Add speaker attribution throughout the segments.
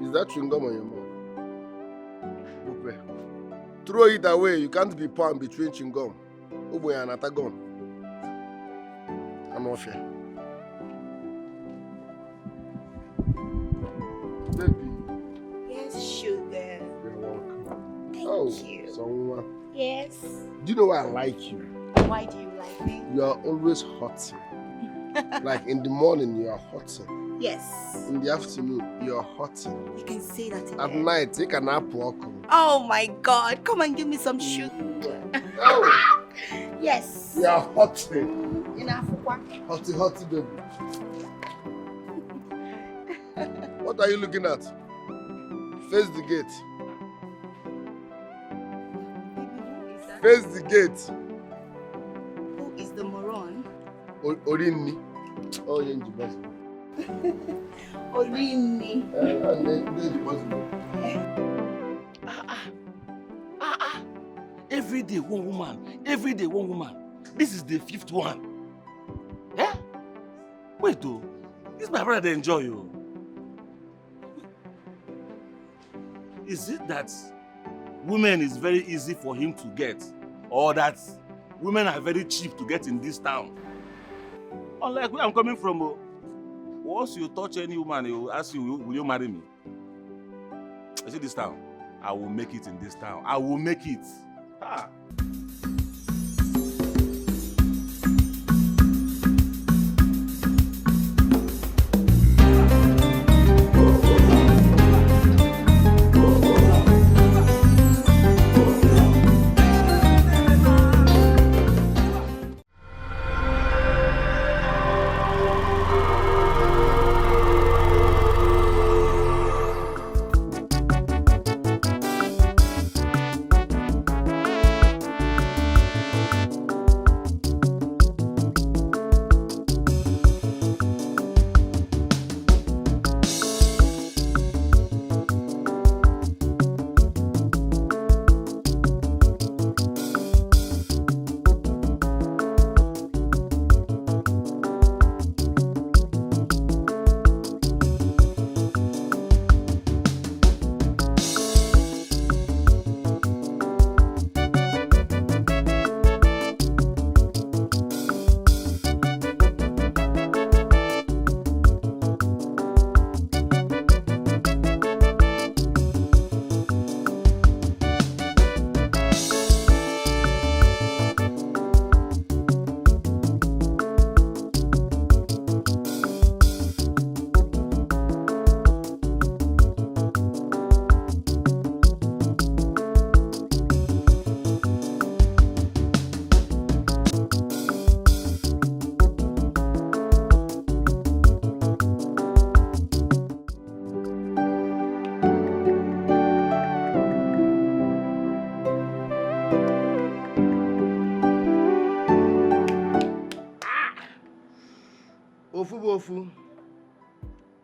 Speaker 1: Is that chewing gum on your mouth? Okay. Throw it away. You can't be palm between chewing gum. Oboy and atagon. I'm off here. Baby.
Speaker 2: Yes, sugar.
Speaker 1: You're welcome.
Speaker 2: Thank you.
Speaker 1: Someone.
Speaker 2: Yes.
Speaker 1: Do you know why I like you?
Speaker 2: Why do you like me?
Speaker 1: You are always hot. Like in the morning, you are hot.
Speaker 2: Yes.
Speaker 1: In the afternoon, you are hot.
Speaker 2: You can say that again.
Speaker 1: At night, take an apple.
Speaker 2: Oh my God! Come and give me some sugar.
Speaker 1: Oh.
Speaker 2: Yes.
Speaker 1: You are hot.
Speaker 2: Enough.
Speaker 1: Hotty, baby. What are you looking at? Face the gate. Face the gate.
Speaker 2: Who is the moron?
Speaker 1: Orini. Oh, you're in the bus.
Speaker 2: Orini.
Speaker 3: Every day one woman. Every day one woman. This is the 5th one. Eh? Wait, though. This my brother enjoy you. Is it that women is very easy for him to get, or that women are very cheap to get in this town? Unlike where I'm coming from, once you touch any woman, he will ask you, will you marry me? I see this town. I will make it in this town. I will make it. Ah.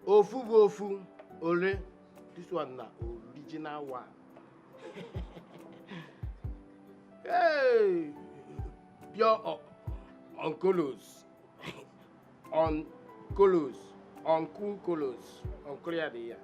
Speaker 1: Ofu, Ole. This one na original one. Hey, pure on colors, on colors, on cool colors, on clear the year.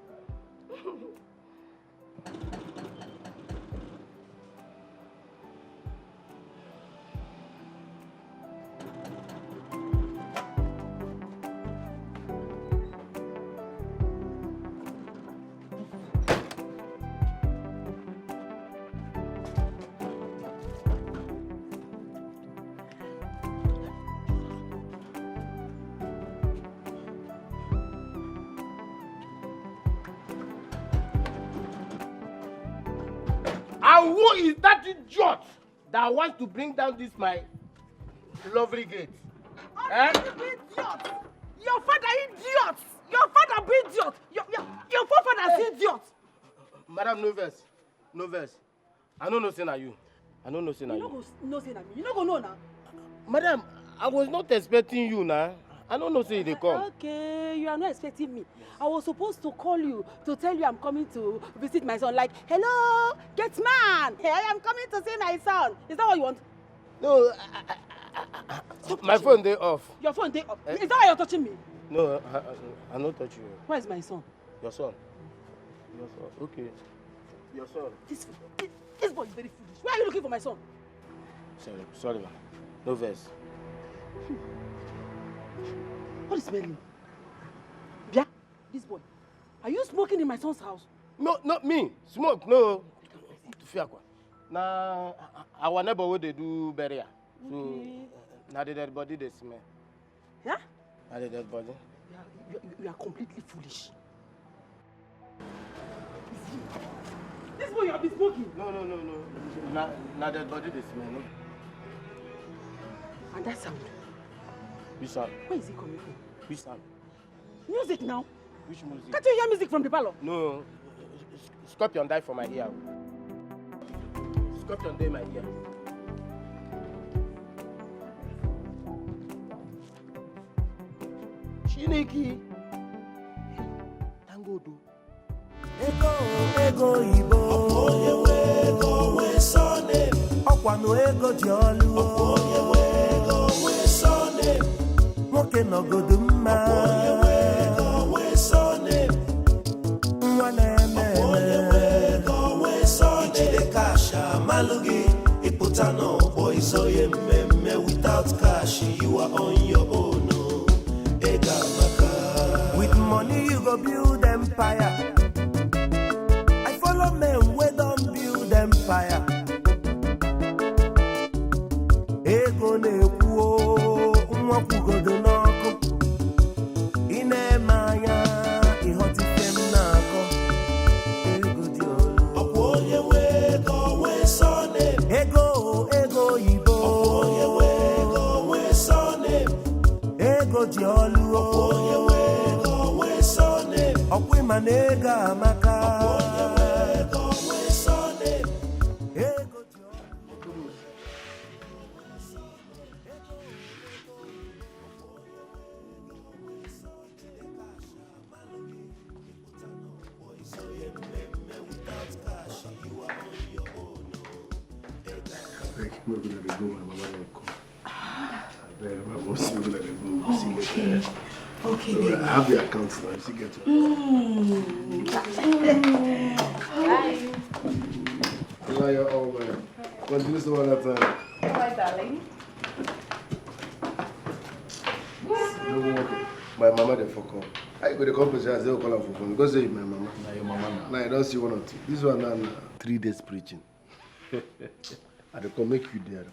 Speaker 1: And who is that idiot that wants to bring down this my lovely gate?
Speaker 4: Idiot! Your father idiot! Your father be idiot! Your forefather is idiot!
Speaker 1: Madam, no verse. I don't know say na you. I don't know say na you.
Speaker 4: You no say na me. You no go know now.
Speaker 1: Madam, I was not expecting you now. I don't know say they come.
Speaker 4: Okay, you are not expecting me. Yes. I was supposed to call you to tell you I'm coming to visit my son. Like, hello, get man. Hey, I'm coming to see my son. Is that what you want?
Speaker 1: No,
Speaker 5: My phone they off.
Speaker 4: Your phone they off. Is that why you're touching me?
Speaker 5: No, I not touch you.
Speaker 4: Where's my son?
Speaker 5: Your son. Your son. Okay. Your son.
Speaker 4: This boy is very foolish. Why are you looking for my son?
Speaker 5: Sorry, man. No verse.
Speaker 4: What is smelling? Yeah, this boy. Are you smoking in my son's house?
Speaker 5: No, not me. Smoke, no. Now, our neighbor where they do burial. So, now the dead body they smell.
Speaker 4: Yeah?
Speaker 5: Now the dead body.
Speaker 4: You are completely foolish. This boy you have been smoking.
Speaker 5: No. Now dead body they smell. No?
Speaker 4: And that sound.
Speaker 5: Which sound?
Speaker 4: Where is he coming from?
Speaker 5: Which sound?
Speaker 4: Music now.
Speaker 5: Which music?
Speaker 4: Can't you hear music from the parlor?
Speaker 5: No. Scorpion died for my ear. Scorpion died in my ear. Chineke. Tango do.
Speaker 6: Ego Igbo. Onye we ego we sone. Ọkwanu ego ji olu. Onye we ego we sone. Nwoke nọgodu mma. Onye we ego we sone. Nwa na-eme. Onye we ego we sone. Ijide kasha malugi. Ịpụta n'ọgbọ isoye mmemme without cash you are on your own. Ega maka. With money you go build empire. Follow men we don't build empire. Ego na-ekwu nwa kwugodo n'ọkụ. Ị na-eme anya ịghọta ife m na-akọ. Ego dị olu. Ọkwa onye we ego we sone. Ego Igbo. Ọkwa onye we ego we sone. Ego dị olu. Ọkwa onye we ego we sone. Ọkwa ịma na ego amaka.
Speaker 2: Okay,
Speaker 1: baby. I have the account now. You see, get
Speaker 2: Hi.
Speaker 1: Hello, you're all man. Continue some other time.
Speaker 2: Hi, darling.
Speaker 1: My mama, they fuck up. I go to the company, I say, call her for phone. Go say, my mama.
Speaker 3: Now your mama now.
Speaker 1: Now, I don't see one or two. This one, now, 3 days preaching. I dey come make you there.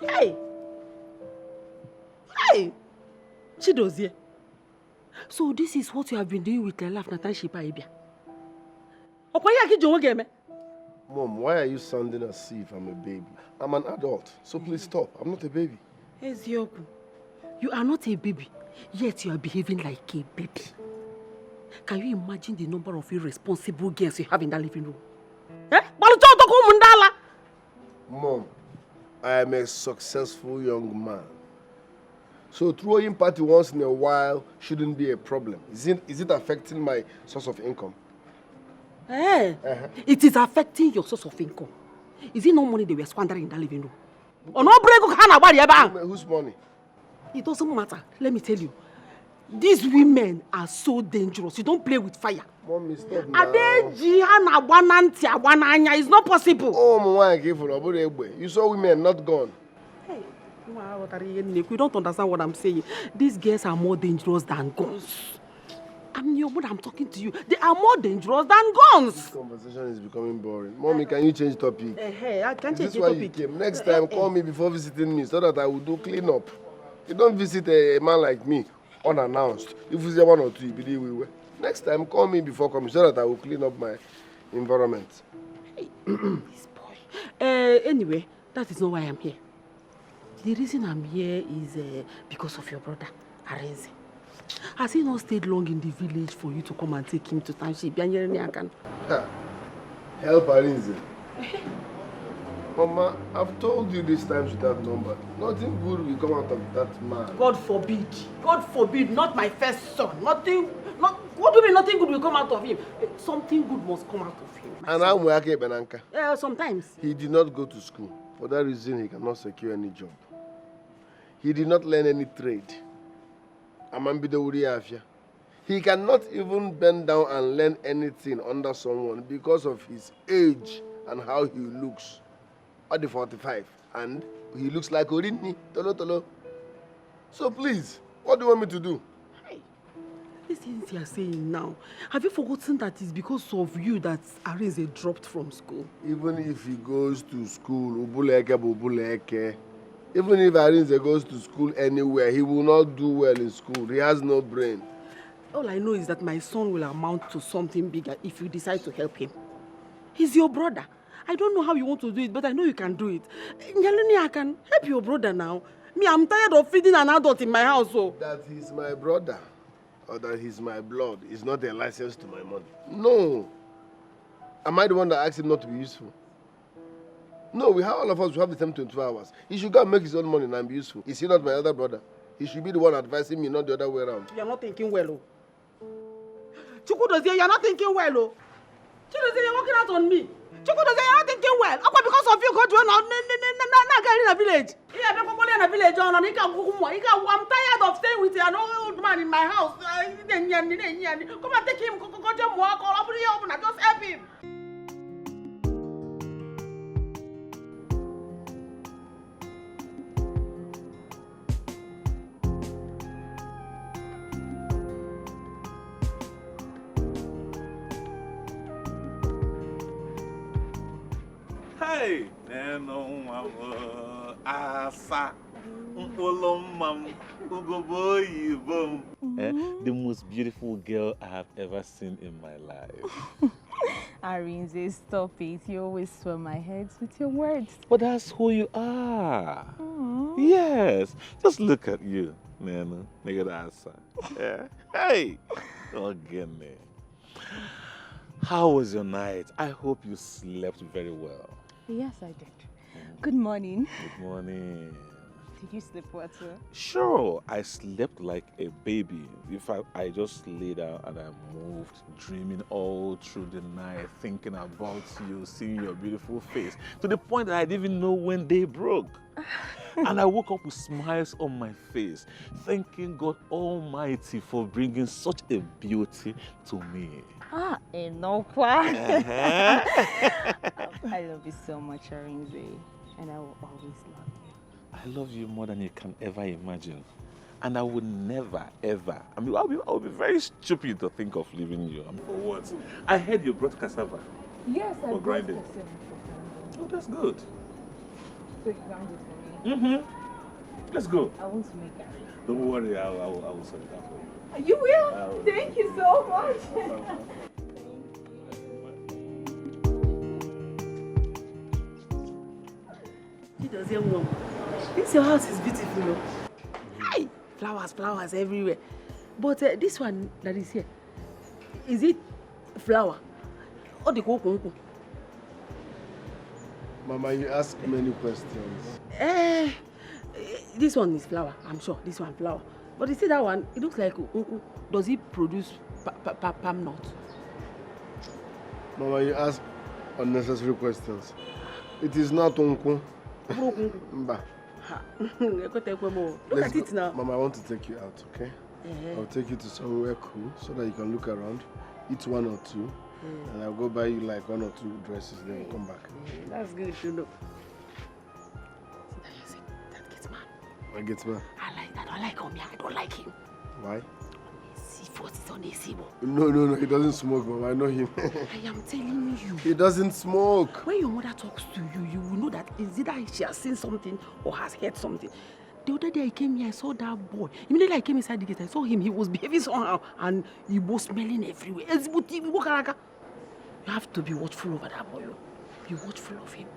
Speaker 4: Hey! Chidozie. So this is what you have been doing with your life, Natasha Ibia.
Speaker 1: Mom, why are you sounding as if I'm a baby? I'm an adult, so please stop. I'm not a baby.
Speaker 4: Ezioku, you are not a baby, yet you are behaving like a baby. Can you imagine the number of irresponsible girls you have in that living room?
Speaker 1: Mom, I am a successful young man. So throwing party once in a while shouldn't be a problem. Is it affecting my source of income?
Speaker 4: Hey, it is affecting your source of income. Is it no money they were squandering in that living room? Or no break?
Speaker 1: Whose money?
Speaker 4: It doesn't matter. Let me tell you. These women are so dangerous. You don't play with fire.
Speaker 1: Mommy, stop now.
Speaker 4: It's not possible.
Speaker 1: Oh, you saw women not gone.
Speaker 4: Hey, you don't understand what I'm saying. These girls are more dangerous than guns. I'm your mother, I'm talking to you. They are more dangerous than guns.
Speaker 1: This conversation is becoming boring. Mommy, can you change topic?
Speaker 4: Hey, I can't change
Speaker 1: the topic.
Speaker 4: You came.
Speaker 1: Next time, call me before visiting me so that I will do clean up. You don't visit a man like me unannounced. If you say one or two, you believe we will. Next time, call me before coming so that I will clean up my environment.
Speaker 4: Hey, this boy. Anyway, that is not why I'm here. The reason I'm here is because of your brother, Arenze. Has he not stayed long in the village for you to come and take him to township?
Speaker 1: Help Arinze. Mama, I've told you these times without number. Nothing good will come out of that man.
Speaker 4: God forbid. God forbid, not my first son. What What do you mean nothing good will come out of him? Something good must come out of him.
Speaker 1: And I'm Wake Benanka.
Speaker 4: Sometimes.
Speaker 1: He did not go to school. For that reason, he cannot secure any job. He did not learn any trade. He cannot even bend down and learn anything under someone because of his age and how he looks. At the 45, and he looks like Orini, tolo tolo. So please, what do you want me to do?
Speaker 4: Hey, these things you are saying now, have you forgotten that it's because of you that Arinze dropped from school?
Speaker 1: Even if he goes to school, ubuleke. Even if Arinze goes to school anywhere, he will not do well in school. He has no brain.
Speaker 4: All I know is that my son will amount to something bigger if you decide to help him. He's your brother. I don't know how you want to do it, but I know you can do it. Nyalini, I can help your brother now. Me, I'm tired of feeding an adult in my house. So.
Speaker 1: That he's my brother or that he's my blood is not a license to my money. No. Am I the one that asked him not to be useful? No, all of us have the same 24 hours. He should go and make his own money and be useful. Is he not my other brother? He should be the one advising me, not the other way around.
Speaker 4: You're not thinking well, oh. Chukwudozie, you're not thinking well, oh. Chukwudozie, you're working out on me. Chukwudozie, you're not thinking well. Because of you, God, you're not in a village. In a village, I'm tired of staying with an old man in my house. Come and take him. Just help him.
Speaker 3: Hey, asa, the most beautiful girl I have ever seen in my life.
Speaker 2: Arinze, stop it. You always swell my head with your words.
Speaker 3: But that's who you are. Yes, just look at you, man. Yeah. Hey, again. How was your night? I hope you slept very well.
Speaker 2: Yes, I did. Good morning.
Speaker 3: Good morning.
Speaker 2: Did you sleep well too?
Speaker 3: Sure, I slept like a baby. In fact, I just lay down and I moved, dreaming all through the night, thinking about you, seeing your beautiful face, to the point that I didn't even know when day broke. And I woke up with smiles on my face, thanking God Almighty for bringing such a beauty to me.
Speaker 2: Enokwa. I love you so much, Arinze, and I will always love you.
Speaker 3: I love you more than you can ever imagine. And I would never, ever, I'll be very stupid to think of leaving you. For what? I heard you brought cassava.
Speaker 2: Yes, I brought
Speaker 3: grinding.
Speaker 2: cassava.
Speaker 3: Oh, that's good.
Speaker 2: So you grind it for me?
Speaker 3: Let's go.
Speaker 2: I want to make garri.
Speaker 3: Don't worry, I will sort it out for you.
Speaker 2: You will? Thank you so much.
Speaker 4: This your house is beautiful, no? Hey, flowers everywhere. But this one that is here, is it flower or the cocoa?
Speaker 1: Mama, you ask many questions.
Speaker 4: This one is flower, I'm sure. This one flower. But you see that one, it looks like unku. Does it produce palm nut?
Speaker 1: Mama, you ask unnecessary questions. It is not unku. Mba.
Speaker 4: Look at it now.
Speaker 1: Mama, I want to take you out, okay? I'll take you to somewhere cool so that you can look around, eat one or two, and I'll go buy you like one or two dresses, then we'll come back.
Speaker 4: That's good to know. That gets man.
Speaker 1: What gets man?
Speaker 4: I like that. I like him. I don't like him.
Speaker 1: Why?
Speaker 4: C4 is on AC.
Speaker 1: No, he doesn't smoke, Mama. I know him.
Speaker 4: I am telling you.
Speaker 1: He doesn't smoke.
Speaker 4: When your mother talks to you, you will know that is either she has seen something or has heard something. The other day I came here, I saw that boy. Immediately I came inside the gate, I saw him. He was behaving somehow and he was smelling everywhere. You have to be watchful over that boy. Be watchful of him.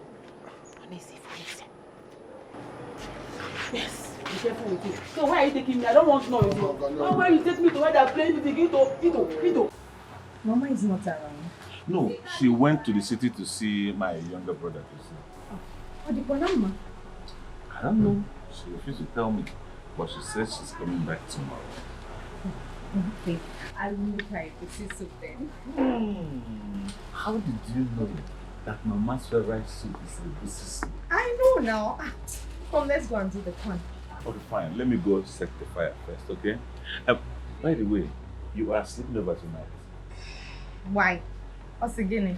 Speaker 4: Honestly. Yes, be careful with him. So why are you taking me? I don't want to know with you. Why you take me to where they are playing with the Ito?
Speaker 2: Mama is not around.
Speaker 3: No, she went to the city to see my younger brother.
Speaker 2: Oh, the Panama?
Speaker 3: I don't know. She refused to tell me, but she said she's coming back tomorrow.
Speaker 2: Okay, I will try to see soup then.
Speaker 7: How did you know that Mama's favorite soup is a goosey soup?
Speaker 2: I know now. Come, let's go and do the corn.
Speaker 3: Okay, fine. Let me go set the fire first, okay? By the way, you are sleeping over tonight.
Speaker 2: Why? What's again?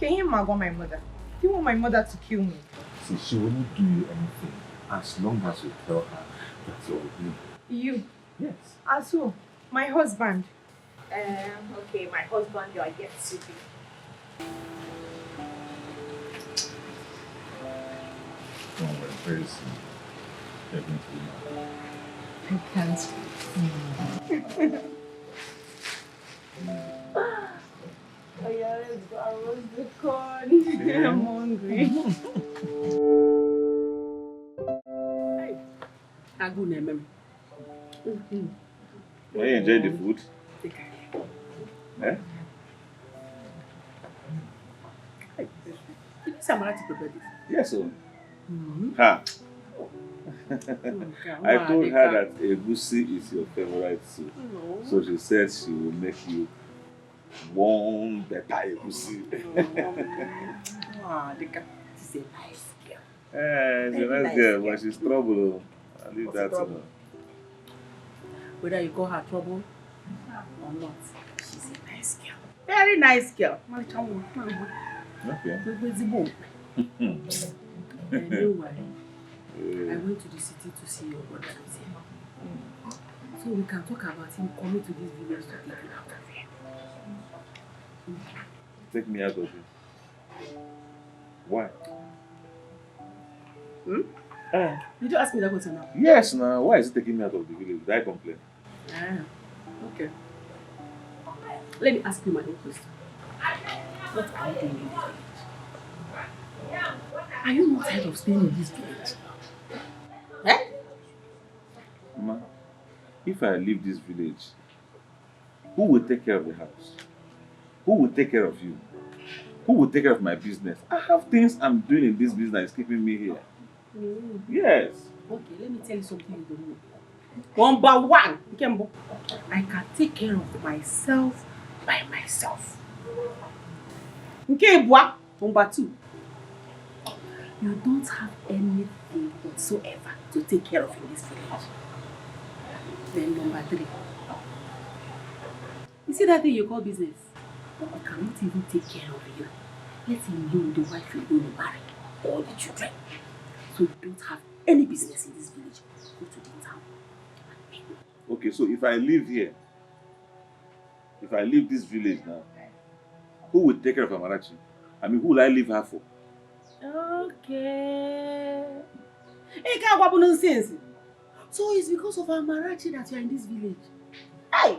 Speaker 2: Can you marry my mother? Do you want my mother to kill me?
Speaker 7: See, she won't do you anything as long as you tell her that you're with me.
Speaker 2: You?
Speaker 7: Yes.
Speaker 2: Also, my husband. Okay, my husband, you are yet sleeping.
Speaker 7: Don't worry, very soon. You're going to be mad.
Speaker 2: I can't. Oh yeah, let's go. I was the corn. I'm hungry.
Speaker 4: Hey, I go near me.
Speaker 3: Are you enjoying the food? Eh?
Speaker 4: Hey, did you say I'm to prepare this?
Speaker 3: Yes, sir. Ha! I told her that egusi is your favorite soup.
Speaker 4: No.
Speaker 3: So she said she will make you one better egusi.
Speaker 4: Wow, this is a nice girl.
Speaker 3: She's a
Speaker 4: Very
Speaker 3: nice girl, but she's trouble. I'll leave that to her.
Speaker 4: Whether you call her trouble or not, she's a nice girl. Very nice girl.
Speaker 3: Okay.
Speaker 4: Anyway, I went to the city to see your brother who's here. So we can talk about him coming to this village to take you out of here.
Speaker 3: Take me out of here. Why?
Speaker 4: Did you ask me that question now?
Speaker 3: Yes, now. Why is it taking me out of the village? Did I complain?
Speaker 4: Okay. Let me ask you my own question. What are you doing in this village? Are you not tired of staying in this village? Eh?
Speaker 3: Mama, if I leave this village, who will take care of the house? Who will take care of you? Who will take care of my business? I have things I'm doing in this business keeping me here. Yes.
Speaker 4: Okay, let me tell you something you don't know. Number one, Ikembo, I can take care of myself by myself. Ikebwa, number two, you don't have anything whatsoever to take care of in this village. Then number three, you see that thing you call business? I cannot even take care of you. Let alone the wife you're going to marry or the children. So you don't have any business in this village. Go to the town.
Speaker 3: Okay, so if I live here, if I leave this village now, who will take care of Amarachi? I mean, who will I leave her for?
Speaker 4: Okay. Hey, can't what nonsense. So it's because of Amarachi that you are in this village. Hey!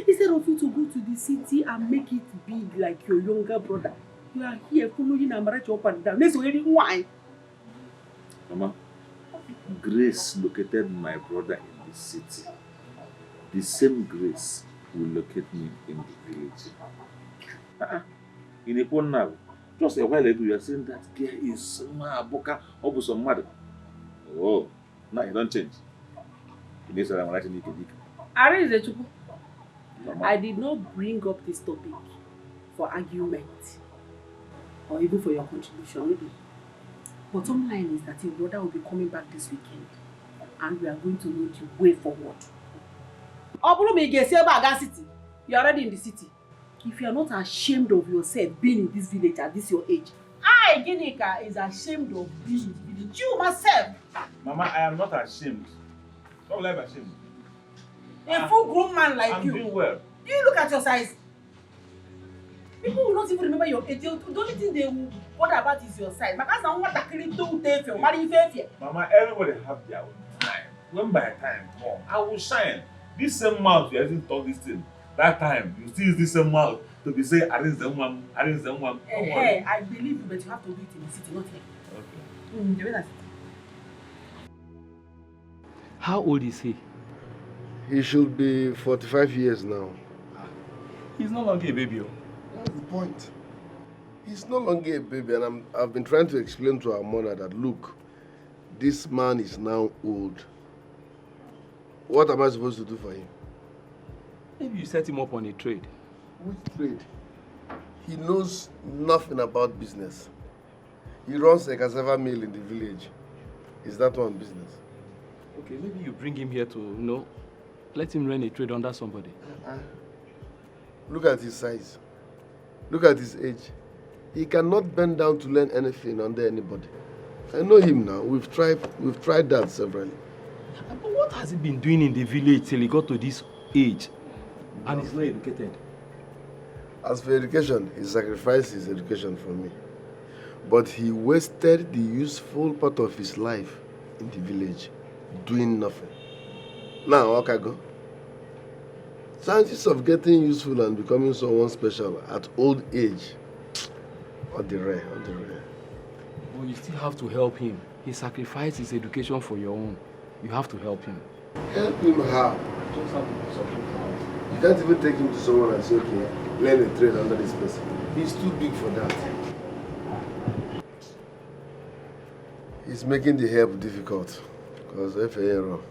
Speaker 4: Instead of you to go to the city and make it big like your younger brother, you are here following Amarachi up and down. That's already why.
Speaker 3: Mama, Grace located my brother in the city. The same Grace will locate me in the village. In a phone now, just a while ago, you are saying that girl is Boka or some mother. Oh, now you don't change.
Speaker 4: I did not bring up this topic for argument or even for your contribution, maybe. Bottom line is that your brother will be coming back this weekend and we are going to need you way forward. You're already in the city. If you are not ashamed of yourself being in this village at this your age, I, Ginika, is ashamed of being in the village. You myself.
Speaker 3: Mama, I am not ashamed. Don't lie ashamed.
Speaker 4: A full grown man like you.
Speaker 3: I'm doing well.
Speaker 4: Do you look at your size? People will not even remember your age. The only thing they will bother about is your size.
Speaker 3: Mama, everybody have their own time. When my time comes, I will shine. This same mouth you haven't talked this thing. That time, you still use this same mouth to be saying, arrange the woman.
Speaker 4: Hey, I believe you, but you have to do it in the city, not here. Okay.
Speaker 8: How old is he?
Speaker 1: He should be 45 years now.
Speaker 8: He's no longer a baby.
Speaker 1: That's the point. He's no longer a baby, and I've been trying to explain to our mother that, look, this man is now old. What am I supposed to do for him?
Speaker 8: Maybe you set him up on a trade.
Speaker 1: Which trade? He knows nothing about business. He runs a cassava mill in the village. Is that one business?
Speaker 8: Okay, maybe you bring him here to, let him run a trade under somebody.
Speaker 1: Look at his size. Look at his age. He cannot bend down to learn anything under anybody. I know him now. We've tried that severally.
Speaker 8: But what has he been doing in the village till he got to this age? And he's not educated.
Speaker 1: As for education, he sacrificed his education for me. But he wasted the useful part of his life in the village, doing nothing. Now, Okago, chances of getting useful and becoming someone special at old age, on the rare.
Speaker 8: But you still have to help him. He sacrificed his education for your own. You have to help him.
Speaker 1: Help him how?
Speaker 8: Just have to do something for him.
Speaker 1: You can't even take him to someone and say, okay, learn a trade under this person. He's too big for that. He's making the help difficult. Because if you're wrong.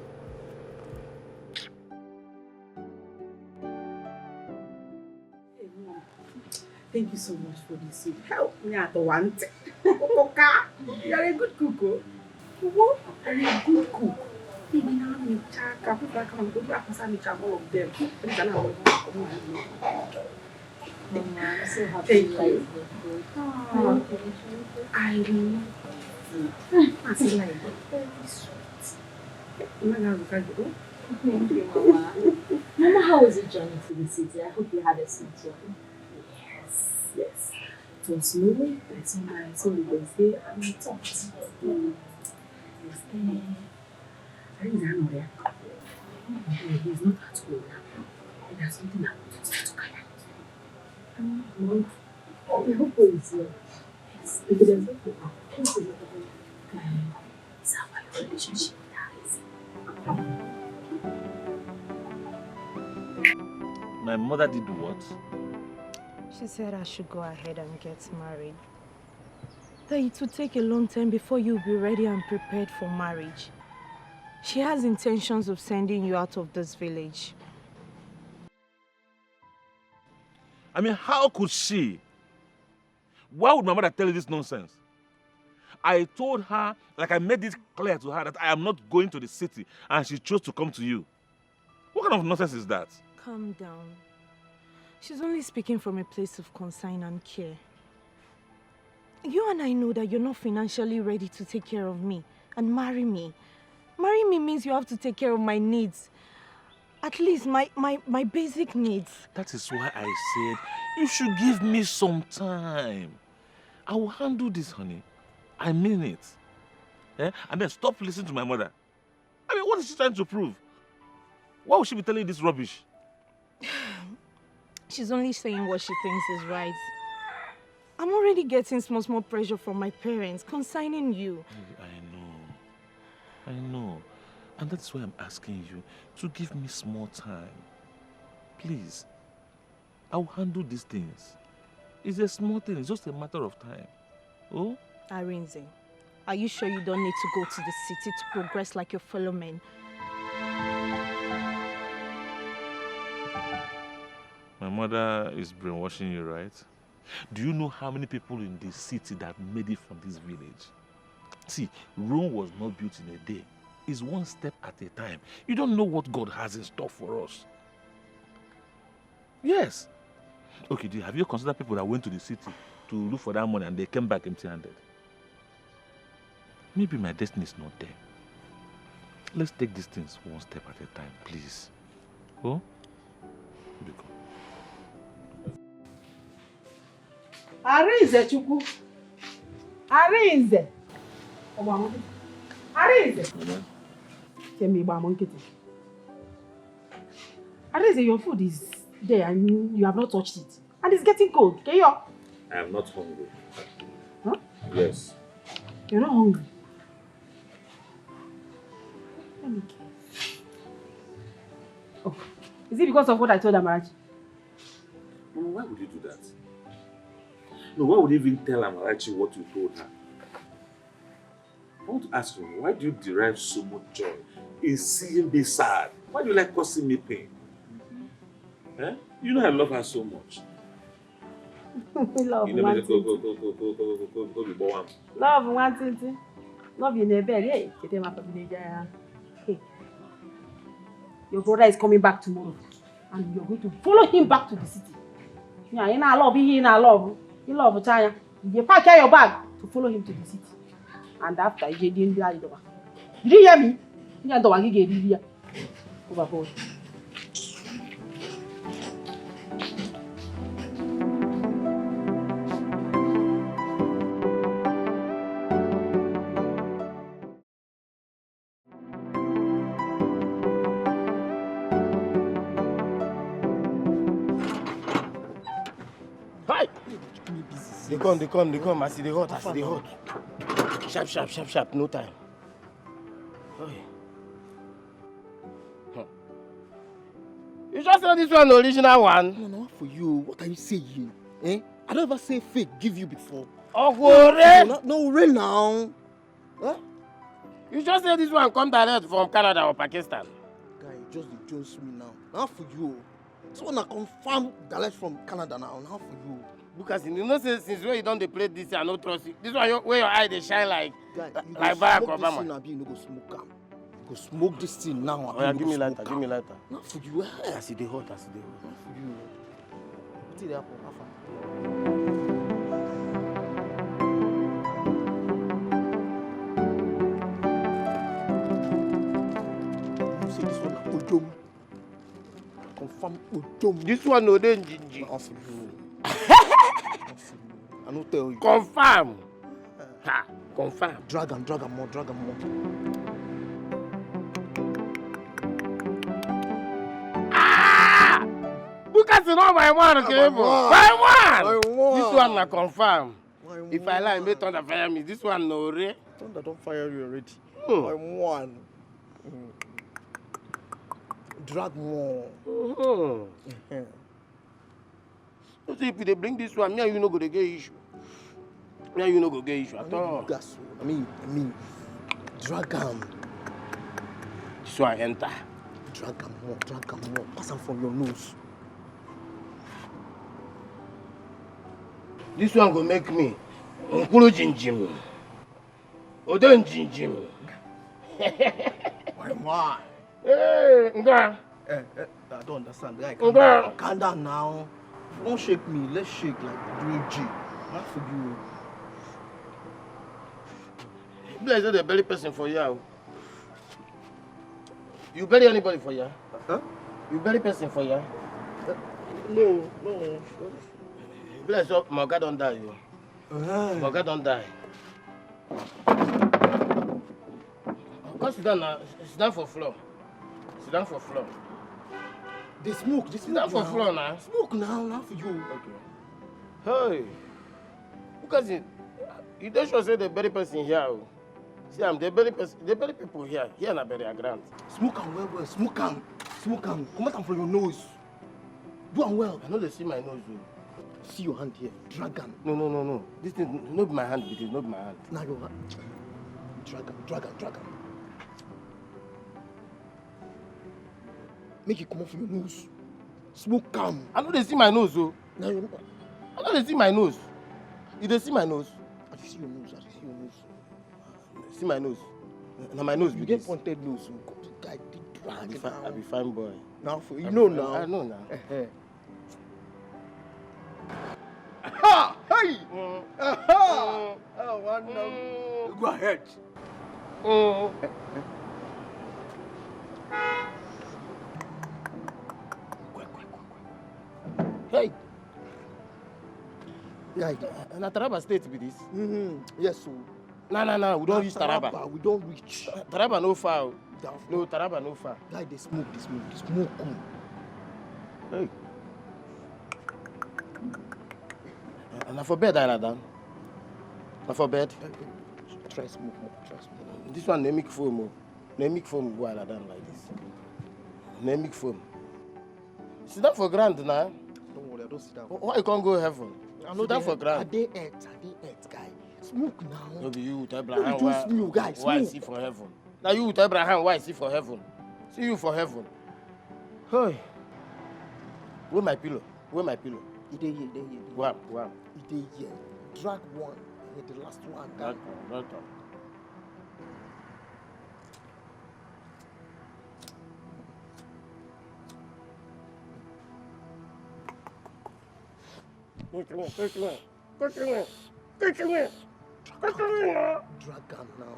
Speaker 4: Thank you so much for this soup. Help me at once. You're a good cook. What? You're a good cook. Baby, now I'm check. I put back on good back and all of them.
Speaker 9: I'm so happy.
Speaker 4: Thank you. Oh, I love you. I feel like very sweet.
Speaker 9: Thank you, Mama. Mama, how was your journey to the city? I hope you had a sweet one.
Speaker 4: Yes. It was snowy. I saw my son was there and we talked. He's not at home now. And there's something I want to carry out.
Speaker 9: I hope he's here.
Speaker 4: Yes. If there's nothing wrong, is that why your relationship with her is?
Speaker 3: My mother did what?
Speaker 2: She said I should go ahead and get married. That it would take a long time before you'll be ready and prepared for marriage. She has intentions of sending you out of this village.
Speaker 3: I mean, how could she? Why would my mother tell you this nonsense? I told her, like I made it clear to her that I am not going to the city and she chose to come to you. What kind of nonsense is that?
Speaker 2: Calm down. She's only speaking from a place of concern and care. You and I know that you're not financially ready to take care of me and marry me. Marry me means you have to take care of my needs. At least my basic needs.
Speaker 3: That is why I said you should give me some time. I will handle this, honey. I mean it. And then stop listening to my mother. I mean, what is she trying to prove? Why would she be telling you this rubbish?
Speaker 2: She's only saying what she thinks is right. I'm already getting small pressure from my parents concerning you.
Speaker 3: I know. And that's why I'm asking you to give me small time. Please. I'll handle these things. It's a small thing. It's just a matter of time. Oh?
Speaker 2: Arinze, are you sure you don't need to go to the city to progress like your fellow men?
Speaker 3: My mother is brainwashing you, right? Do you know how many people in this city that made it from this village? See, Rome was not built in a day. It's one step at a time. You don't know what God has in store for us. Yes. Okay, dear, have you considered people that went to the city to look for that money and they came back empty-handed? Maybe my destiny is not there. Let's take these things one step at a time, please. Oh? Because
Speaker 4: Arinze, Chukwu. Arinze. Arinze. Arinze, your food is there and you have not touched it. And it's getting cold. Okay, I
Speaker 3: am not hungry.
Speaker 4: Huh?
Speaker 3: Yes.
Speaker 4: You're not hungry? Let me guess. Oh, is it because of what I told Amarachi?
Speaker 3: Mama, why would you do that? No, why would you even tell Amarachi what you told her? I want to ask you, why do you derive so much joy in seeing me sad? Why do you like causing me pain? Eh? You know I love her so much.
Speaker 4: Love
Speaker 3: You know
Speaker 4: one
Speaker 3: me
Speaker 4: thing.
Speaker 3: go be born.
Speaker 4: Love one thing. Love in a bed. Hey, get him up in the Hey. Your brother is coming back tomorrow. And you're going to follow him back to the city. Yeah, in our love, he in our love. You love China. You pack your bag to follow him to the city. And after you didn't lie door. Did you hear me? You don't want to get here. Overboard.
Speaker 5: Hi! They come. I see the hot. Sharp. No time. Hey. You just know this one, the original one.
Speaker 10: No, for you. What are you saying? Eh? I don't ever say fake give you before.
Speaker 5: Oh,
Speaker 10: No, real now. Huh?
Speaker 5: you just say this one come direct from Canada or Pakistan.
Speaker 10: Guy, just the Jones me now. Now for you. This one I confirm direct from Canada now. Now for you.
Speaker 5: Because you know since when you don't play this, I no trust you. This one where your eye they shine like
Speaker 10: Guy, you
Speaker 5: like
Speaker 10: go
Speaker 5: Barack
Speaker 10: smoke this
Speaker 5: Obama.
Speaker 10: thing, abi you no go smoke am. You go smoke this thing now.
Speaker 5: Oh, yeah, give me lighter.
Speaker 10: Now for you.
Speaker 5: I see the hot.
Speaker 10: Now for you. What did happen? How you say this one na ojom? Confirm ojom.
Speaker 5: This one no dey gingy.
Speaker 10: Now for you. I no tell you.
Speaker 5: Confirm. Confirm.
Speaker 10: Drag am more.
Speaker 5: Because you know my one, okay? My one. This one na confirm. If I lie, make thunder fire me. This one no re.
Speaker 10: Thunder don't fire you already.
Speaker 5: Hmm.
Speaker 10: I'm one. Drag more.
Speaker 5: So if they bring this one, me and you no go dey get issue. Me and you no go get issue at all.
Speaker 10: Gas. I mean, drag am.
Speaker 5: This one enter.
Speaker 10: Drag am more. Pass am from your nose.
Speaker 5: This one go make me Nkulu Jinjim. Odon Jinjim.
Speaker 10: Why?
Speaker 5: Hey, Nga.
Speaker 10: I don't understand. Guy,
Speaker 5: Nga.
Speaker 10: calm down now. Don't shake me. Let's shake like real G. Not for you.
Speaker 5: You like the belly person for you. You bury anybody for you?
Speaker 10: Huh?
Speaker 5: You bury person for you?
Speaker 10: No.
Speaker 5: You like so my God don't die. My God don't die. Go sit down now. Sit down for floor. Sit down for floor.
Speaker 10: They smoke.
Speaker 5: Sit down for floor now.
Speaker 10: Smoke now for you.
Speaker 5: Okay. Hey. Because you don't sure say the bury person here. See, I'm the bury person. The bury people here. Here na bury ground.
Speaker 10: Smoke am well. Smoke am. Come out from your nose. Do am well.
Speaker 5: I know they see my nose.
Speaker 10: See your hand here. Drag am.
Speaker 5: No. This thing not my hand. It is not my hand.
Speaker 10: Now your hand. Drag am. Make it come off your nose. Smoke am.
Speaker 5: I know they see my nose, oh.
Speaker 10: Now you
Speaker 5: I know they see my nose. You they see my nose?
Speaker 10: I see your nose.
Speaker 5: See my nose. Now my nose
Speaker 10: You
Speaker 5: be
Speaker 10: get
Speaker 5: this.
Speaker 10: pointed nose. Guy,
Speaker 5: I be fine boy.
Speaker 10: Now for you know now.
Speaker 5: I know now.
Speaker 10: Ha! Hey! Aha! Oh, one number. Go ahead.
Speaker 5: Hey,
Speaker 10: Guy.
Speaker 5: na Taraba State be this.
Speaker 10: Yes, so.
Speaker 5: No, we don't reach Taraba.
Speaker 10: We don't reach.
Speaker 5: Taraba no far. No, Taraba no far.
Speaker 10: Guy, they smoke.
Speaker 5: Hey. Na for bed I down. Na for bed.
Speaker 10: Try smoke more.
Speaker 5: This one nemic foam. Oh. Nemic foam go down like this. Nemic foam. Sit down for ground now.
Speaker 10: Don't worry, I don't sit down.
Speaker 5: Why you can't go heaven? Sit down for ground.
Speaker 10: Are they earth, guy? Smoke now.
Speaker 5: No be you with
Speaker 10: No
Speaker 5: Abraham.
Speaker 10: be just you, guys.
Speaker 5: Why
Speaker 10: Smoke.
Speaker 5: see for heaven? Now you with Abraham. Why see for heaven? See you for heaven. Hey. Where my pillow? Where my pillow?
Speaker 10: It dey here.
Speaker 5: Wow.
Speaker 10: It dey here. Drag one. Here, the last one.
Speaker 5: Not all. Take away.
Speaker 10: Drag am now.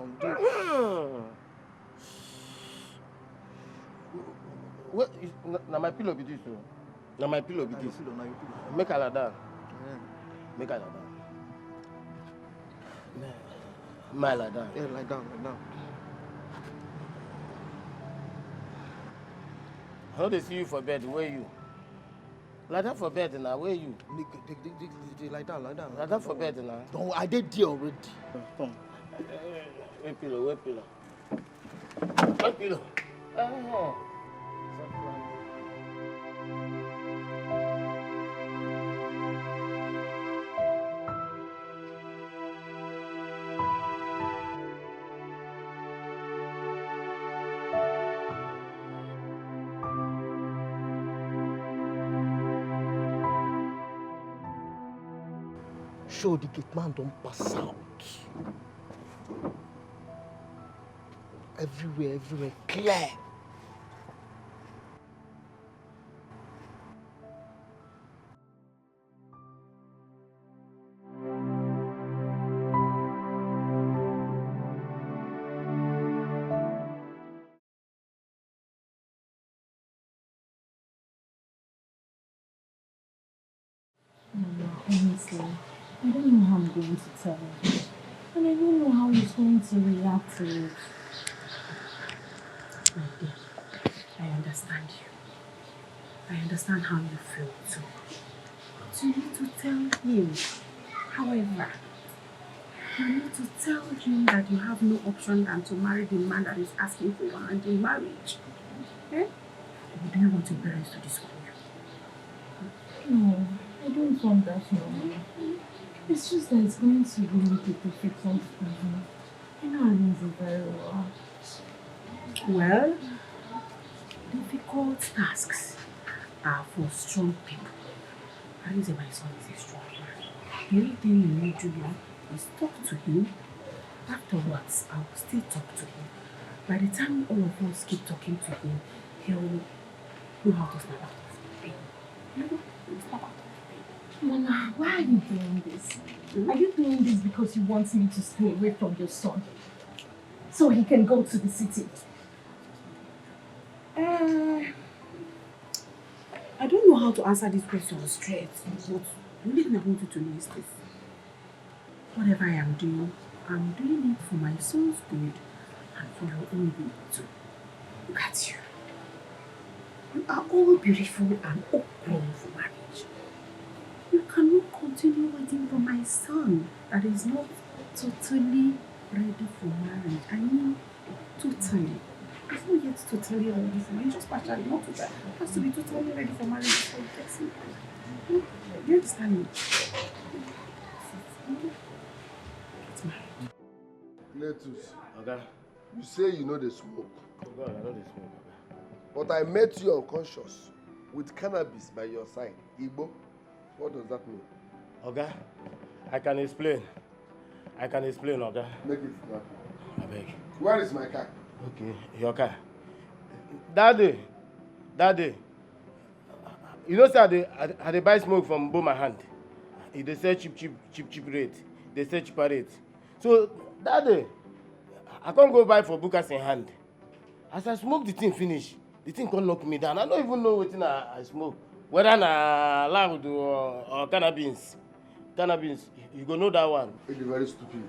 Speaker 5: What is na my pillow be this o? Na my pillow be this.
Speaker 10: Now you pillow.
Speaker 5: Make her lie down.
Speaker 10: Yeah.
Speaker 5: Make her lie down. My lie down.
Speaker 10: Yeah, lie down.
Speaker 5: I no dey see you for bed. Where you? Lie down for bed now. Where you?
Speaker 10: Lie down.
Speaker 5: Lie down for bed now.
Speaker 10: Don't. I did there already. Come.
Speaker 5: Where pillow? Where pillow? Oh.
Speaker 10: Show the gate man don't pass out. Everywhere clear.
Speaker 9: Honestly, I don't know how I'm going to tell him. And I don't know how he's going to react to it.
Speaker 4: My dear, I understand you. I understand how you feel too. But you need to tell him. However, you need to tell him that you have no option than to marry the man that is asking for your hand in marriage. Eh? Or do you want your parents to disown you?
Speaker 9: No, I don't want that, no. It's just that it's going to really be difficult for him. I know Arinze very well.
Speaker 4: Well, difficult tasks are for strong people. Arinze, my son, is a strong man. The only thing you need to do is talk to him. Afterwards, I will still talk to him. By the time all of us keep talking to him, he'll know how to snap out of pain. He'll snap out of pain.
Speaker 9: Mama, why are you doing this? Are you doing this because you want me to stay away from your son? So he can go to the city?
Speaker 4: I don't know how to answer this question straight, but the only thing I want you to know is this. Whatever I am doing, I'm doing it for my son's good and for your own good too. Look at you. You are all beautiful and all grown for marriage. You cannot continue waiting for my son that is not totally ready for marriage. I mean, totally. He's not yet totally ready for marriage. Just partially, not totally. He has to be totally ready for marriage before he gets married. You understand me? Get married.
Speaker 1: Cletus,
Speaker 5: Okay.
Speaker 1: you say you know the smoke,
Speaker 5: Oh God, I know this smoke.
Speaker 1: but I met you unconscious with cannabis by your side. Igbo, what does that mean?
Speaker 5: Okay. I can explain, Oga.
Speaker 1: Make it snap.
Speaker 5: I beg.
Speaker 1: Where is my car?
Speaker 5: Okay, your car. Daddy. You know, sir, I dey buy smoke from Boma hand. They sell cheap rate. They sell cheaper rate. So, Daddy, I can't go buy for Bukas in hand. As I smoke the thing finish, the thing can't knock me down. I don't even know what I smoke. Whether na loud or cannabis. Cannabis, you go know that one.
Speaker 1: It's very stupid.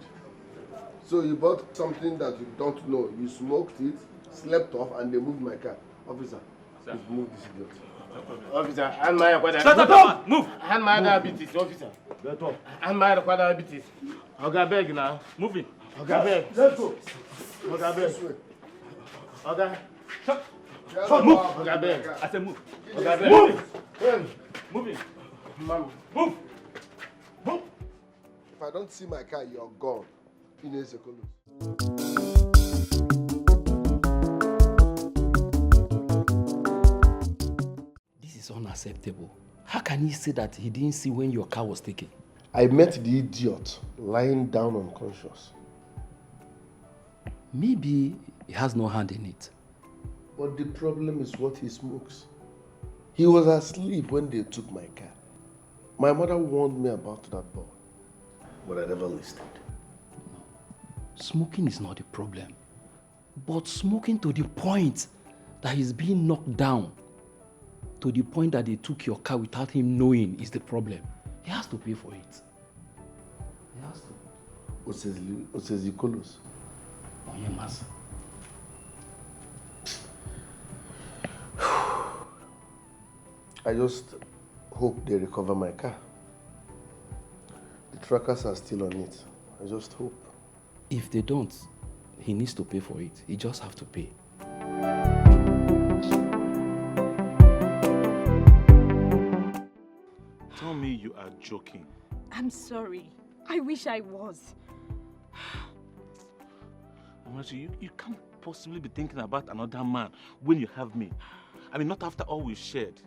Speaker 1: So you bought something that you don't know. You smoked it, slept off, and they moved my car. Officer, please move this idiot.
Speaker 5: Officer, hand my required
Speaker 3: Shut up! Move!
Speaker 5: Hand my diabetes, officer.
Speaker 3: Get up.
Speaker 5: Hand my required diabetes. Oga beg now.
Speaker 3: Move in.
Speaker 5: Oga beg.
Speaker 1: Let's go.
Speaker 5: Oga beg. Oga.
Speaker 3: Shut.
Speaker 5: Move. Oga beg.
Speaker 3: I said move.
Speaker 5: Oga beg.
Speaker 3: Move! Move in.
Speaker 5: Mom.
Speaker 3: Move! Move!
Speaker 1: If I don't see my car, you're gone. In a second.
Speaker 11: This is
Speaker 8: is unacceptable. How can he say that he didn't see when your car was taken?
Speaker 1: I met the idiot lying down unconscious.
Speaker 8: Maybe he has no hand in it.
Speaker 1: But the problem is what he smokes. He was asleep when they took my car. My mother warned me about that boy, but I never listened.
Speaker 8: No. Smoking is not the problem. But smoking to the point that he's being knocked down, to the point that they took your car without him knowing, is the problem. He has to pay for it. He has to.
Speaker 1: Osezikolos.
Speaker 8: Onyema's.
Speaker 1: I just hope they recover my car. The trackers are still on it. I just hope.
Speaker 8: If they don't, he needs to pay for it. He just have to pay.
Speaker 3: Tell me you are joking.
Speaker 2: I'm sorry. I wish I was.
Speaker 3: Amachi, you can't possibly be thinking about another man when you have me. I mean, not after all we've shared.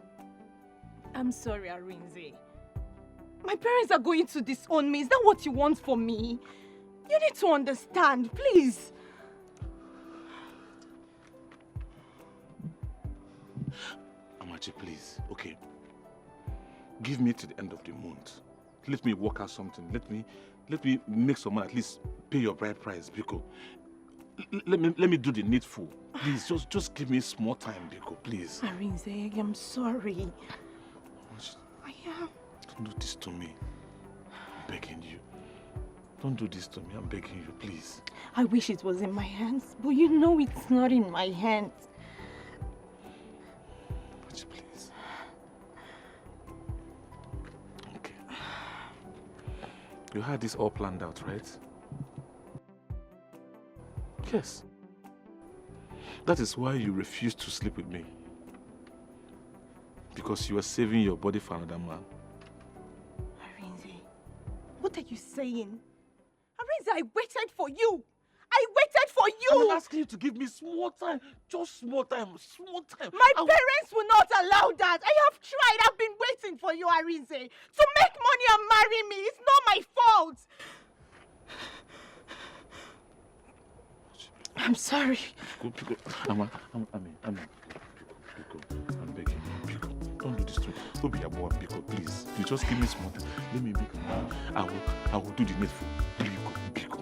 Speaker 2: I'm sorry, Arinze. My parents are going to disown me. Is that what you want for me? You need to understand, please.
Speaker 3: Amachi, please, okay. Give me to the end of the month. Let me work out something. Let me make some money, at least pay your bride price, Biko. Let me do the needful. Please, just give me small time, Biko, please.
Speaker 2: Arinze, I'm sorry. I am.
Speaker 3: Don't do this to me. I'm begging you. Don't do this to me. I'm begging you, please.
Speaker 2: I wish it was in my hands, but you know it's not in my hands.
Speaker 3: Please. Okay. You had this all planned out, right? Yes. That is why you refused to sleep with me. Because you were saving your body for another man.
Speaker 2: Arinze, what are you saying? Arinze, I waited for you. I waited for you.
Speaker 3: I'm asking you to give me small time. Just small time. Small time.
Speaker 2: My parents will not allow that. I have tried. I've been waiting for you, Arinze. To make money and marry me. It's not my fault. I'm sorry.
Speaker 3: Pico. I'm begging you, Pico. Don't do this to me. Don't be a boy, Pico, please. You just give me small time. Let me make money. I will do the needful. Pico.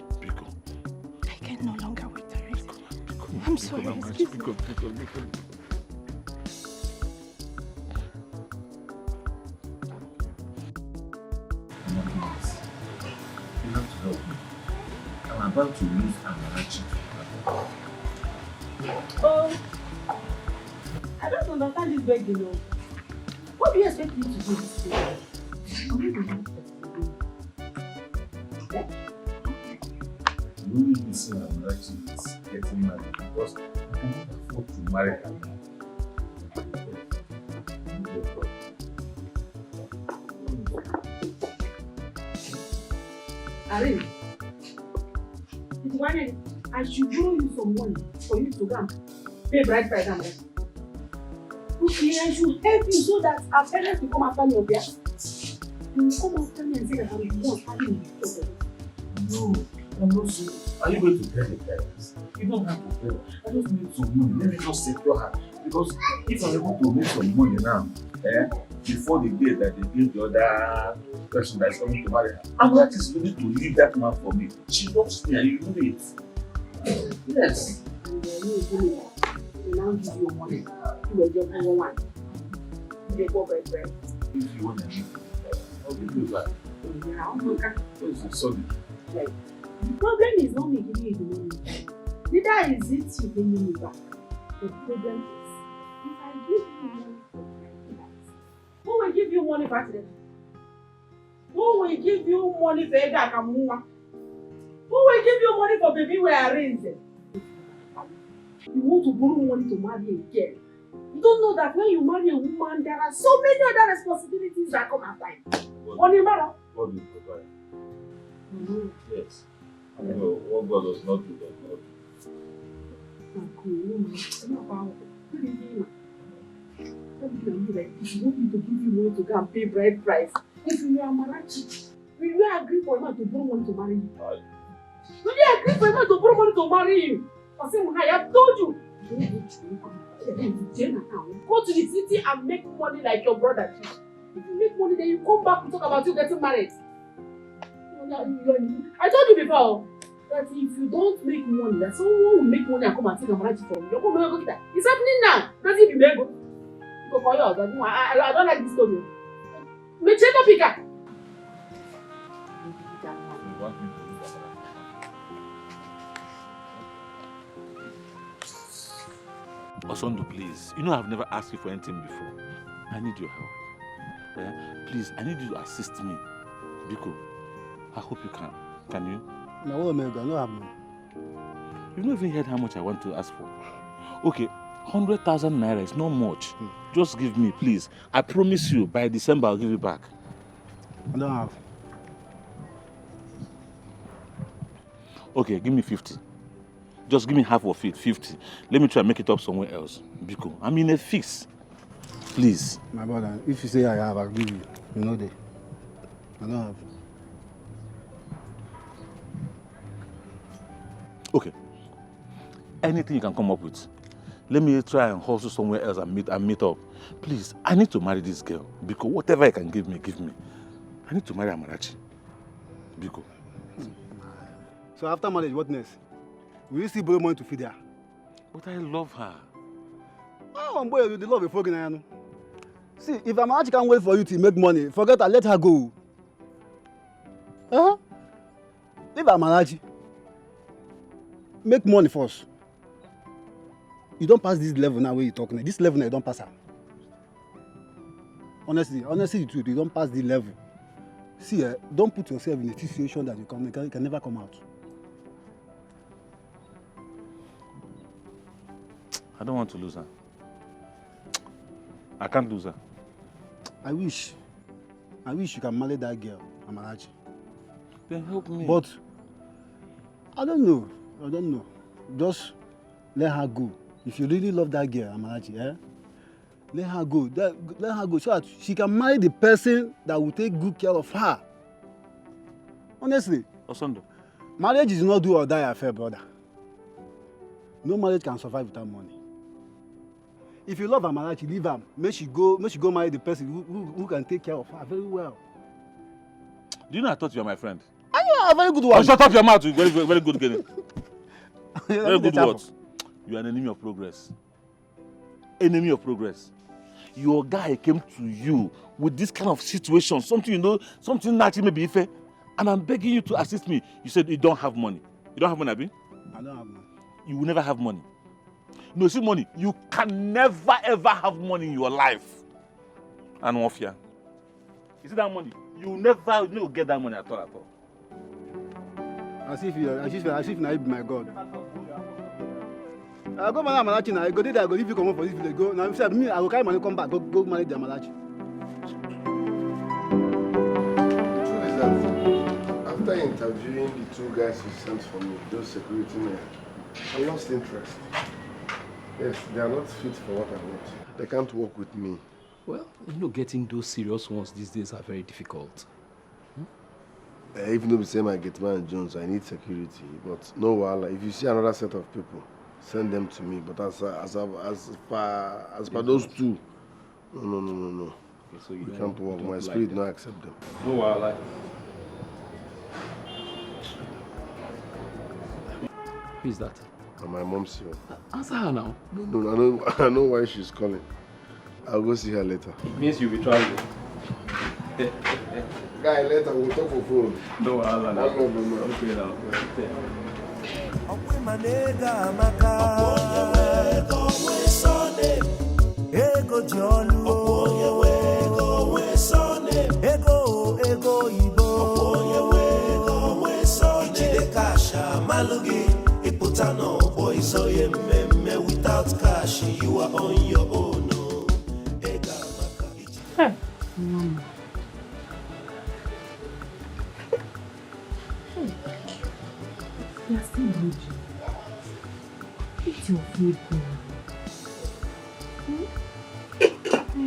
Speaker 2: I can no longer wait, Arinze. I'm sorry.
Speaker 3: Pico.
Speaker 7: You have to help me. I'm about to lose Amarachi.
Speaker 4: Oh, I don't understand this begging, you know. What do you expect me to do this day?
Speaker 7: You only listen Amarachi is getting married because I cannot afford to marry her now.
Speaker 4: Arin, I should borrow you some money for you to go and pay bride price and rest. Okay, I should help you so that our parents will come after me, okay? They will come after me and say that I'm the one having the problem.
Speaker 7: No, I'm not sure. Are you going to tell the parents? You don't have to tell. I just need some money. Let me just secure her. Because if I'm able to make some money now, before the day that they give the other person that's coming to marry her, Amarachi is ready to leave that man for me. She loves me and you know it. Yes.
Speaker 4: And you now give you money. You will just have one. They go by bread.
Speaker 7: If you want to give how do you do that? What's the solid?
Speaker 4: Like, the problem is not me giving you the money. Neither is it you bringing me back. The problem is, if I give you money for that, who will give you money back then? Who will give you money for Ega Kamua? Who will give you money for baby we arrange? You want to borrow money to marry a girl. You don't know that when you marry a woman, there are so many other responsibilities that come after it. Money matter.
Speaker 7: God will provide. Yes. What God does not do, does not do.
Speaker 4: Like, if you want me to give you money to go and pay bride price, if you are Marachi, will you agree for a man to borrow money to marry you? Will you agree for a man to borrow money to marry you? I have told you. Go to the city and make money like your brother. If you make money, then you come back to talk about you getting married. I told you before that if you don't make money, that someone will make money and come and take a marriage from you. It's happening now. Doesn't even make go. I don't like this story. Mecheta Pika.
Speaker 3: Osondo, please. You know I've never asked you for anything before. I need your help. Please, I need you to assist me. Biko, I hope you can. Can you?
Speaker 5: No, Omega, no have money.
Speaker 3: You've not even heard how much I want to ask for. Okay, 100,000 naira is not much. Just give me, please. I promise you, by December I'll give you back.
Speaker 5: I don't have.
Speaker 3: Okay, give me 50. Just give me half of it, 50. Let me try and make it up somewhere else. Biko, I'm in a fix. Please.
Speaker 5: My brother, if you say I have, I'll give you. You know that. I don't have.
Speaker 3: Okay. Anything you can come up with. Let me try and hustle somewhere else and meet up. Please, I need to marry this girl. Biko, whatever you can give me, give me. I need to marry Amarachi. Biko.
Speaker 5: So after marriage, what next? Will you still borrow money to feed her?
Speaker 3: But I love her.
Speaker 5: Oh, boy, you love a fucking iron. See, if Amarachi can't wait for you to make money, forget her, let her go. Leave Amarachi. Make money first. You don't pass this level now where you're talking. This level now, you don't pass her. Honestly, the truth, you don't pass the level. See, don't put yourself in a situation that you can never come out.
Speaker 3: I don't want to lose her. I can't lose her.
Speaker 5: I wish you can marry that girl, Amarachi.
Speaker 3: Then help me.
Speaker 5: But I don't know. Just let her go. If you really love that girl, Amarachi, let her go. Let her go so that she can marry the person that will take good care of her. Honestly.
Speaker 3: Osondo.
Speaker 5: Marriage is not do or die affair, brother. No marriage can survive without money. If you love Amarachi, leave her. Make she go marry the person who can take care of her very well.
Speaker 3: Do you know I thought you were my friend?
Speaker 5: And you are a very good one.
Speaker 3: Oh, shut up your mouth, you very, very good girl. Very good words. You are an enemy of progress. Enemy of progress. Your guy came to you with this kind of situation, something that maybe fair, and I'm begging you to assist me. You said you don't have money. You don't have money, Abi?
Speaker 5: I don't have money.
Speaker 3: You will never have money. No, see money. You can never ever have money in your life. And one fear. You see that money? You never get that money at all.
Speaker 5: As if I be my God. I go marry Amarachi now. I go there. I go leave you come for this village. Go now. Me, I will carry money come back. Go marry the Amarachi.
Speaker 1: The truth is that after interviewing the two guys you sent for me, those security men, I lost interest. Yes, they are not fit for what I want. They can't work with me.
Speaker 8: Well, getting those serious ones these days are very difficult.
Speaker 1: Even though we say my get man Jones, I need security. But no wahala. If you see another set of people, send them to me. But as per those two, no.
Speaker 8: Okay, so
Speaker 1: we can't work. My spirit not accept them.
Speaker 8: No wahala. Who is that?
Speaker 1: And my mom's here.
Speaker 8: Answer her now.
Speaker 1: No, I know why she's calling. I'll go see her later.
Speaker 8: It means you'll be traveling.
Speaker 1: Guy, later we'll talk for phone.
Speaker 8: No wahala now.
Speaker 1: No problem.
Speaker 8: Okay now.
Speaker 6: Ego jolu, ego ibo, ijide kasha malugi, iputano boy so ye meme without cash you are on your own.
Speaker 4: Hey. You're still raging. Eat your food, girl.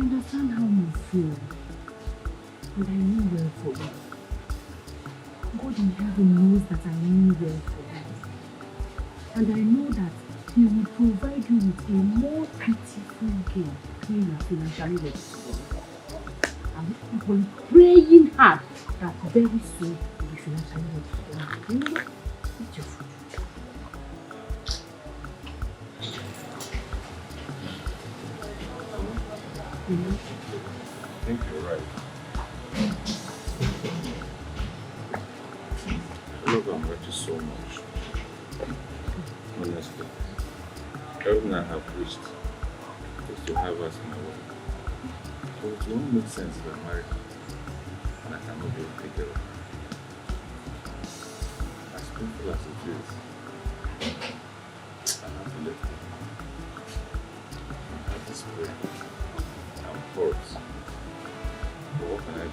Speaker 4: understand how you feel. And I mean well for you. God in heaven knows that I mean well for you. And I know that He will provide you with a more beautiful girl when you are financially ready. I'm praying hard that very soon you'll be financially ready. Remember, eat your food.
Speaker 7: I think you're right. I love Amarachi so much. Honestly. Everything I have wished is to have her as my wife. So it won't make sense if I marry her and I cannot be able to take care of her. As painful as it is, I have to let her. I have this prayer. I'm forced. But what can I do?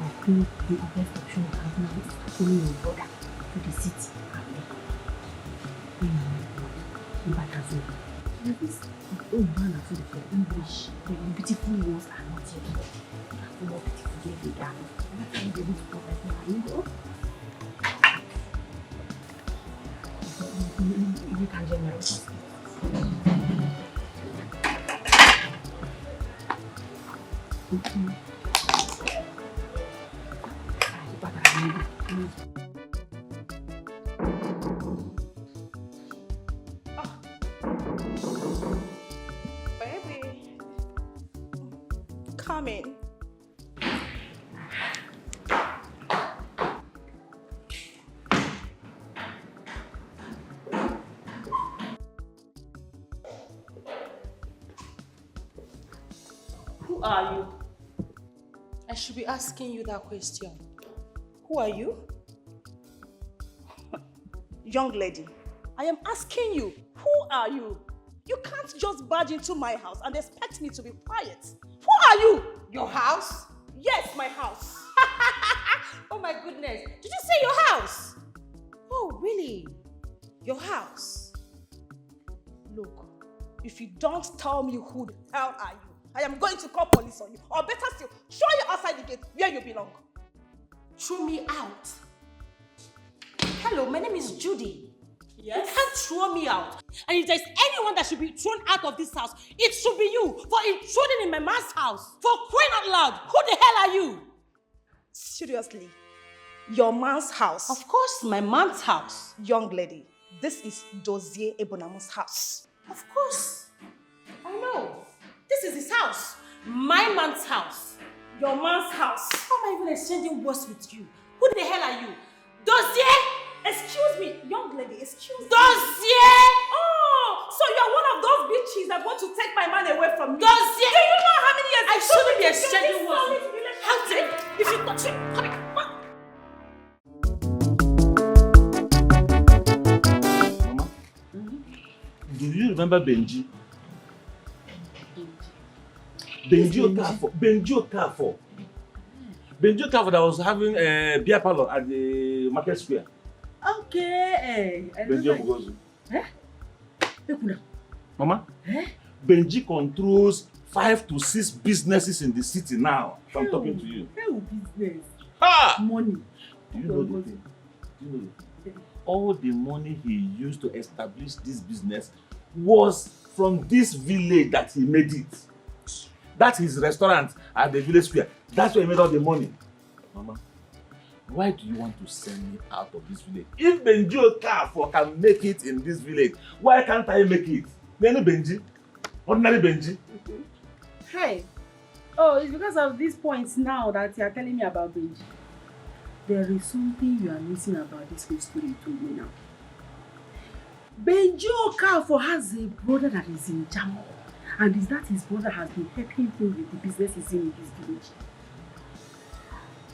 Speaker 4: I think the best option you have now is to follow your brother to the city and this old man and food for English, the beautiful ones are not yet. You have more beautiful girls they are. And that's how you're able to provide for her. You can generate. Okay.
Speaker 11: Baby, come in. Who are you? I should be asking you that question. Who are you? Young lady, I am asking you, who are you? You can't just barge into my house and expect me to be quiet. Who are you? Your house? Yes, my house. Oh my goodness. Did you say your house? Oh, really? Your house? Look, if you don't tell me who the hell are you, I am going to call police on you. Or better still, throw you outside the gate where you belong. Throw me out? Hello, my name is Judy. Yes? You can't throw me out. And if there's anyone that should be thrown out of this house, it should be you for intruding in my man's house. For crying out loud, who the hell are you? Seriously, your man's house? Of course, my man's house. Young lady, this is Dozier Ebonamu's house. Of course, I know. This is his house. My man's house. Your man's house. How am I even exchanging words with you? Who the hell are you? Dozier! Excuse me, young lady, excuse me. Dozier! Oh, so you're one of those bitches that want to take my man away from me. Dozier! Do you know how many years I shouldn't be exchanging words with you? How dare you? If you touch him, come here.
Speaker 3: Mama, do you remember Benji? Benji Okafor that was having a beer parlor at the market square.
Speaker 4: Okay.
Speaker 3: Benji Ogozu. Mama, Benji controls 5 to 6 businesses in the city now. So I'm talking to you.
Speaker 4: Business. Money.
Speaker 3: Do you know the thing? All the money he used to establish this business was from this village that he made it. That's his restaurant at the village square. That's where he made all the money. Mama, why do you want to send me out of this village? If Benji Okafor can make it in this village, why can't I make it? Any Benji? Ordinary Benji?
Speaker 4: Hi. Oh, it's because of these points now that you are telling me about Benji. There is something you are missing about this whole story you told me now. Benji Okafor has a brother that is in Jamo. And is that his brother has been helping him with the businesses in his village.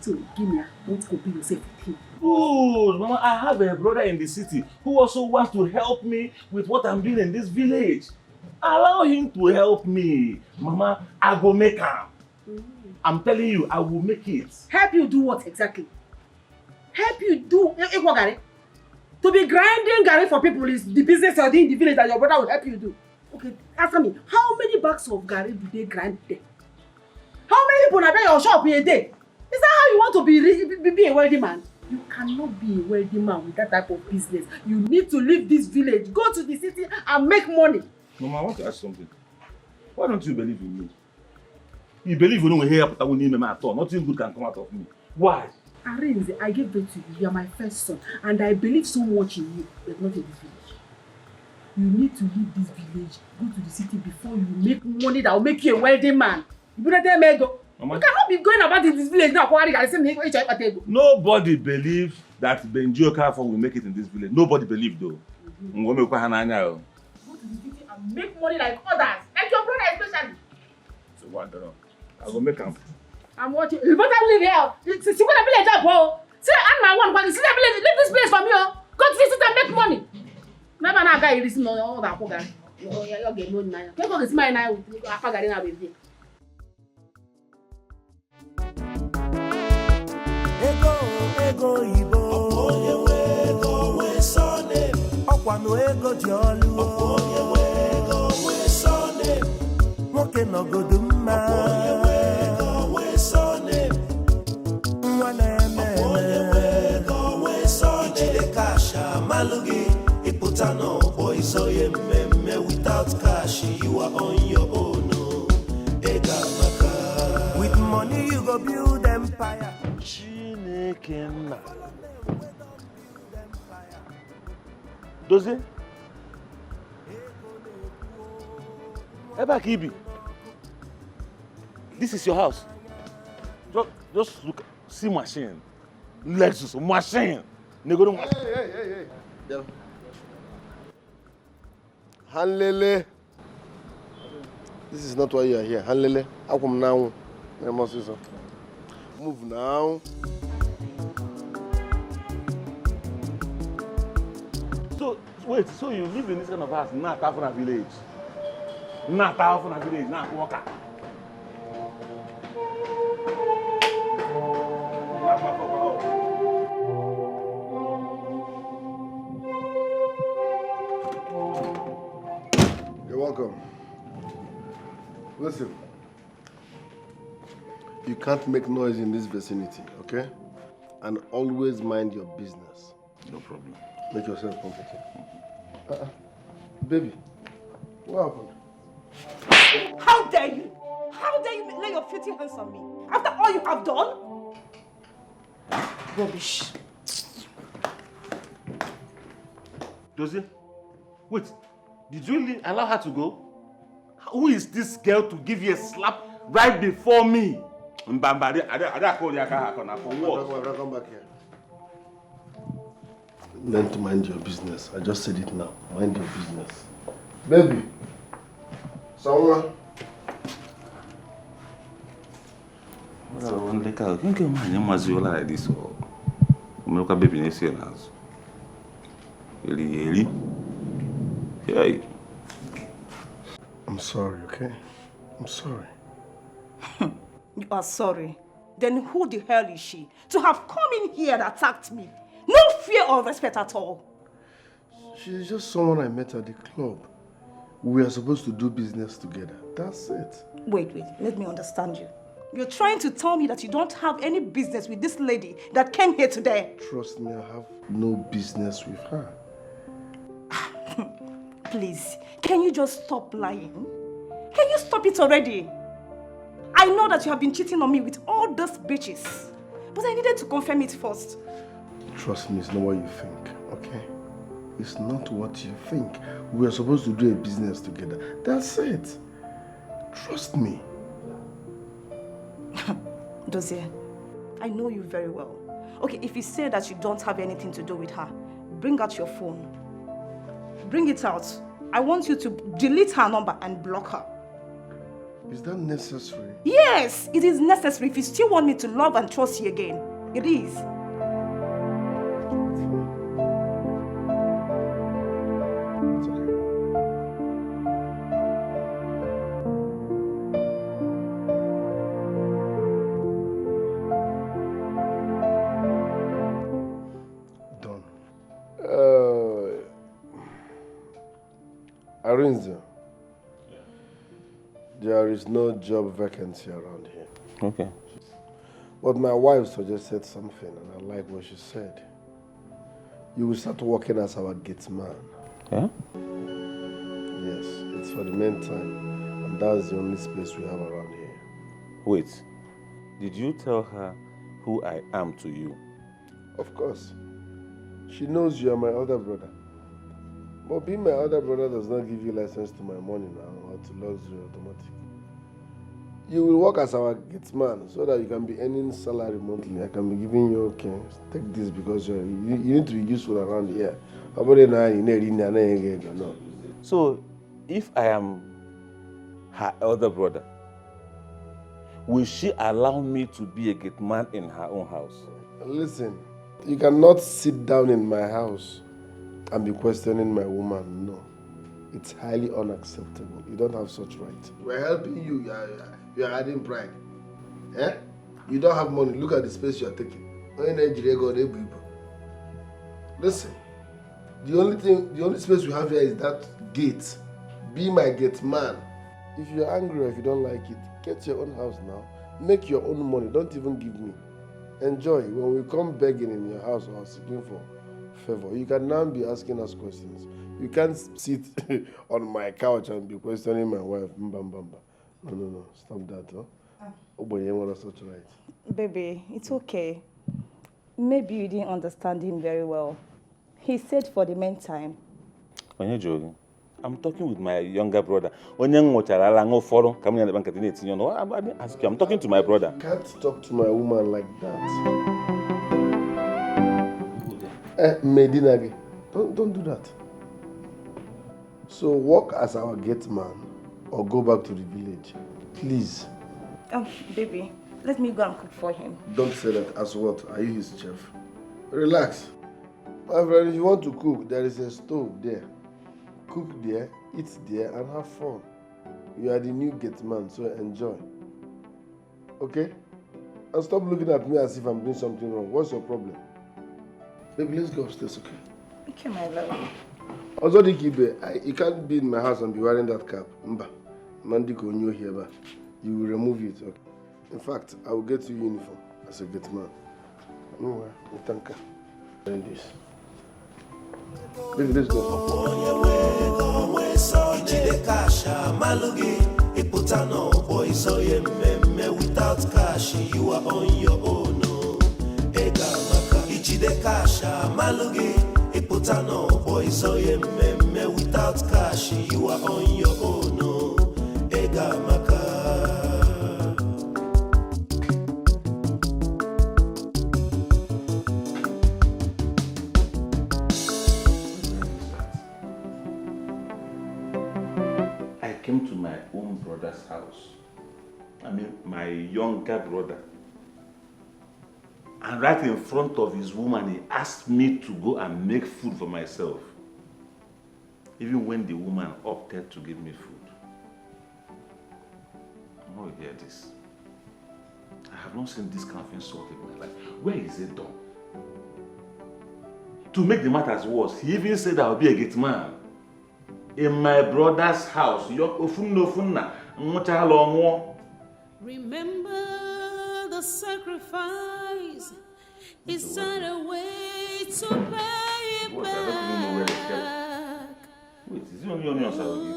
Speaker 4: So, give me don't compare yourself with him.
Speaker 3: Oh, Mama, I have a brother in the city who also wants to help me with what I'm doing in this village. Allow him to help me. Mama, I go make him. I'm telling you, I will make it.
Speaker 4: Help you do what exactly? Help you do? To be grinding garri for people is the business you're doing in the village that your brother will help you do. Okay, answer me. How many bags of garri do they grind there? How many people are there in your shop in a day? Is that how you want to be a wealthy man? You cannot be a wealthy man with that type of business. You need to leave this village, go to the city and make money.
Speaker 3: Mama, I want to ask something. Why don't you believe in me? You believe you don't hear what name at all. Nothing good can come out of me. Why?
Speaker 4: Arinze, I gave birth to you. You are my first son. And I believe so much in you, but not in this village. You need to leave this village, go to the city before you make money that will make you a wealthy man. You better tell me go. Mama, you cannot be going about in this village now.
Speaker 3: Nobody believes that Benjo Carrefour will make it in this village. Nobody believes though.
Speaker 4: Go to the city and make money like others, like your brother especially.
Speaker 3: So what do I will make him.
Speaker 4: I'm watching. You better leave here. See what the village up, bro. See, I'm my one. See the village. Leave this place for me, oh. Go to the city and make money. Never na guy listen on all that guy. You get money now. Take go see my now with Apa Gari na baby.
Speaker 6: Ego Ibo. Onye we ego we sone. Okwa no ego di olu. Onye we ego we sone. Nwoke no go do mma. Onye we ego we sone. Nwa na-eme. Onye we ego we sone. Ijide kasha malugi. Iputano boy so ye meme without cash you are on your own. Ega maka. With money you go build empire. Chineke. Dozie? Eba Kibi. This is your house. Just look, see machine. Lexus, machine.
Speaker 1: Hey. Yeah. Hanlele. This is not why you are here. Hanlele. Akum now. Move now.
Speaker 3: So, wait, so you live in this kind of house, not Afuna village? Not Afuna village, not Waka.
Speaker 1: You're welcome. Listen. You can't make noise in this vicinity, okay? And always mind your business.
Speaker 3: No problem.
Speaker 1: Make yourself comfortable. Baby, what happened?
Speaker 11: How dare you? How dare you lay your filthy hands on me? After all you have done? Rubbish.
Speaker 3: Dozie, wait. Did you really allow her to go? Who is this girl to give you a slap right before me? Mbamba, I don't call you for what?
Speaker 1: Come back here. Learn to mind your business. I just said it now. Mind your business. Baby. Someone.
Speaker 3: Like this, or baby Hey.
Speaker 1: I'm sorry, okay? I'm sorry.
Speaker 11: You are sorry. Then who the hell is she? To have come in here and attacked me. No fear or respect at all.
Speaker 1: She's just someone I met at the club. We are supposed to do business together. That's it.
Speaker 11: Wait. Let me understand you. You're trying to tell me that you don't have any business with this lady that came here today?
Speaker 1: Trust me, I have no business with her.
Speaker 11: Please, can you just stop lying? Can you stop it already? I know that you have been cheating on me with all those bitches, but I needed to confirm it first.
Speaker 1: Trust me, it's not what you think, okay? It's not what you think. We are supposed to do a business together. That's it. Trust me.
Speaker 11: Dozie, I know you very well. Okay, if you say that you don't have anything to do with her, bring out your phone. Bring it out. I want you to delete her number and block her.
Speaker 1: Is that necessary?
Speaker 11: Yes, it is necessary if you still want me to love and trust you again. It is.
Speaker 1: Arinze, there is no job vacancy around here.
Speaker 3: Okay.
Speaker 1: But my wife suggested something, and I like what she said. You will start working as our gate man.
Speaker 3: Yeah?
Speaker 1: Yes, it's for the meantime, and that's the only space we have around here.
Speaker 3: Wait, did you tell her who I am to you?
Speaker 1: Of course. She knows you are my other brother. But being my other brother does not give you license to my money now or to luxury automatic. You will work as our gate man so that you can be earning salary monthly. I can be giving you, okay, take this because you need to be useful around here. No.
Speaker 3: So, if I am her elder brother, will she allow me to be a gate man in her own house?
Speaker 1: Listen, you cannot sit down in my house and be questioning my woman. No. It's highly unacceptable. You don't have such right. We're helping you. You're adding pride. Eh? You don't have money. Look at the space you're taking. Listen, the only space we have here is that gate. Be my gate man. If you're angry or if you don't like it, get your own house now. Make your own money. Don't even give me. Enjoy. When we come begging in your house or seeking for favor, you can now be asking us questions. You can't sit on my couch and be questioning my wife. No. Stop that, huh? You want such right.
Speaker 11: Baby, it's okay. Maybe you didn't understand him very well. He said for the meantime.
Speaker 3: When you're joking, I'm talking with my younger brother. I'm talking to my brother.
Speaker 1: You can't talk to my woman like that. Medinage, don't do that. So work as our gate man or go back to the village. Please.
Speaker 11: Oh, baby, let me go and cook for him.
Speaker 1: Don't say that. As what? Are you his chef? Relax. My friend, if you want to cook, there is a stove there. Cook there, eat there, and have fun. You are the new gate man, so enjoy. Okay? And stop looking at me as if I'm doing something wrong. What's your problem? Baby, let's go upstairs, okay?
Speaker 11: Okay, my love.
Speaker 1: Also, you can't be in my house and be wearing that cap. Mba. Mandiko, new here, but you will remove it, okay? In fact, I will get you uniform as a gate man. No, thank you. This. Baby, let's go.
Speaker 6: Without cash, you are on your own. Without cash, you are on your own.
Speaker 3: I came to my own brother's house. I mean, my younger brother. And right in front of his woman, he asked me to go and make food for myself. Even when the woman opted to give me food. Oh, hear this. I have not seen this kind of insult in my life. Where is it done? To make the matters worse, he even said I will be a gate man. In my brother's house.
Speaker 12: Remember the sacrifice. Is that a way to pay it back?
Speaker 3: Wait, is it only onions I will eat?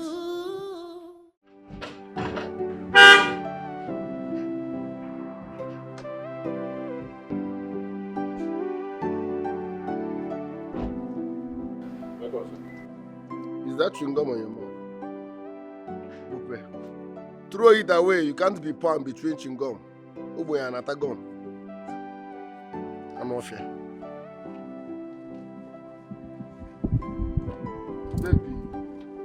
Speaker 1: Is that chewing gum on your mouth? Okay. Throw it away. You can't be palm between chewing gum. Uboy and atagon. I'm off here. Baby.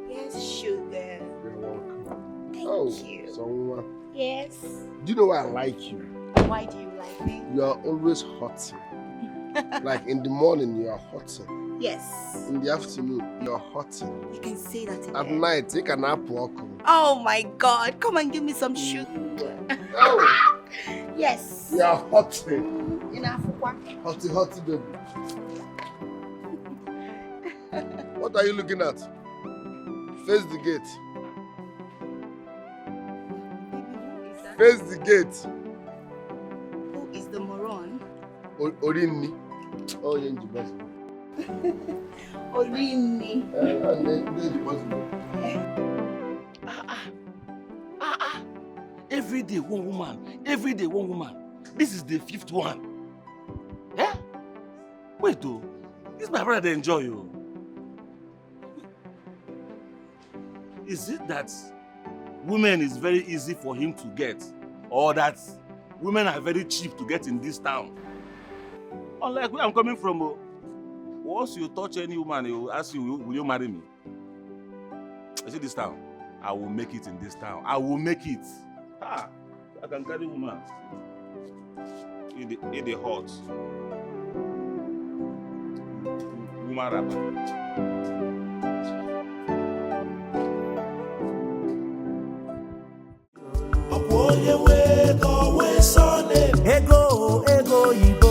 Speaker 13: Yes, sugar.
Speaker 1: You're welcome.
Speaker 13: Thank you.
Speaker 1: Someone.
Speaker 13: Yes.
Speaker 1: Do you know why I like you?
Speaker 13: Why do you like me?
Speaker 1: You are always hot. Like in the morning, you are hot.
Speaker 13: Yes.
Speaker 1: In the afternoon, you are hot.
Speaker 13: You can say that again.
Speaker 1: At night, take an apple.
Speaker 13: Oh my God! Come and give me some sugar.
Speaker 1: Oh.
Speaker 13: Yes.
Speaker 1: You are hot.
Speaker 13: Enough.
Speaker 1: Hotty, baby. What are you looking at? Face the gate. Face the gate.
Speaker 13: Who is the moron?
Speaker 1: Orini. Oh, yeah,
Speaker 13: Orini.
Speaker 3: Every day one woman. Every day one woman. This is the 5th one. Eh? Wait, though. This my brother they enjoy you. Is it that women is very easy for him to get, or that women are very cheap to get in this town? Unlike where I'm coming from, once you touch any woman, he will ask you, will you marry me? I see this town. I will make it in this town. I will make it. Ah, I can carry woman. In the hot. Woman rapper.
Speaker 6: Ego, ego, ibo.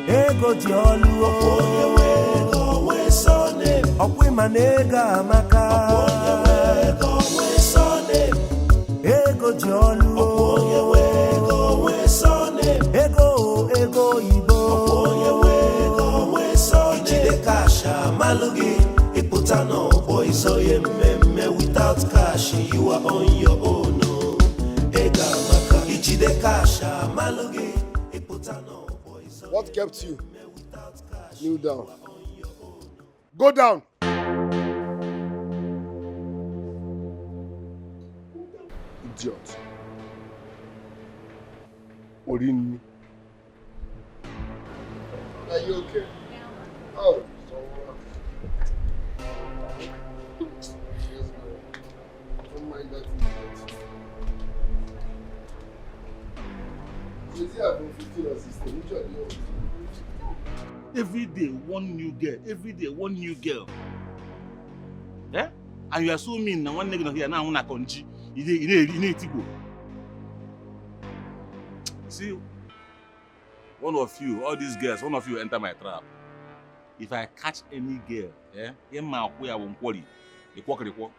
Speaker 6: Ego jiolu. Okwe manega maka. Ego jiolu. Ego, ego, ibo. Ijide kasha malugi. Iputano boy so ye meme without cash you are on your own.
Speaker 1: What kept you? Kneel down. Go down. Idiot. Orini. Are you okay? Oh, so don't mind that idiot.
Speaker 3: Every day one new girl. Every day one new girl. Eh? And you are so mean. Now one nigga here now una konji. You go. See, one of you, all these girls, one of you enter my trap. If I catch any girl, in my way I won't call you. You walk.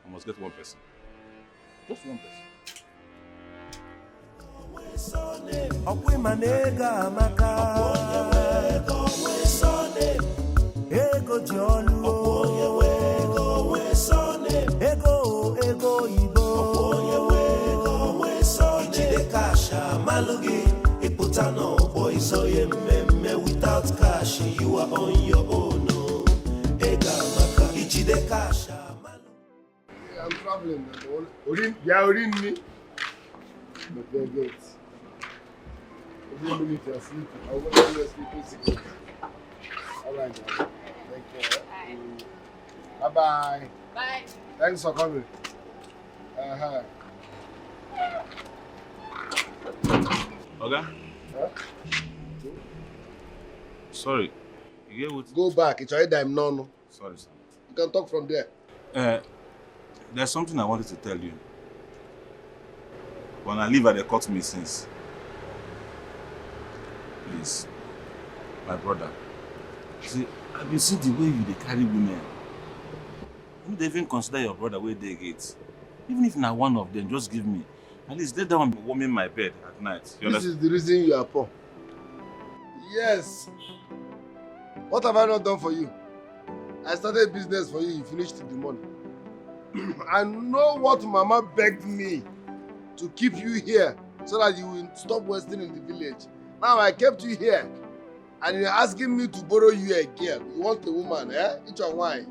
Speaker 3: I must get one person. Just one person.
Speaker 6: Okwe manega maka. Ego jiolu. Ego, ego, ibo. Ijide kasha malugi. Iputano boy so ye meme without cash you are on your own. Ega maka. Ijide kasha.
Speaker 1: I'm traveling. Orin me. But they're good. Every minute you're sleeping. I will not be sleeping secret. Alright, take care. Bye. Bye-bye.
Speaker 13: Bye.
Speaker 1: Thanks for coming.
Speaker 3: Okay?
Speaker 1: Huh?
Speaker 3: Sorry. You get what?
Speaker 1: Go back. It's already I'm no.
Speaker 3: Sorry, sir.
Speaker 1: You can talk from there.
Speaker 3: There's something I wanted to tell you. When I leave at the cut me since. Please. My brother. See, I've been seeing the way you they carry women. You don't even consider your brother where they get. Even if not one of them, just give me. At least let that one be warming my bed at night.
Speaker 1: This is the reason you are poor. Yes. What have I not done for you? I started business for you, you finished the money. I know what Mama begged me to keep you here so that you will stop wasting in the village. Now I kept you here and you're asking me to borrow you a girl. You want a woman, eh? Each one why?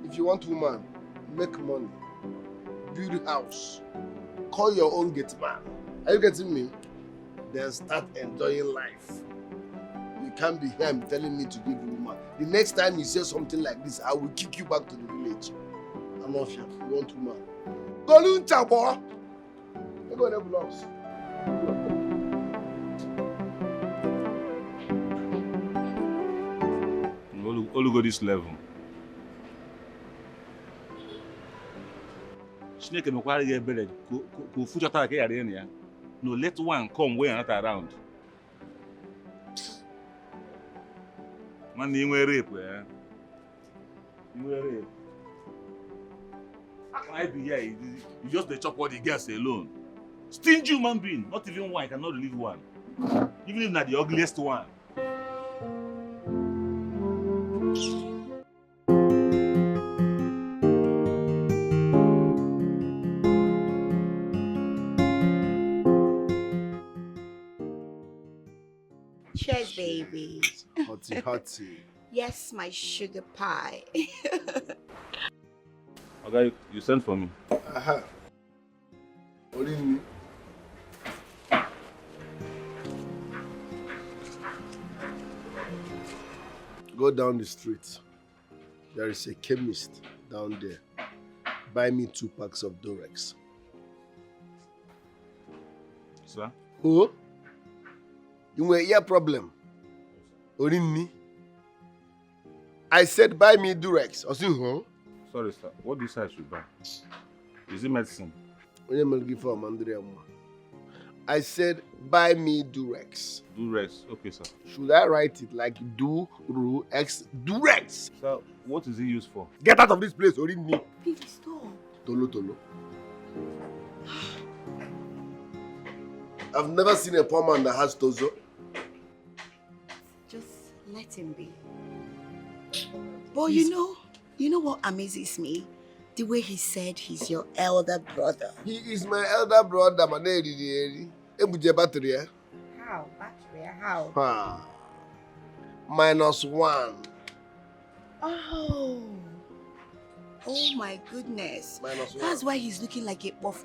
Speaker 1: If you want a woman, make money, build a house, call your own gate man. Are you getting me? Then start enjoying life. You can't be here and telling me to give you a woman. The next time you say something like this, I will kick you back to the village. I'm not here. You want woman. Go loon chabo. You go there belongs.
Speaker 3: Only go this level. Snake me kwari get better. Go future take ya dey ya. No, let one come when you're not around. Man, you were rape, eh? You were rape. How can I be here? You just dey chop all the girls alone. Stingy human being, not even one, I cannot leave one. Even if not the ugliest one.
Speaker 13: Cheers, baby.
Speaker 1: Hotty, hotty.
Speaker 13: Yes, my sugar pie.
Speaker 3: Okay, you sent for me.
Speaker 1: Aha. What in me? Go down the street. There is a chemist down there. Buy me 2 packs of Durex.
Speaker 3: Sir?
Speaker 1: Who? You were ear problem. Orinni. I said buy me Durex. Huh?
Speaker 3: Sorry, sir. What do you say I should buy? Is it medicine?
Speaker 1: I said buy me Durex.
Speaker 3: Durex. Okay, sir.
Speaker 1: Should I write it like Durex? Durex!
Speaker 3: Sir, what is it used for?
Speaker 1: Get out of this place, Orinni.
Speaker 13: Please stop.
Speaker 1: Tolo. I've never seen a poor man that has Tozo.
Speaker 13: Just let him be. But you know what amazes me? The way he said he's your elder brother.
Speaker 1: He is my elder brother, Maneri. Battery.
Speaker 13: How? Battery? How?
Speaker 1: -1.
Speaker 13: Oh my goodness.
Speaker 1: -1.
Speaker 13: That's why he's looking like a puff.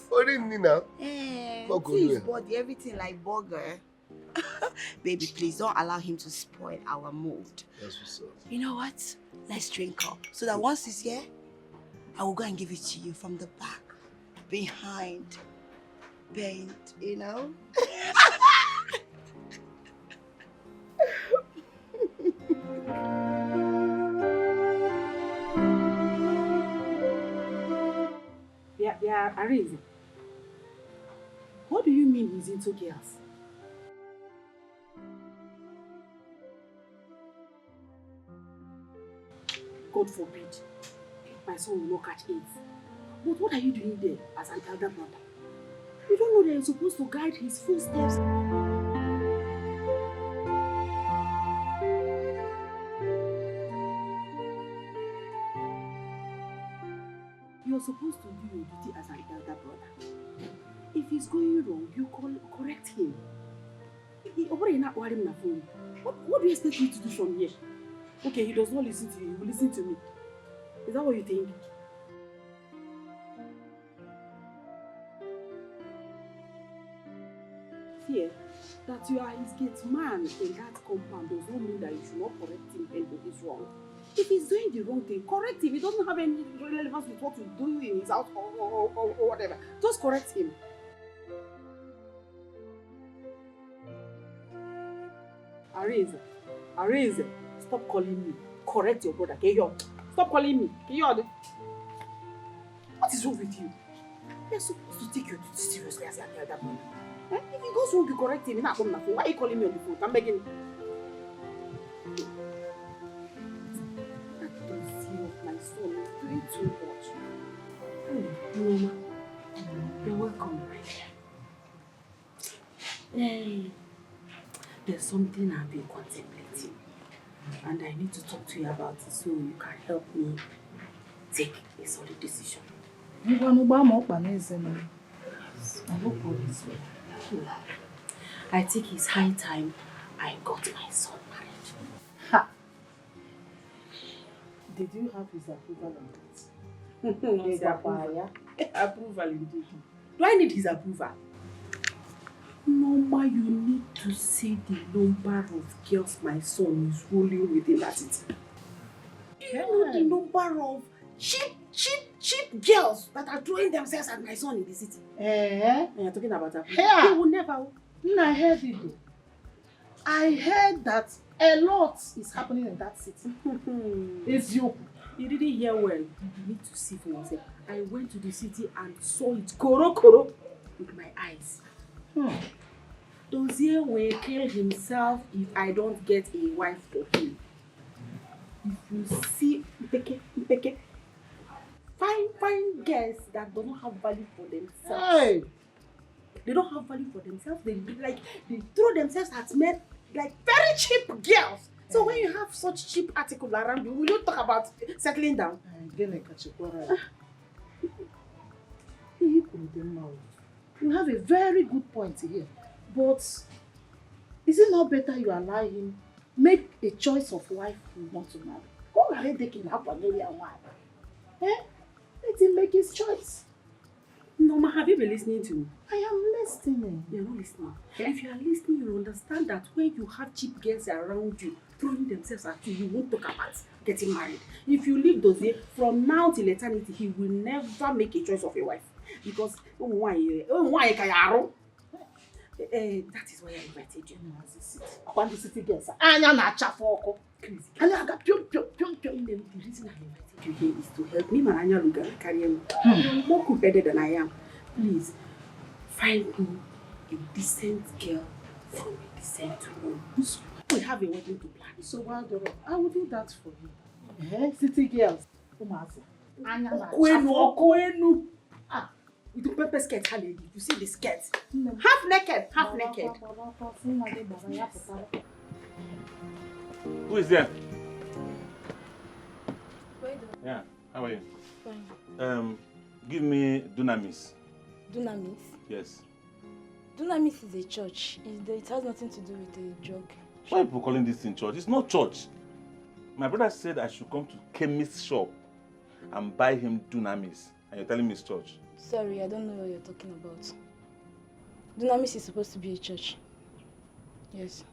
Speaker 1: What do you mean now?
Speaker 13: See his body, everything like burger. Baby, please don't allow him to spoil our mood.
Speaker 1: That's what's up.
Speaker 13: You know what? Let's drink up. So that once he's here, I will go and give it to you from the back, behind, bent, you know?
Speaker 4: Yeah, Arinze. What do you mean he's into girls? God forbid, my son will not catch AIDS. But what are you doing there as an elder brother? You don't know that you're supposed to guide his footsteps. You're supposed to do your duty as an elder brother. If he's going wrong, you correct him. What do you expect me to do from here? Okay, he does not listen to you, he will listen to me. Is that what you think? Fear that you are his gate man in that compound does not mean that you should not correct him when he is wrong. If he's doing the wrong thing, correct him. It doesn't have any relevance with what you do in his house or whatever. Just correct him. Arinze, stop calling me. Correct your brother, Keyo. Stop calling me. Keyo. What is wrong with you? You're supposed to take your duty seriously as an elder brother. If he goes wrong, you correct him. Why are you calling me on the phone? I'm begging. That dossier of my son is doing too much. Mama, you're welcome. Hey, there's something I've been contemplating, and I need to talk to you about it so you can help me take a solid decision.
Speaker 9: I hope all is well.
Speaker 4: I think it's high time I got my son married.
Speaker 9: Ha! Did you have his approval on that?
Speaker 4: His approval. Approval indeed. Do I need his approval? Norma, you need to see the number of girls my son is rolling with in that city. Do you know the number of cheap girls that are throwing themselves at my son in the city? And you're talking about approval. They will never.
Speaker 9: I heard it though. I heard that a lot is happening in that city. It's you.
Speaker 4: You didn't hear well. You need to see for yourself. I went to the city and saw it koro with my eyes. Dozie will kill himself if I don't get a wife for him. if you see fine girls that do not have value for themselves.
Speaker 5: Hey!
Speaker 4: They don't have value for themselves. They throw themselves at men like very cheap girls. So when you have such cheap articles around you, will you talk about settling down? You have a very good point here. But is it not better you allow him make a choice of wife you want to marry? Go ahead, they can have an area wife. Let him make his choice. Norma, have you been listening to me? I am listening. You're not listening. Yeah. If you are listening, you'll understand that when you have cheap girls around you, throwing themselves at you, you won't talk about getting married. If you leave those days, from now till eternity, he will never make a choice of a wife. Because that is why I invited you. Upon the city girls. The reason I invited you here is to help me, Maranya Luga, carry him. You're more better than I am. Please, find me a decent girl from a decent home. We have a wedding to plan. So I will do that for you. City girls. With the pepper skirt, you see the skirt. Half naked.
Speaker 3: Who is there? Yeah, how are you?
Speaker 2: Fine.
Speaker 3: Give me Dunamis.
Speaker 2: Dunamis?
Speaker 3: Yes.
Speaker 2: Dunamis is a church. It has nothing to do with a drug.
Speaker 3: Why are people calling this in church? It's not church. My brother said I should come to chemist's shop and buy him Dunamis. And you're telling me it's church.
Speaker 2: Sorry, I don't know what you're talking about. Dunamis is supposed to be a church. Yes.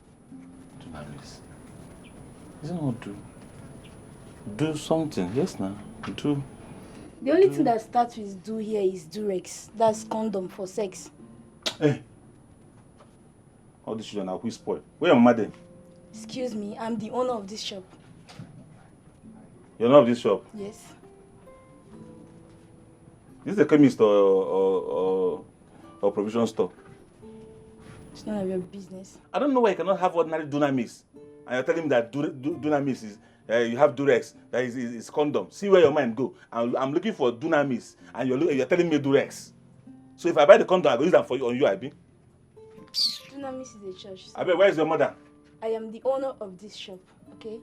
Speaker 3: Dunamis. Is it not do? Do something. Yes, now. Do.
Speaker 2: The only thing that starts with do here is Durex. That's condom for sex.
Speaker 3: Hey. All these children are who spoil. Where are your mother?
Speaker 2: Excuse me, I'm the owner of this shop.
Speaker 3: You're not of this shop?
Speaker 2: Yes.
Speaker 3: Is this a chemist or provision store?
Speaker 2: It's none of your business.
Speaker 3: I don't know why you cannot have ordinary Dunamis. And you're telling me that Dunamis is, you have Durex, that is condom. See where your mind go. I'm looking for Dunamis, and you're telling me Durex. So if I buy the condom, I will use that for you on you, Abi.
Speaker 2: Dunamis is a church. So
Speaker 3: Abi, where is your mother?
Speaker 2: I am the owner of this shop, okay?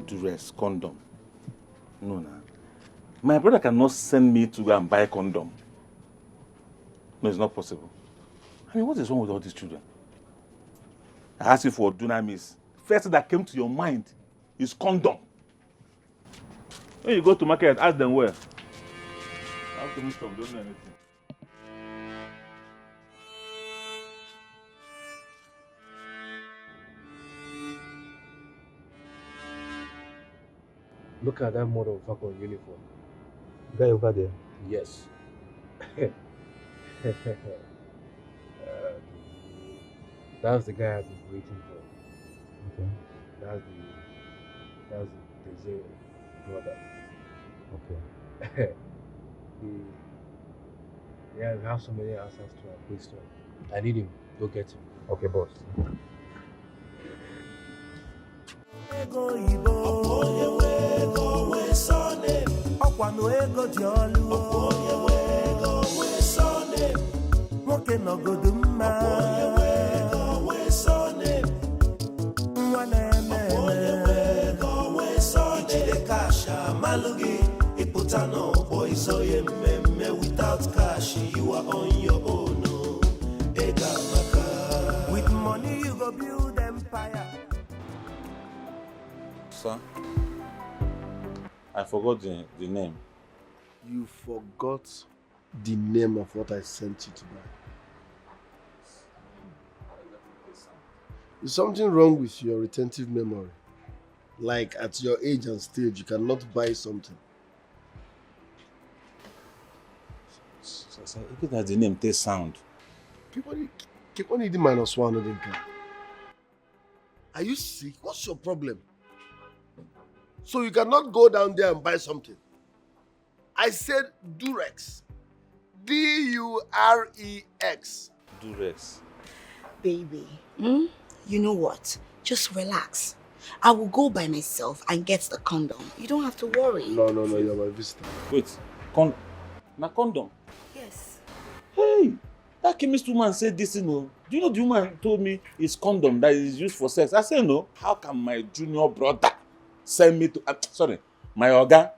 Speaker 3: Durex, condom. No, nah. My brother cannot send me to go and buy condom. No, it's not possible. I mean, what is wrong with all these children? I asked you for Dunamis. First thing that came to your mind is condom. When you go to market, ask them where. How come you stop? Don't know anything.
Speaker 14: Look at that motherfucker uniform. Guy over there? Yes. That's the guy I've been waiting for. Okay. That's the Desire brother. Okay. We have so many answers to our question. I need him. Go get him. Okay, boss.
Speaker 6: Without cash, you are on your own. With money, you go build empire.
Speaker 3: Sir, I forgot the name.
Speaker 1: You forgot the name of what I sent you to buy. Is something wrong with your retentive memory? Like at your age and stage, you cannot buy something.
Speaker 3: So look at the name, they sound.
Speaker 1: Keep on eating -1 of them. Are you sick? What's your problem? So you cannot go down there and buy something. I said Durex. D-U-R-E-X.
Speaker 3: Durex.
Speaker 13: Baby, you know what? Just relax. I will go by myself and get the condom. You don't have to worry.
Speaker 1: No, you're my visitor.
Speaker 3: Wait, na condom?
Speaker 13: Yes.
Speaker 3: Hey, that chemist woman said this, Do you know the woman told me it's condom that is used for sex? I said no. How can my junior brother send me to, my oga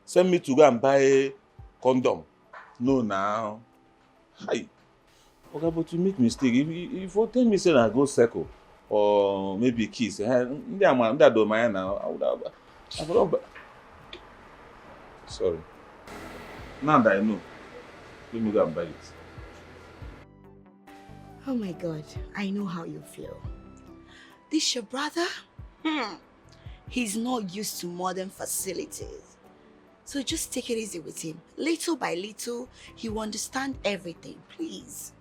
Speaker 3: send me to go and buy condom? No, now. Hi. Okay, but you make mistake. If you tell me say I go circle or maybe kiss, I would have. Sorry. Now that I know, let me go and buy it.
Speaker 13: Oh my God, I know how you feel. This your brother? He's not used to modern facilities. So just take it easy with him. Little by little, he will understand everything, please.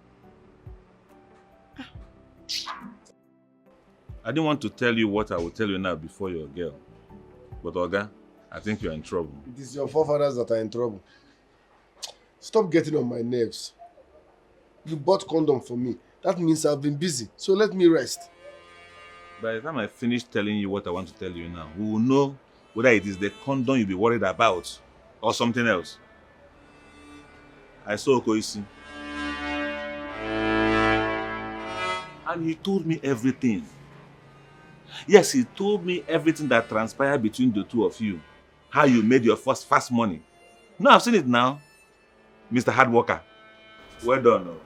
Speaker 3: I didn't want to tell you what I will tell you now before your girl. But Oga, I think you're in trouble.
Speaker 1: It is your forefathers that are in trouble. Stop getting on my nerves. You bought condom for me. That means I've been busy. So let me rest.
Speaker 3: By the time I finish telling you what I want to tell you now, we will know whether it is the condom you'll be worried about or something else. I saw Okoisi. And he told me everything. Yes, he told me everything that transpired between the two of you. How you made your first fast money. No, I've seen it now. Mr. Hardworker. Well done.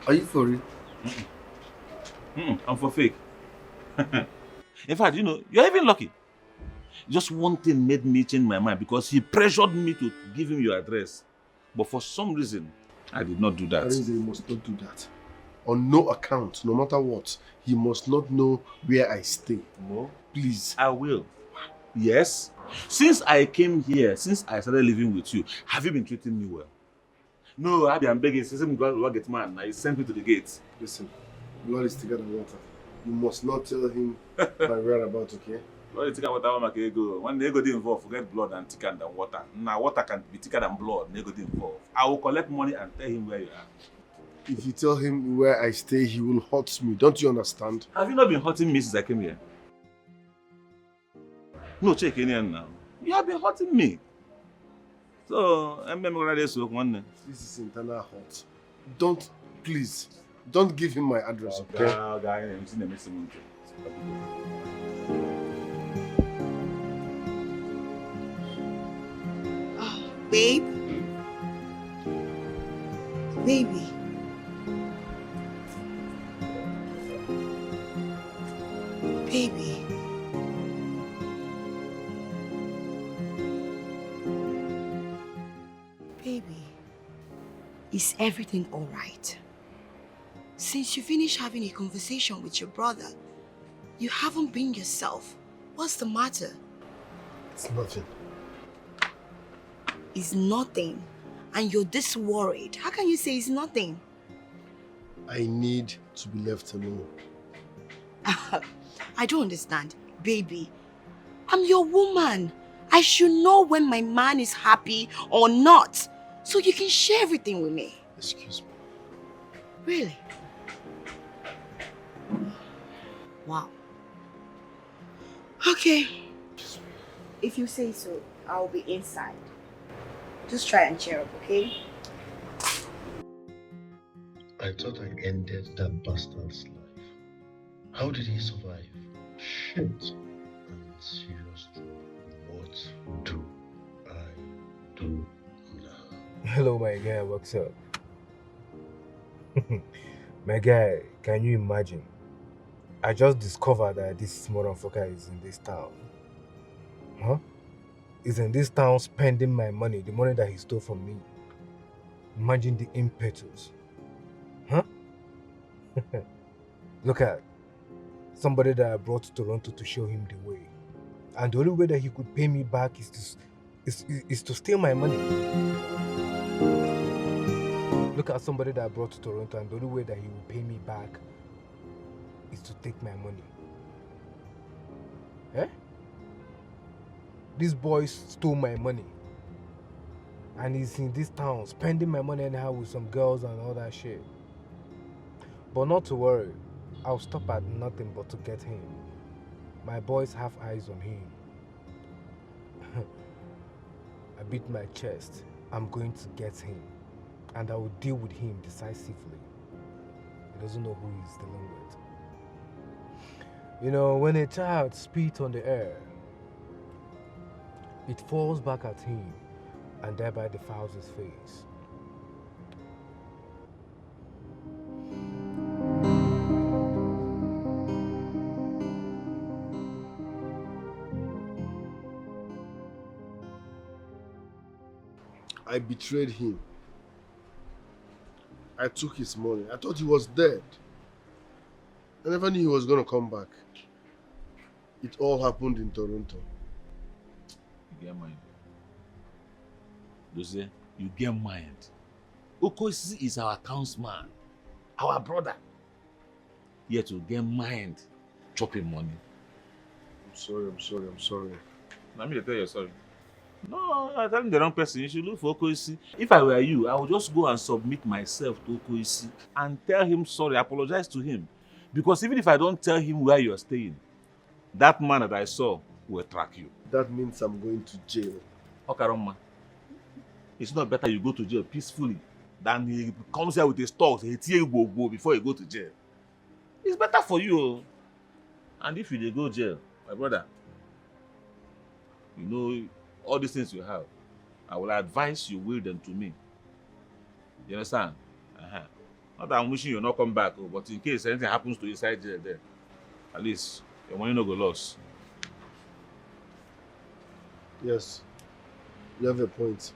Speaker 1: Are you for real?
Speaker 3: I'm for fake. In fact, you're even lucky. Just one thing made me change my mind because he pressured me to give him your address. But for some reason, I did not do that.
Speaker 1: Arinze, you must not do that. On no account, no matter what, he must not know where I stay.
Speaker 3: No?
Speaker 1: Please.
Speaker 3: I will. Yes? Since I came here, since I started living with you, have you been treating me well? No, I'm begging. Since I'm going to get man, he sent me to the gate.
Speaker 1: Listen, blood is thicker than water. You must not tell him my whereabouts, okay?
Speaker 3: Blood is thicker than water, ego. When the ego is involved, forget blood and thicker than water. Now water can be thicker than blood, the ego is involved. I will collect money and tell him where you are.
Speaker 1: If you tell him where I stay, he will hurt me. Don't you understand?
Speaker 3: Have you not been hurting me since I came here? No, check in here now. You have been hurting me. So, this
Speaker 1: is internal hurt. Please, don't give him my address, okay?
Speaker 13: Oh, babe. Baby. Baby. Baby, is everything all right? Since you finished having a conversation with your brother, you haven't been yourself. What's the matter?
Speaker 1: It's nothing.
Speaker 13: It's nothing? And you're this worried. How can you say it's nothing?
Speaker 1: I need to be left alone.
Speaker 13: I don't understand. Baby, I'm your woman. I should know when my man is happy or not, so you can share everything with me.
Speaker 1: Excuse me.
Speaker 13: Really? Wow. Okay. If you say so, I'll be inside. Just try and cheer up, okay?
Speaker 15: I thought I ended that bastard's life. How did he survive? Shit. I'm serious. What do I do now?
Speaker 14: Hello, my guy. What's up? My guy, can you imagine? I just discovered that this motherfucker is in this town. Huh? He's in this town spending my money, the money that he stole from me. Imagine the impetus. Huh? Look at somebody that I brought to Toronto to show him the way. And the only way that he could pay me back is to steal my money. Look at somebody that I brought to Toronto and the only way that he will pay me back is to take my money. Eh? This boy stole my money. And he's in this town spending my money anyhow with some girls and all that shit. But not to worry. I'll stop at nothing but to get him. My boys have eyes on him. I beat my chest. I'm going to get him. And I will deal with him decisively. He doesn't know who he's dealing with. You know, when a child spits on the air, it falls back at him and thereby defiles his face.
Speaker 1: I betrayed him. I took his money. I thought he was dead. I never knew he was going to come back. It all happened in Toronto.
Speaker 7: You get mind. Dozie, you get mind. Okosi is our accounts man, our brother. Yet you get mind, chopping money.
Speaker 1: I'm sorry.
Speaker 7: Let me tell you sorry. No, I'm telling the wrong person. You should look for Okosi. If I were you, I would just go and submit myself to Okosi and tell him sorry, apologize to him. Because even if I don't tell him where you are staying, that man that I saw will track you.
Speaker 1: That means I'm going to jail.
Speaker 7: Okaroma, it's not better you go to jail peacefully than he comes here with his talks, he tear you go before you go to jail. It's better for you. And if you dey go jail, my brother, you know, all these things you have, I will advise you will them to me. You understand? Not that I'm wishing you not come back, but in case anything happens to you inside jail there, at least your money no go lost.
Speaker 1: Yes, you have a point.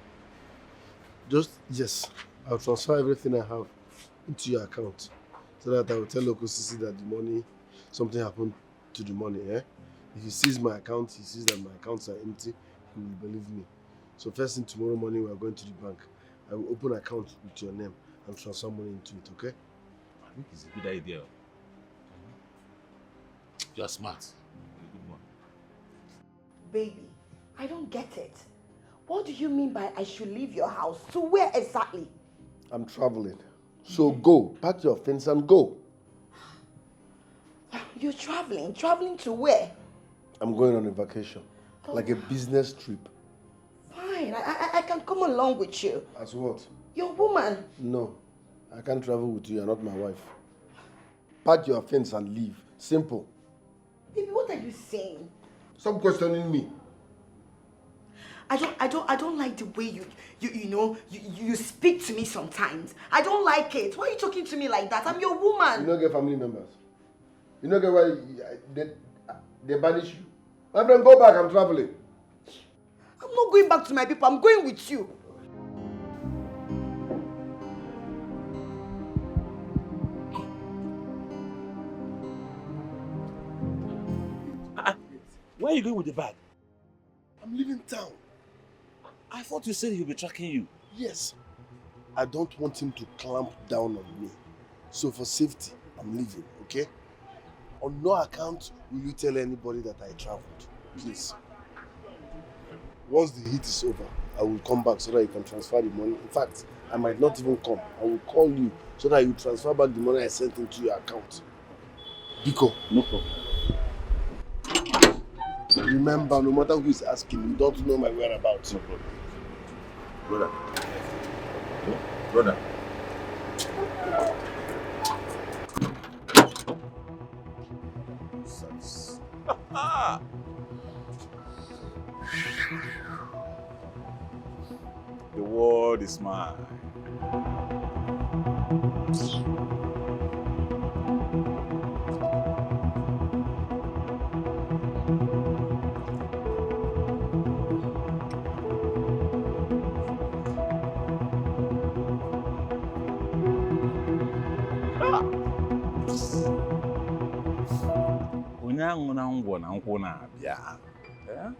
Speaker 1: Yes, I'll transfer everything I have into your account so that I will tell Okosisi that the money, something happened to the money. If he sees my account, he sees that my accounts are empty, he will believe me. So first thing tomorrow morning, we are going to the bank. I will open an account with your name and transfer money into it, okay?
Speaker 7: I think it's a good idea. You are smart. You're a good one.
Speaker 13: Baby, I don't get it. What do you mean by I should leave your house? To where exactly?
Speaker 1: I'm traveling. So go, pack your things and go.
Speaker 13: You're traveling? Traveling to where?
Speaker 1: I'm going on a vacation, like a business trip.
Speaker 13: Fine, I can come along with you.
Speaker 1: As what?
Speaker 13: You're a woman.
Speaker 1: No, I can't travel with you. You're not my wife. Pack your things and leave. Simple.
Speaker 13: Baby, what are you saying?
Speaker 1: Stop questioning me.
Speaker 13: I don't like the way you speak to me sometimes. I don't like it. Why are you talking to me like that? I'm your woman.
Speaker 1: You don't get family members. You don't get why they banish you. My friend, go back. I'm traveling.
Speaker 13: I'm not going back to my people. I'm going with you.
Speaker 7: Where are you going with the bag?
Speaker 1: I'm leaving town.
Speaker 7: I thought you said he'll be tracking you.
Speaker 1: Yes. I don't want him to clamp down on me. So for safety, I'm leaving, okay? On no account will you tell anybody that I traveled. Please. Once the heat is over, I will come back so that you can transfer the money. In fact, I might not even come. I will call you so that you transfer back the money I sent into your account. Biko.
Speaker 7: No problem.
Speaker 1: Remember, no matter who is asking, you don't know my whereabouts.
Speaker 7: No problem. Brother. Brother. The world is mine.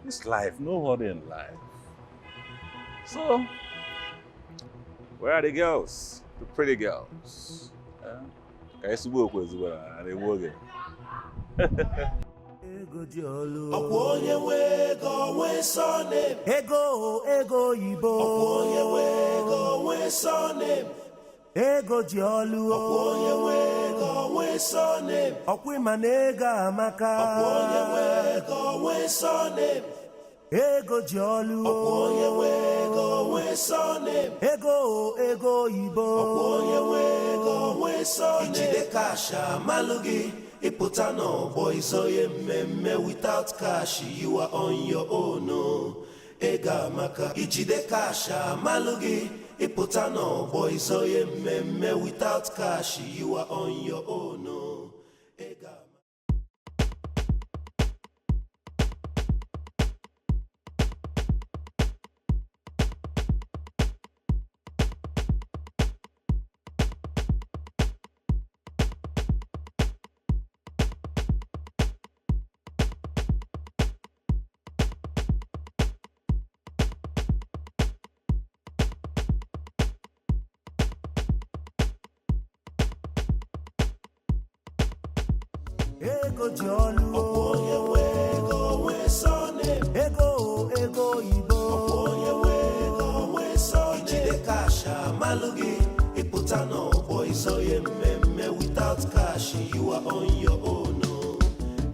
Speaker 7: This life, no hurry in life. So, where are the girls? The pretty girls. Can you see work as well? Are they working?
Speaker 6: Ego Yibo. Ego Jiolu. onwe surname. Ọkwa ma na ego amaka. Ọkwa onye nwe ego onwe surname. Ego ji olu. Ọkwa onye nwe ego onwe surname. Ego oyibo. Ọkwa onye nwe ego onwe surname. Ijide cash amalụ gị. Ịpụta n'ọgbọ izoye mmemme without cash you are on your own. Ego amaka. Ijide cash amalụ gị. Ịpụta n'ọgbọ izoye mmemme without cash you are on your own. Ego amaka. Ego ji olu. Ọkwa onye nwe ego onwe surname. Ego oyibo. Ọkwa onye nwe ego onwe surname. Ijide cash amalụ gị. Ịpụta n'ọgbọ izoye mmemme without cash you are on your own.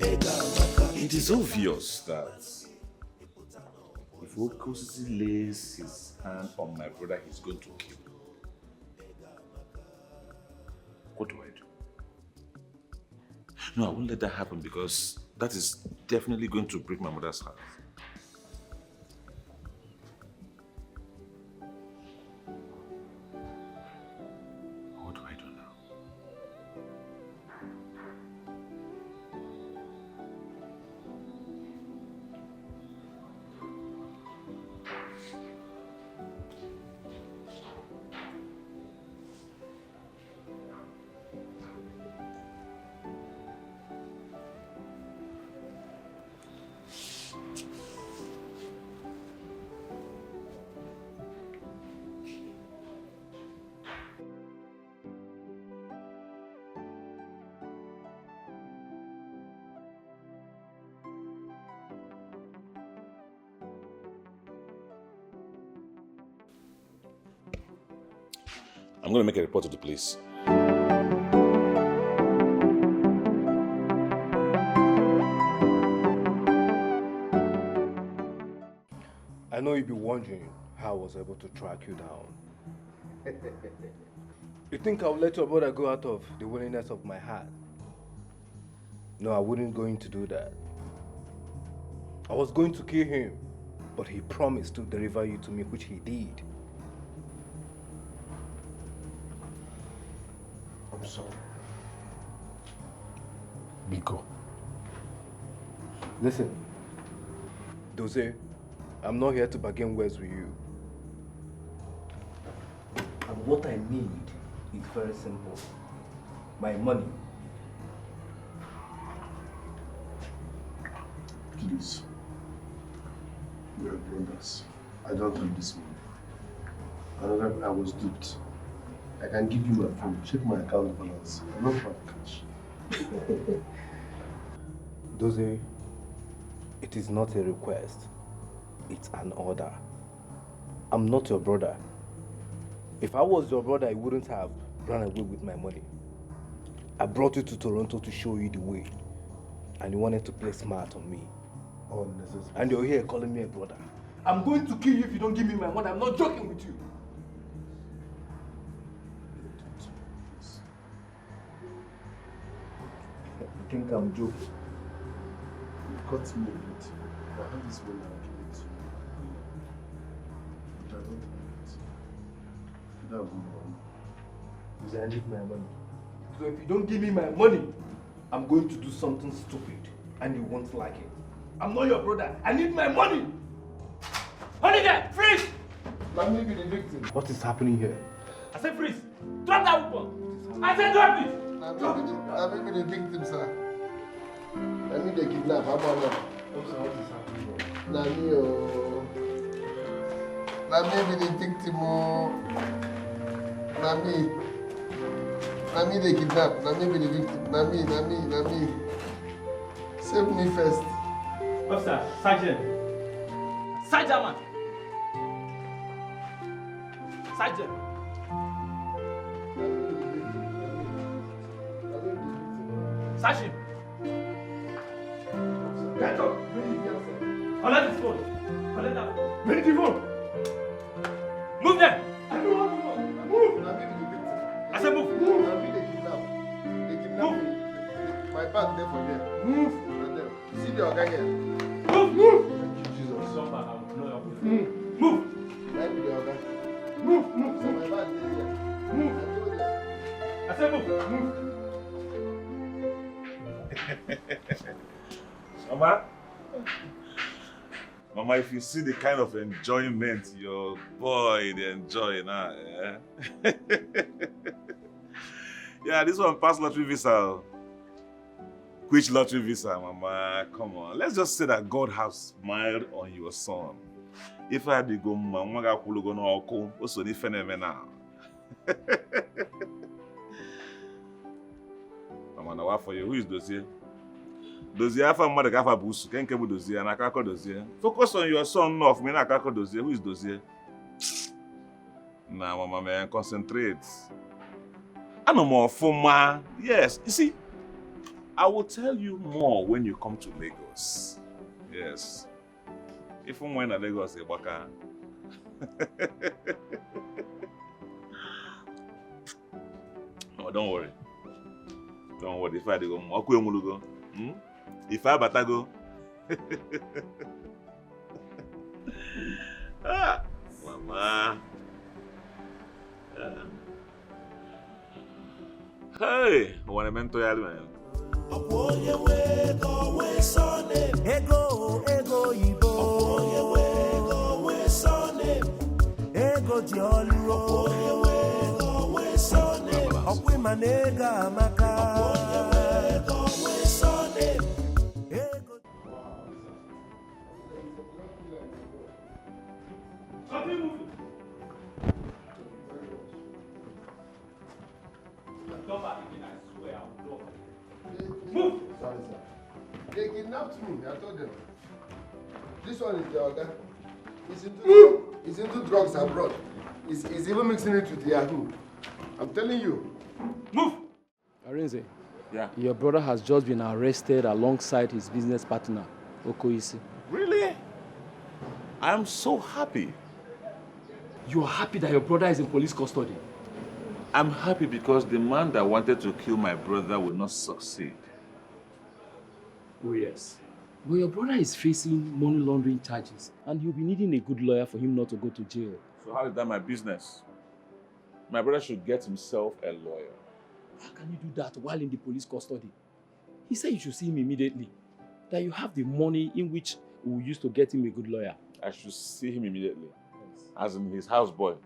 Speaker 6: Ego amaka.
Speaker 7: It is obvious that if Okosisi lays his hand on my brother, he's going to kill him. What do I do? No, I won't let that happen because that is definitely going to break my mother's heart. What do I do now? I'm going to make a report to the police.
Speaker 14: I know you'll be wondering how I was able to track you down. You think I'll let your brother go out of the willingness of my heart? No, I wouldn't going to do that. I was going to kill him, but he promised to deliver you to me, which he did.
Speaker 1: I'm sorry. Biko.
Speaker 14: Listen, Doze, I'm not here to bargain words with you. And what I need is very simple. My money.
Speaker 1: Please. We are brothers. I don't have this money. I was duped. I can give you my phone. Check my account balance. I don't have cash.
Speaker 14: Doze, it is not a request. It's an order. I'm not your brother. If I was your brother, I wouldn't have run away with my money. I brought you to Toronto to show you the way. And you wanted to play smart on me.
Speaker 1: Oh, necessary.
Speaker 14: And you're here calling me a brother. I'm going to kill you if you don't give me my money. I'm not joking with you. You think I'm joking?
Speaker 1: You've got me a bit. I have this money, I'll give it to you. But I don't have it. You don't have money.
Speaker 14: Because I need my money. So if you don't give me my money, I'm going to do something stupid. And you won't like it. I'm not your brother. I need my money! Hold it there! Freeze!
Speaker 1: Let me be the victim.
Speaker 14: What is happening here?
Speaker 4: I said freeze! Drop that weapon! I said drop it!
Speaker 1: Let me be the victim, sir. I need a kidnap. How about that?
Speaker 14: What is happening here?
Speaker 1: Let me be the victim. Let me the kidnap. Let me be the victim. Let me. Save me first.
Speaker 4: Officer, Sergeant. Sergeant, man. Sergeant.
Speaker 7: Search him. Get up. Collect his phone. Collect that phone. Bring the phone. Move them. I don't want to go. Move. I said move.
Speaker 1: Move. They kidnap me. My bag there for them. Move. See the guy here.
Speaker 7: Move. Move. Jesus. Move. Move.
Speaker 1: Let me the guy.
Speaker 7: Move. Move.
Speaker 1: So my bag there.
Speaker 7: Move. I said move. Move.
Speaker 3: Mama, Mama, if you see the kind of enjoyment your boy they enjoy now, yeah, this one passed lottery visa. Which lottery visa, Mama? Come on, let's just say that God has smiled on your son. If I had to go, Mama, I could go no also the phenomenon. Mama, now what for you? Who is dossier? Dozier afa mmadụ ka afa bụ usu ke nke bụ dozier na akakọ dozier. Focus on your son enough me na akakọ dozier. Who is dozier? Nah, Mama, man, concentrate. Ano more ọfụma. Yes, you see, I will tell you more when you come to Lagos. Yes. If I'm in Lagos, Ebaka. Oh, don't worry. Don't worry. If I go, go. If I batago. Ah, Mama. Hey, I want to mentor you, man.
Speaker 6: Ego, Ibo. Ego, Jolly. Okwe manega maka.
Speaker 1: Move! Sorry, sir. They kidnapped me, I told them. This one is the organ. He's into drugs abroad. He's even mixing it with Yahoo. I'm telling you.
Speaker 7: Move!
Speaker 8: Arinze,
Speaker 3: yeah.
Speaker 8: Your brother has just been arrested alongside his business partner, Okoisi.
Speaker 3: Really? I'm so happy.
Speaker 8: You are happy that your brother is in police custody?
Speaker 3: I'm happy because the man that wanted to kill my brother will not succeed.
Speaker 8: Oh, yes. But your brother is facing money laundering charges, and you'll be needing a good lawyer for him not to go to jail.
Speaker 3: So how is that my business? My brother should get himself a lawyer.
Speaker 8: How can you do that while in the police custody? He said you should see him immediately. That you have the money in which we will use to get him a good lawyer.
Speaker 3: I should see him immediately. Yes. As in his houseboy.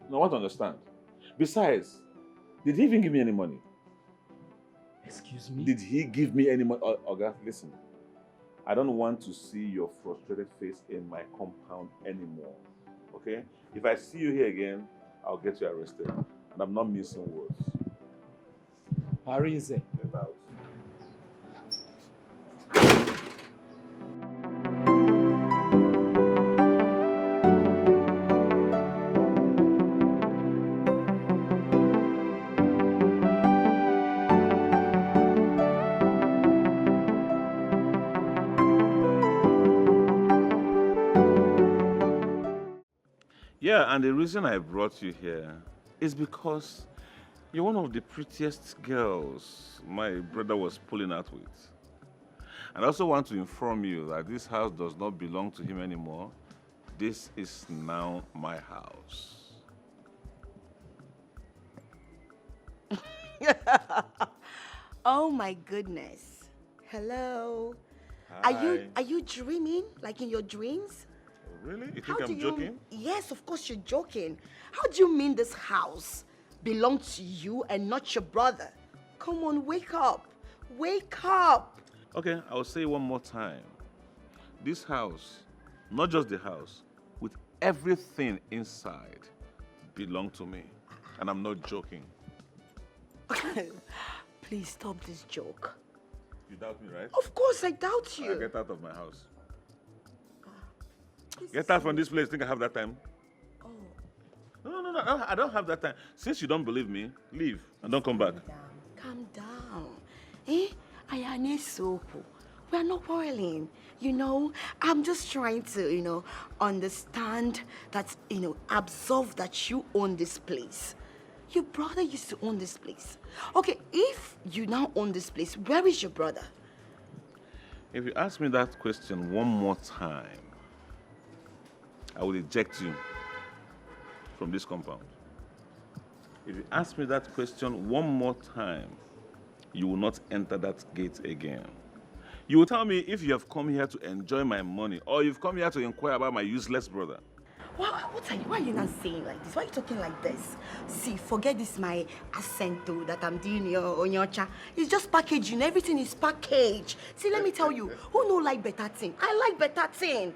Speaker 3: No, I want to understand. Besides, did he even give me any money?
Speaker 8: Excuse me?
Speaker 3: Did he give me any money? Oga, listen. I don't want to see your frustrated face in my compound anymore. Okay? If I see you here again, I'll get you arrested. And I'm not missing words.
Speaker 8: Arinze.
Speaker 3: Get out. Yeah, and the reason I brought you here is because you're one of the prettiest girls my brother was pulling out with. And I also want to inform you that this house does not belong to him anymore. This is now my house.
Speaker 13: Oh my goodness. Hello.
Speaker 3: Hi.
Speaker 13: Are you dreaming? Like in your dreams?
Speaker 3: Really? You think I'm joking?
Speaker 13: Yes, of course you're joking. How do you mean this house belongs to you and not your brother? Come on, wake up. Wake up.
Speaker 3: Okay, I'll say one more time. This house, not just the house, with everything inside, belong to me. And I'm not joking.
Speaker 13: Please stop this joke.
Speaker 3: You doubt me, right?
Speaker 13: Of course I doubt you.
Speaker 3: Get out of my house. Get out from this place. Think I have that time?
Speaker 13: Oh.
Speaker 3: No, I don't have that time. Since you don't believe me, leave and don't come back.
Speaker 13: Calm down. We are not quarreling. You know, I'm just trying to, understand that, absolve that you own this place. Your brother used to own this place. Okay, if you now own this place, where is your brother?
Speaker 3: If you ask me that question one more time, I will eject you from this compound. If you ask me that question one more time, you will not enter that gate again. You will tell me if you have come here to enjoy my money or you've come here to inquire about my useless brother.
Speaker 13: Why are you not saying like this? Why are you talking like this? See, forget this my accent though that I'm doing on your cha. It's just packaging. Everything is packaged. See, let me tell you, who no like better thing? I like better thing.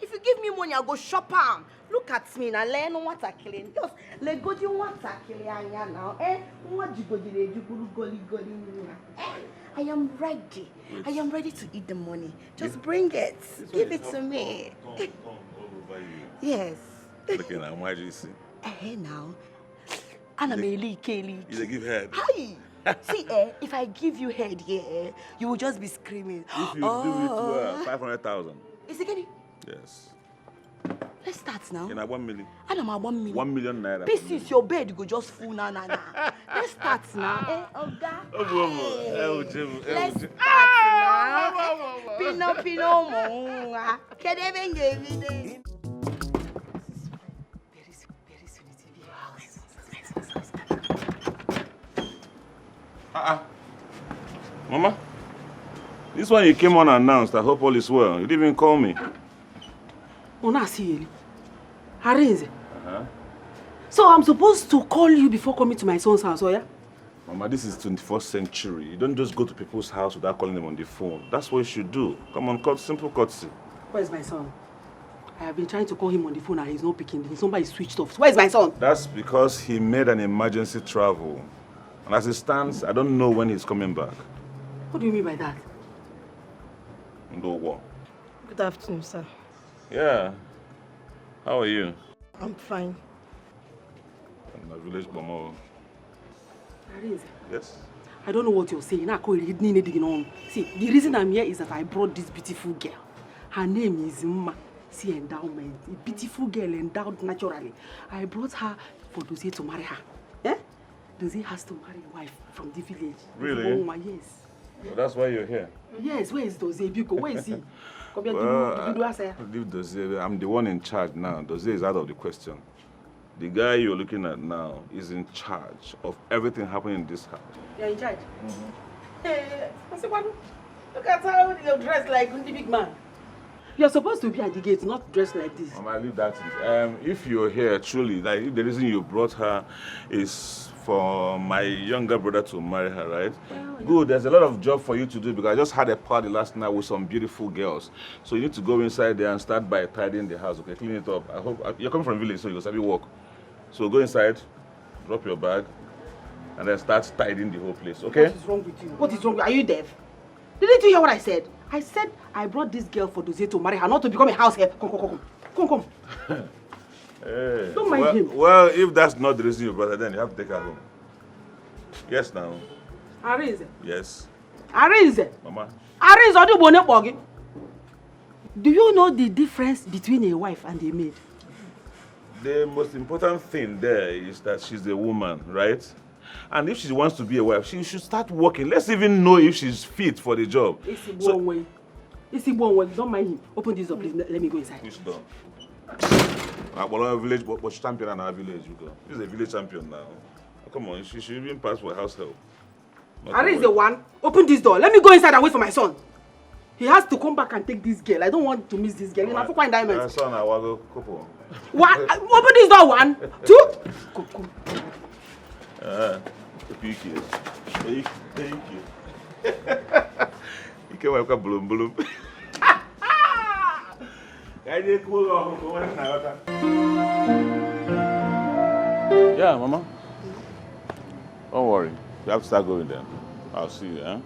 Speaker 13: If you give me money, I'll go shop am. Look at me now. Learn what I killing. Just let go. You want to kill now? What you go do? I am ready. I am ready to eat the money. Just bring it. Give it to me. Yes.
Speaker 3: Okay, now, why do you see?
Speaker 13: Now. Anna Meli.
Speaker 3: You give head.
Speaker 13: Hi. See, if I give you head here, you will just be screaming.
Speaker 3: If you do it, 500,000.
Speaker 13: Is it getting?
Speaker 3: Yes.
Speaker 13: Let's start now.
Speaker 3: In 1 million.
Speaker 13: Anna, 1 million.
Speaker 3: 1 million naira.
Speaker 13: This is your bed. Go just full na. Let's start now. Oga. Let's start now. Pino mo. Kedevenge.
Speaker 3: Mama, this one you came unannounced. I hope all is well. You didn't even call me.
Speaker 4: So I'm supposed to call you before coming to my son's house, oh yeah?
Speaker 3: Mama, this is 21st century. You don't just go to people's house without calling them on the phone. That's what you should do. Come on, simple courtesy.
Speaker 4: Where's my son? I have been trying to call him on the phone and he's not picking. His number is switched off. Where's my son?
Speaker 3: That's because he made an emergency travel. And as it stands, I don't know when he's coming back.
Speaker 4: What do you mean by that?
Speaker 3: No what?
Speaker 16: Good afternoon, sir.
Speaker 3: Yeah. How are you?
Speaker 16: I'm fine.
Speaker 3: I'm a village mama. Yes?
Speaker 4: I don't know what you're saying. See, the reason I'm here is that I brought this beautiful girl. Her name is Mma. See, endowment. A beautiful girl endowed naturally. I brought her for Dozie to marry her. Eh? Dozie has to marry a wife from the village.
Speaker 3: Really?
Speaker 4: Yes.
Speaker 3: Well, that's why you're here.
Speaker 4: Yes, where is Dozie? Biko, where is he?
Speaker 3: Leave Dozie. I'm the one in charge now. Dozie is out of the question. The guy you're looking at now is in charge of everything happening in this house.
Speaker 4: You're in charge? Hey, look at how you're dressed like the big man. You're supposed to be at the gate, not dressed like this.
Speaker 3: Mama, leave that. If you're here, truly, like if the reason you brought her is for my younger brother to marry her, right? Well, good, there's a lot of job for you to do because I just had a party last night with some beautiful girls. So you need to go inside there and start by tidying the house, okay? Clean it up. I hope you're coming from village, so you'll start walk. So go inside, drop your bag, and then start tidying the whole place, okay?
Speaker 4: What is wrong with you? What is wrong with you? Are you deaf? Didn't you hear what I said? I said I brought this girl for Dozie to marry her, not to become a house help. Come.
Speaker 3: Hey.
Speaker 4: Don't mind him.
Speaker 3: Well, if that's not the reason you brought her, then you have to take her home. Yes, now.
Speaker 4: Arinze.
Speaker 3: Yes.
Speaker 4: Arinze.
Speaker 3: Mama.
Speaker 4: Arinze, do you know the difference between a wife and a maid?
Speaker 3: The most important thing there is that she's a woman, right? And if she wants to be a wife, she should start working. Let's even know if she's fit for the job.
Speaker 4: Don't mind him. Open this door, please. Let me go inside.
Speaker 3: Which door? Village, but champion in our village, you go. He's a village champion now. Come on, she should even pass for house help.
Speaker 4: Are is the one? Open this door. Let me go inside and wait for my son. He has to come back and take this girl. I don't want to miss this girl. Right. Son,
Speaker 3: I will go couple.
Speaker 4: One. Open this door. 1, 2. Come.
Speaker 3: Thank you. You can welcome bloom. Yeah, Mama. Don't worry. You have to start going then. I'll see you, eh?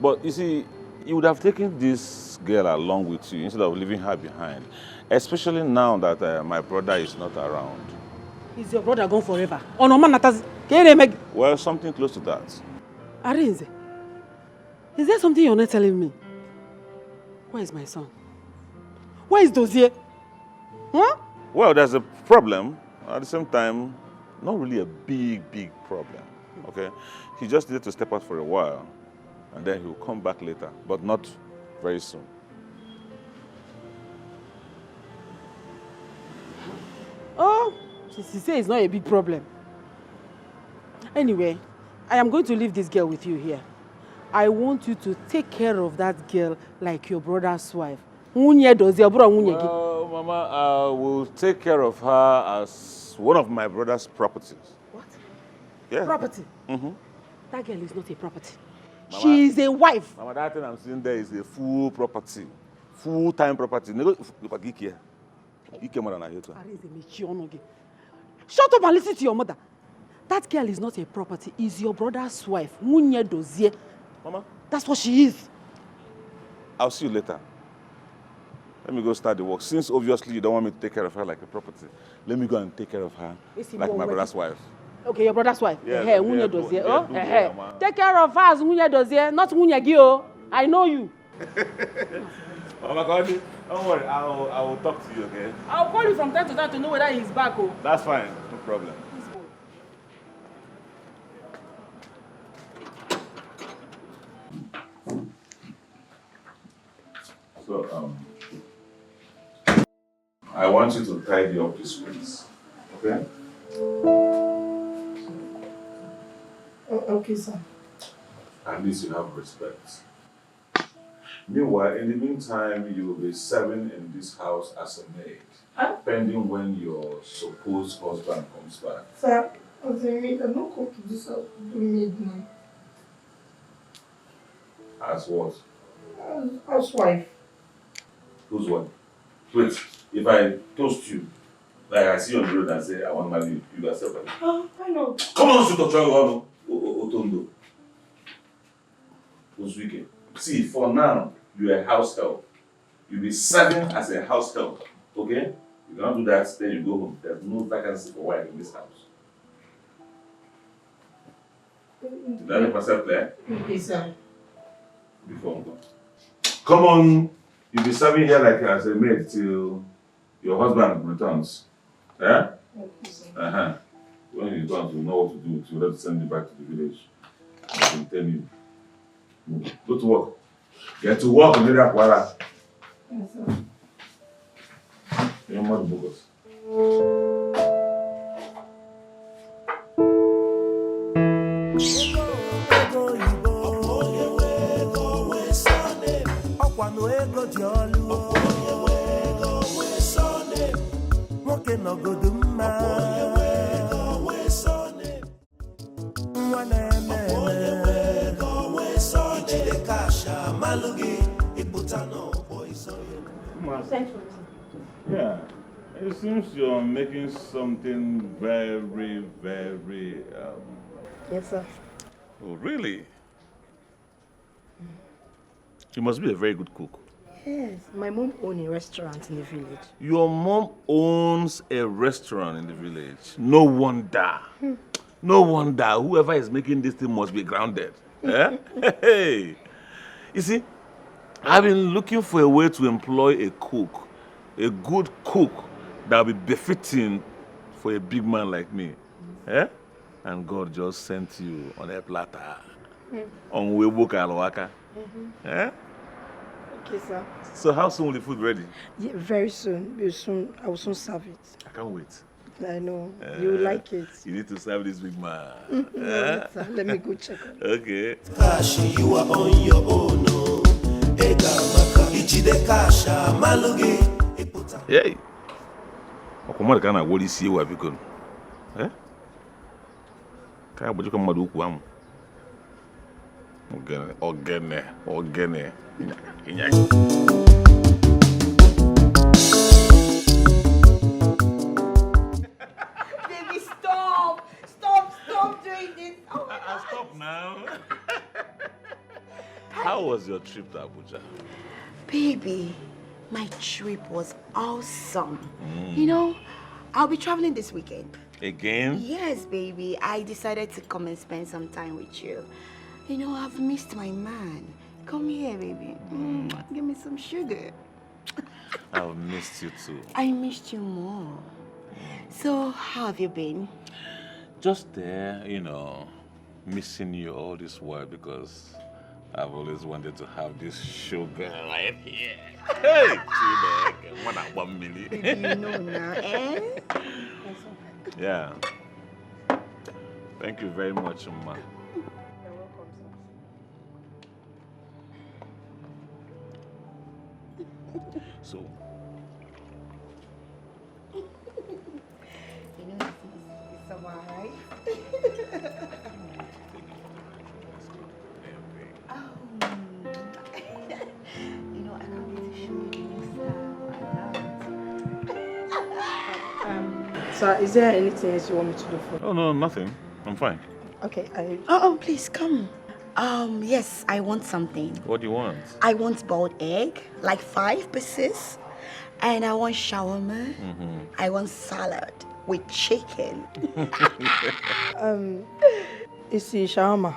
Speaker 3: But you see, you would have taken this girl along with you instead of leaving her behind. Especially now that my brother is not around.
Speaker 4: Is your brother gone forever? Oh no, man,
Speaker 3: well, something close to that.
Speaker 4: Arinze, Is there something you're not telling me? Where is my son? Where is Dozier? Huh?
Speaker 3: Well, there's a problem. At the same time, not really a big problem. Okay? He just needed to step out for a while. And then he'll come back later. But not very soon.
Speaker 4: Oh, she says it's not a big problem. Anyway, I am going to leave this girl with you here. I want you to take care of that girl like your brother's wife. Well,
Speaker 3: Mama, I will take care of her as one of my brother's properties.
Speaker 4: What?
Speaker 3: Yeah.
Speaker 4: Property?
Speaker 3: Mm-hmm.
Speaker 4: That girl is not a property.
Speaker 3: Mama,
Speaker 4: she is a wife.
Speaker 3: Mama, that thing I'm seeing there is a full property. Full-time property. Look at Ike. Ike more than I hate her.
Speaker 4: Shut up and listen to your mother. That girl is not a property. Is your brother's wife. Munye Dozier.
Speaker 3: Mama?
Speaker 4: That's what she is.
Speaker 3: I'll see you later. Let me go start the work. Since obviously you don't want me to take care of her like a property, let me go and take care of her like my brother's wife.
Speaker 4: Okay, your brother's wife.
Speaker 3: Yeah,
Speaker 4: Munye Dozier. Take care of her as Munye Dozier, not Munye Gio. I know you.
Speaker 3: Mama, don't worry. I will talk to you, okay?
Speaker 4: I'll call you from time to time to know whether he's back. Oh.
Speaker 3: That's fine. No problem. So, I want you to tidy up this place, okay?
Speaker 9: Okay, sir.
Speaker 3: At least you have respect. Meanwhile, in the meantime, you will be serving in this house as a maid, pending when your supposed husband comes back.
Speaker 9: Sir, as a maid, I'm not going to this house to do maid now.
Speaker 3: As what?
Speaker 9: As housewife.
Speaker 3: Whose wife? Wait, if I toast you, like I see you on the road and say, I want to marry you, you accept it.
Speaker 9: I know.
Speaker 3: Come on, shoot up, Otondo. Ozuike. See, for now, you're a house help. You'll be serving as a house help, okay? You cannot do that, then you go home. There's no vacancy for wife in this house. Did I make myself clear?
Speaker 9: Okay, sir.
Speaker 3: Before I'm gone. Come on, you'll be serving here like as a maid till your husband returns. Yeah?
Speaker 9: Okay, sir.
Speaker 3: Uh-huh. When he returns, you'll know what to do. You'll have to send you back to the village. I can tell you. Go to work. Get to work and do that while
Speaker 9: Yes, sir.
Speaker 3: you're not bogus. Yeah, it seems you're making something very,
Speaker 9: Yes, sir.
Speaker 3: Oh, really? You must be a very good cook.
Speaker 9: Yes, my mom owns a restaurant in the village.
Speaker 3: Your mom owns a restaurant in the village. No wonder. No wonder. Whoever is making this thing must be grounded. Eh? Hey. You see, I've been looking for a way to employ a cook, a good cook that will be befitting for a big man like me. Eh? And God just sent you on a platter. On Weibo Kalawaka. Eh?
Speaker 9: Okay, sir.
Speaker 3: So how soon will the food be ready?
Speaker 9: Yeah, very soon. I will soon serve it.
Speaker 3: I can't wait.
Speaker 9: I know. You will like it.
Speaker 3: You need to serve this big man.
Speaker 9: No, sir. Let me go check on it.
Speaker 3: Okay.
Speaker 6: Kashi, you are on your own.
Speaker 3: Hey. Okomari kana woli si ewa biko. Eh? Kaya bojo kama madu ukwu amu. Ogene. Inyaki.
Speaker 13: Baby, stop doing this. Oh my God.
Speaker 3: Stop now. How was your trip to Abuja?
Speaker 13: Baby, my trip was awesome. You know, I'll be traveling this weekend.
Speaker 3: Again?
Speaker 13: Yes, baby. I decided to come and spend some time with you. You know, I've missed my man. Come here, baby. Give me some sugar.
Speaker 3: I've missed you too.
Speaker 13: I missed you more. So, how have you been?
Speaker 3: Just there, missing you all this while because I've always wanted to have this sugar right here. Hey, Chile, 1 million.
Speaker 13: Baby, you know now, eh?
Speaker 3: Yeah. Thank you very much, Mama.
Speaker 11: You're welcome,
Speaker 3: So,
Speaker 13: You know, it's alright. You know, I can't wait to show you the new style.
Speaker 16: Sir, is there anything else you want me to do for you?
Speaker 3: oh no, nothing. I'm fine.
Speaker 16: Okay,
Speaker 13: Oh, please come. Yes, I want something.
Speaker 3: What do you want?
Speaker 13: I want boiled egg, like 5 pieces. And I want shawarma. I want salad with chicken.
Speaker 16: It's the shawarma.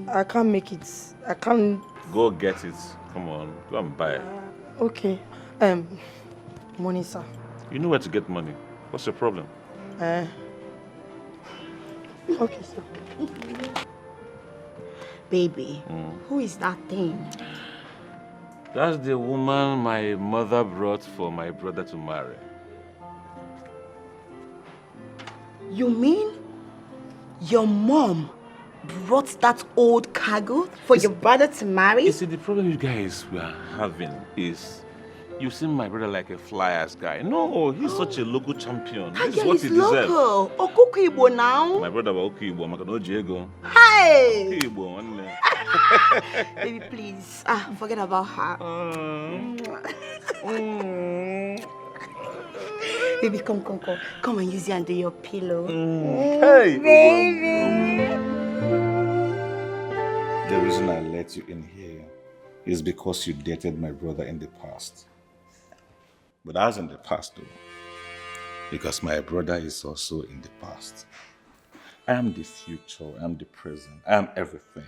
Speaker 16: I can't make it. I can't.
Speaker 3: Go get it. Come on, go and buy it.
Speaker 16: Okay. Money, sir.
Speaker 3: You know where to get money. What's your problem?
Speaker 16: Okay, sir.
Speaker 13: Baby, who is that thing?
Speaker 3: That's the woman my mother brought for my brother to marry.
Speaker 13: You mean your mom brought that old cargo for your brother to marry?
Speaker 3: You see, the problem you guys were having is you see my brother like a fly-ass guy. No, he's such a local champion. This is what he deserves.
Speaker 13: Local. Okuku Igbo now.
Speaker 3: My brother was Okibo, Makanojiego.
Speaker 13: Hey!
Speaker 3: Okibo, one day.
Speaker 13: Baby, please. Forget about her. Baby, come. Come and use it under your pillow.
Speaker 3: Hey!
Speaker 13: Baby!
Speaker 7: The reason I let you in here is because you dated my brother in the past. But I was in the past though. Because my brother is also in the past. I am the future, I am the present, I am everything.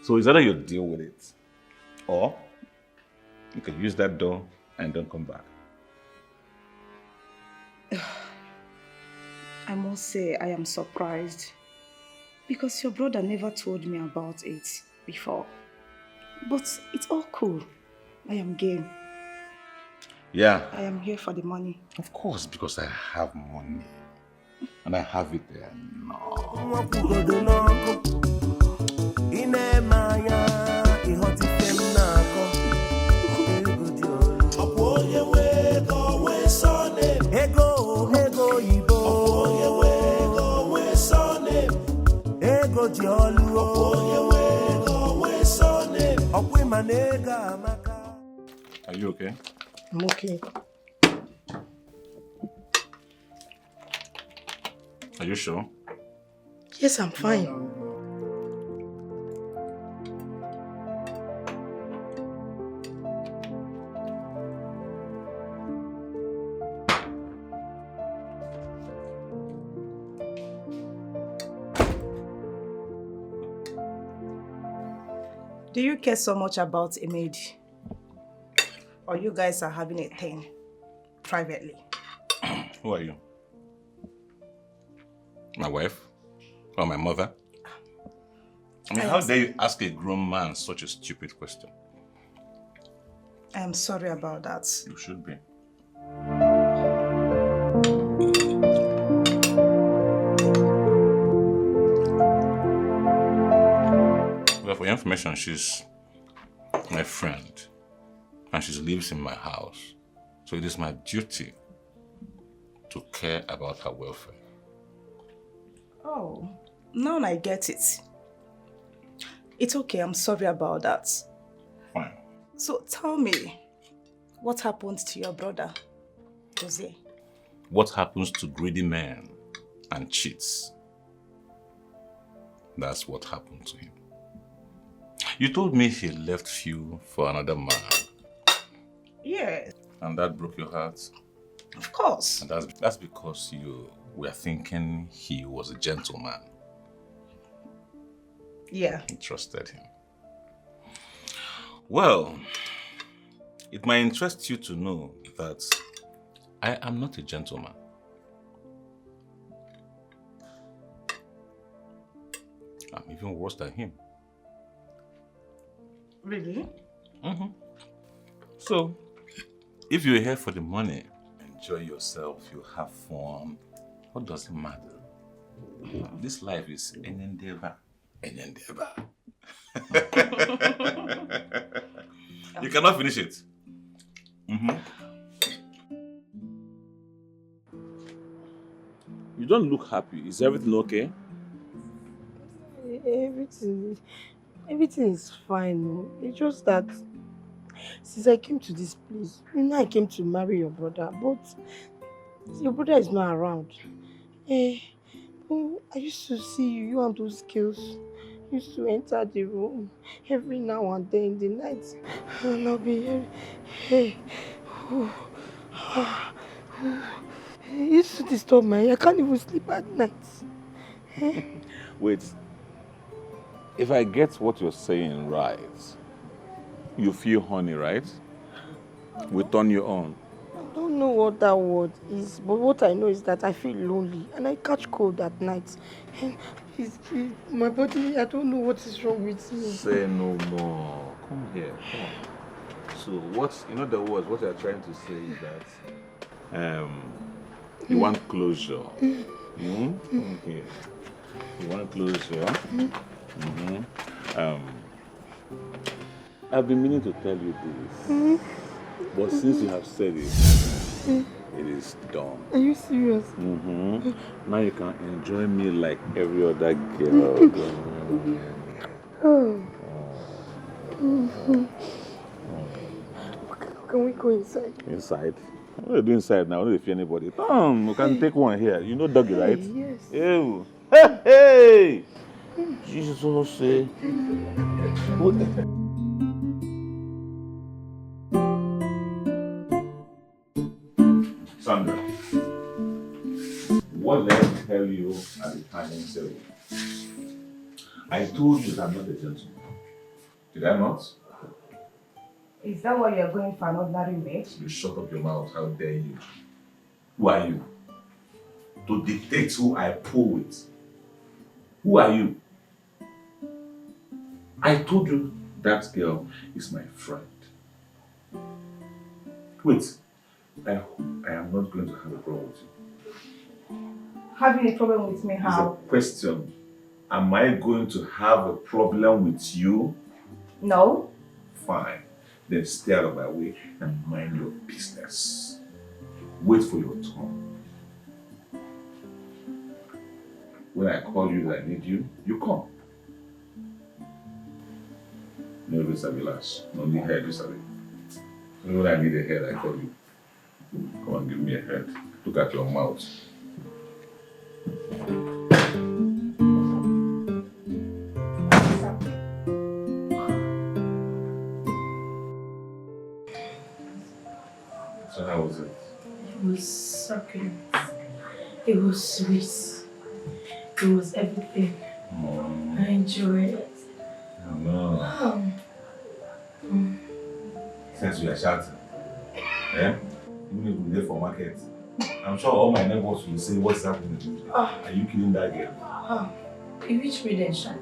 Speaker 7: So it's either you deal with it, or you can use that door and don't come back.
Speaker 11: I must say I am surprised because your brother never told me about it before. But it's all cool. I am game.
Speaker 7: Yeah.
Speaker 11: I am here for the money.
Speaker 7: Of course, because I have money. And I have it there now. Are you okay?
Speaker 16: I'm okay.
Speaker 7: Are you sure?
Speaker 16: Yes, I'm fine.
Speaker 11: Do you care so much about a maid? Or you guys are having a thing privately?
Speaker 7: Who are you? My wife? Or my mother? I mean, how dare you ask a grown man such a stupid question?
Speaker 11: I am sorry about that.
Speaker 7: You should be. Well, for your information, she's my friend. And she lives in my house. So it is my duty to care about her welfare.
Speaker 11: Oh, now I get it. It's okay, I'm sorry about that.
Speaker 7: Fine.
Speaker 11: So tell me, what happened to your brother, Jose?
Speaker 7: What happens to greedy men and cheats? That's what happened to him. You told me he left you for another man.
Speaker 11: Yes.
Speaker 7: And that broke your heart?
Speaker 11: Of course.
Speaker 7: And that's because you were thinking he was a gentleman.
Speaker 11: Yeah.
Speaker 7: You trusted him. Well, it might interest you to know that I am not a gentleman. I'm even worse than him.
Speaker 2: Really?
Speaker 7: Mm-hmm. So, if you're here for the money, enjoy yourself, you have fun, what does it matter? This life is an endeavor. An endeavor. You cannot finish it. Mm-hmm. You don't look happy. Is everything okay?
Speaker 16: Everything is fine. It's just that since I came to this place, I came to marry your brother, but your brother is not around. I used to see you and those girls used to enter the room every now and then in the night, and I'll be hearing, hey, it used to disturb me. I can't even sleep at night.
Speaker 7: Wait. If I get what you're saying right, you feel honey, right? We turn you on.
Speaker 16: I don't know what that word is, but what I know is that I feel lonely and I catch cold at night. And my body, I don't know what is wrong with me.
Speaker 7: Say no more. Come here, come on. So in other words, what you're trying to say is that you want closure. Come here. You want closure. I've been meaning to tell you this, but since you have said it, it is done.
Speaker 16: Are you serious?
Speaker 7: Now you can enjoy me like every other girl.
Speaker 16: Can we go inside?
Speaker 7: Inside? What are you doing inside now? I don't feel anybody. Come, we can take one here. You know doggy, right?
Speaker 16: Yes.
Speaker 7: Ew. Hey! Jesus, say. Sandra, what did I tell you at the time in Seoul? I told you that I'm not a gentleman. Did I not?
Speaker 17: Is that why you're going for an ordinary match?
Speaker 7: You shut up your mouth, how dare you? Who are you? To dictate who I pull with. Who are you? I told you that girl is my friend. Wait, I am not going to have a problem with you.
Speaker 17: Having a problem with me, how?
Speaker 7: It's a question. Am I going to have a problem with you?
Speaker 17: No.
Speaker 7: Fine. Then stay out of my way and mind your business. Wait for your turn. When I call you that I need you, you come. No vis-a-vis, no need head vis-a-vis. When I need a head, I call you. Come and give me a head. Look at your mouth. So how was it?
Speaker 9: It was succulent. It was sweet. It was everything. I enjoyed it.
Speaker 7: No. Since we are shouting, even if we're there for market, I'm sure all my neighbors will say, what's happening? Are you killing that girl?
Speaker 9: You reached me then, Shat.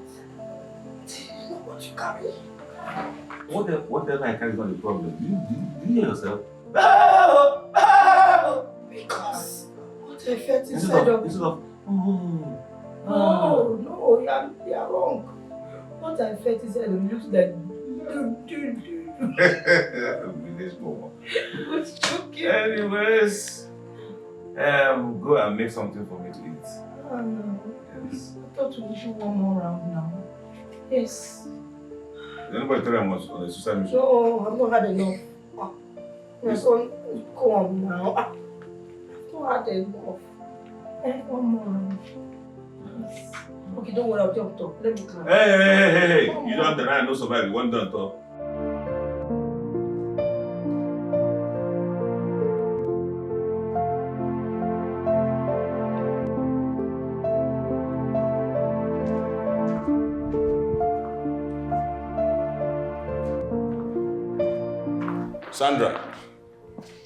Speaker 16: What you carry?
Speaker 7: Whatever I carry is not the problem. Do you hear yourself?
Speaker 16: Because what I felt inside of...
Speaker 7: Instead of
Speaker 16: No, you are wrong. What I felt inside of me looks like...
Speaker 7: What's joking? Anyways, go and make something for me to eat.
Speaker 9: Oh no.
Speaker 7: Yes.
Speaker 9: I thought we should one more round now. Yes.
Speaker 7: Did anybody tell you I'm on the social mission?
Speaker 16: No, I've not had enough. Go on now. I've not had enough.
Speaker 9: One more round.
Speaker 16: Yes. Okay, don't worry, I'll jump top. Let me climb.
Speaker 7: Hey! You don't deny no survive. You want done top.
Speaker 3: Sandra.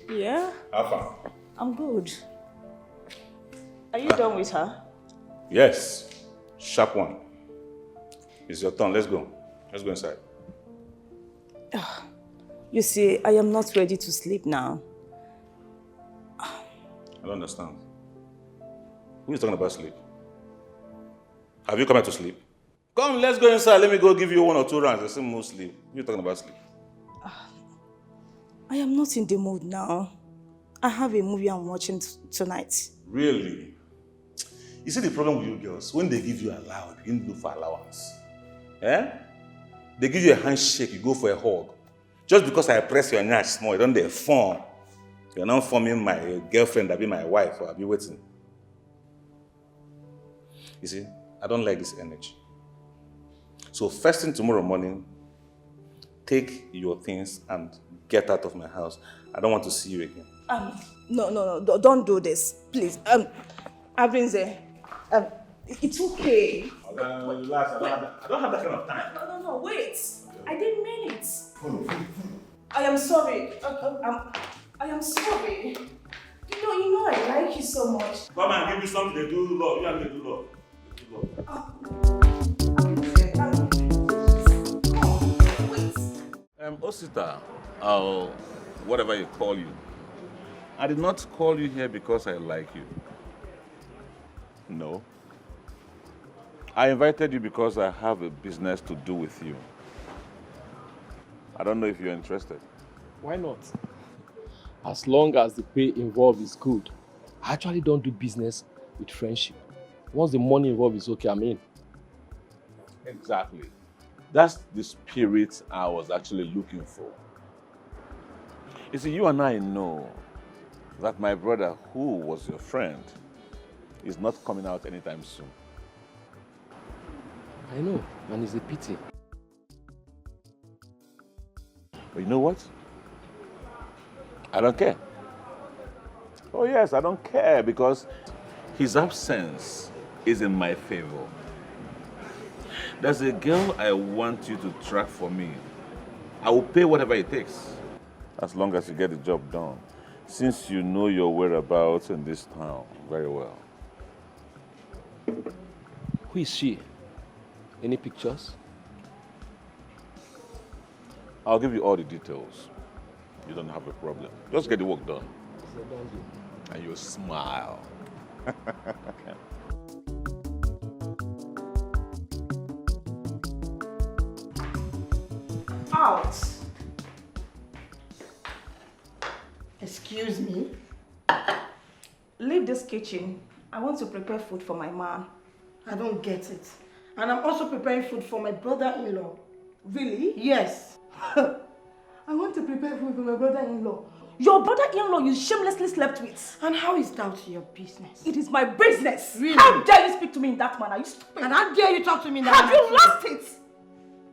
Speaker 11: Yeah,
Speaker 3: How far?
Speaker 11: I'm good. Are you done with her?
Speaker 3: Yes. Sharp one. It's your turn. Let's go. Let's go inside.
Speaker 11: You see, I am not ready to sleep now.
Speaker 3: I don't understand. Who is talking about sleep? Have you come here to sleep? Come, let's go inside. Let me go give you 1 or 2 rounds. I say more sleep. Who are you talking about sleep?
Speaker 11: I am not in the mood now. I have a movie I'm watching tonight.
Speaker 3: Really? You see the problem with you girls? When they give you allowance, you look for allowance. Eh? They give you a handshake, you go for a hug. Just because I press your nyash small, you don't dey form. You're not forming my girlfriend, I'll be my wife, or I'll be waiting. You see, I don't like this energy. So first thing tomorrow morning, take your things and get out of my house. I don't want to see you again.
Speaker 11: No, don't do this, please. Abrinze, it's okay.
Speaker 3: Relax, I don't have that kind of time.
Speaker 11: No, wait. I didn't mean it. I am sorry. I am sorry. You know I like you so much.
Speaker 3: Come and give me something to do love. You and me do love. Osita, whatever you call you, I did not call you here because I like you. No. I invited you because I have a business to do with you. I don't know if you're interested.
Speaker 8: Why not? As long as the pay involved is good. I actually don't do business with friendship. Once the money involved is okay, I'm in.
Speaker 3: Exactly. That's the spirit I was actually looking for. You see, you and I know that my brother, who was your friend, is not coming out anytime soon.
Speaker 8: I know, and it's a pity.
Speaker 3: But you know what? I don't care. Oh yes, I don't care because his absence is in my favor. There's a girl I want you to track for me. I will pay whatever it takes, as long as you get the job done, since you know your whereabouts in this town very well.
Speaker 8: Who is she? Any pictures?
Speaker 3: I'll give you all the details. You don't have a problem. Just get the work done. And you'll smile.
Speaker 16: Out. Excuse me.
Speaker 11: Leave this kitchen. I want to prepare food for my man.
Speaker 16: I don't get it. And I'm also preparing food for my brother-in-law.
Speaker 11: Really?
Speaker 16: Yes.
Speaker 11: I want to prepare food for my brother-in-law. Your brother-in-law you shamelessly slept with.
Speaker 16: And how is that your business?
Speaker 11: It is my business.
Speaker 16: Really?
Speaker 11: How dare you speak to me in that manner? You stupid.
Speaker 16: And how dare you talk to me in that manner?
Speaker 11: Have you lost it?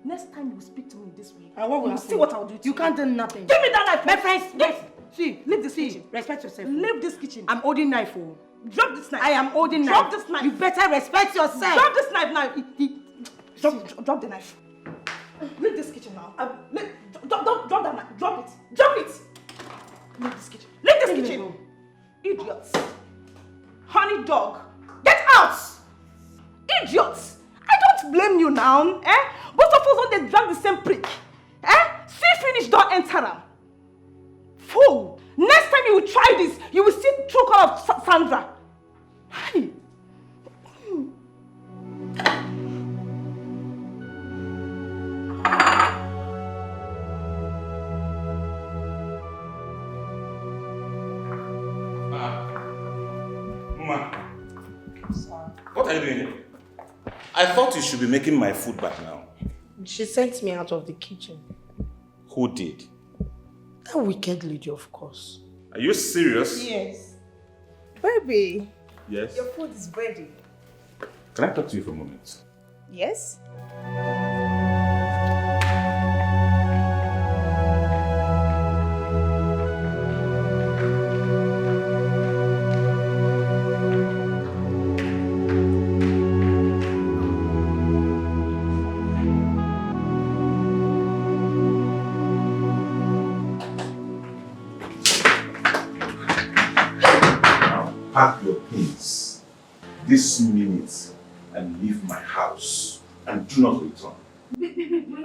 Speaker 11: Next time you speak to me this way,
Speaker 16: and what will
Speaker 11: you
Speaker 16: happen?
Speaker 11: see what I'll do to
Speaker 16: you. Can't do nothing.
Speaker 11: Give me that knife.
Speaker 16: My friends, yes. See,
Speaker 11: leave this kitchen.
Speaker 16: Respect yourself.
Speaker 11: Leave this kitchen.
Speaker 16: I'm holding knife. Oh.
Speaker 11: Drop this knife.
Speaker 16: I am holding knife.
Speaker 11: Drop this knife.
Speaker 16: You better respect yourself.
Speaker 11: Drop this knife now. Drop the knife. Leave this kitchen now. Drop that knife. Drop it. Drop it. Leave this kitchen. Leave this kitchen. Idiots. Honey dog. Get out. Idiots. I don't blame you now. Both of us don't drag the same prick. See finish, don't enter them. Fool. Next time you will try this, you will see true color of Sandra. Hey.
Speaker 3: Mama. What are you doing here? I thought you should be making my food back now.
Speaker 16: She sent me out of the kitchen.
Speaker 3: Who did?
Speaker 16: That wicked lady, of course.
Speaker 3: Are you serious?
Speaker 11: Yes. Baby.
Speaker 3: Yes.
Speaker 11: Your food is ready.
Speaker 3: Can I talk to you for a moment?
Speaker 11: Yes?
Speaker 7: pack your things this minute and leave my house and do not return.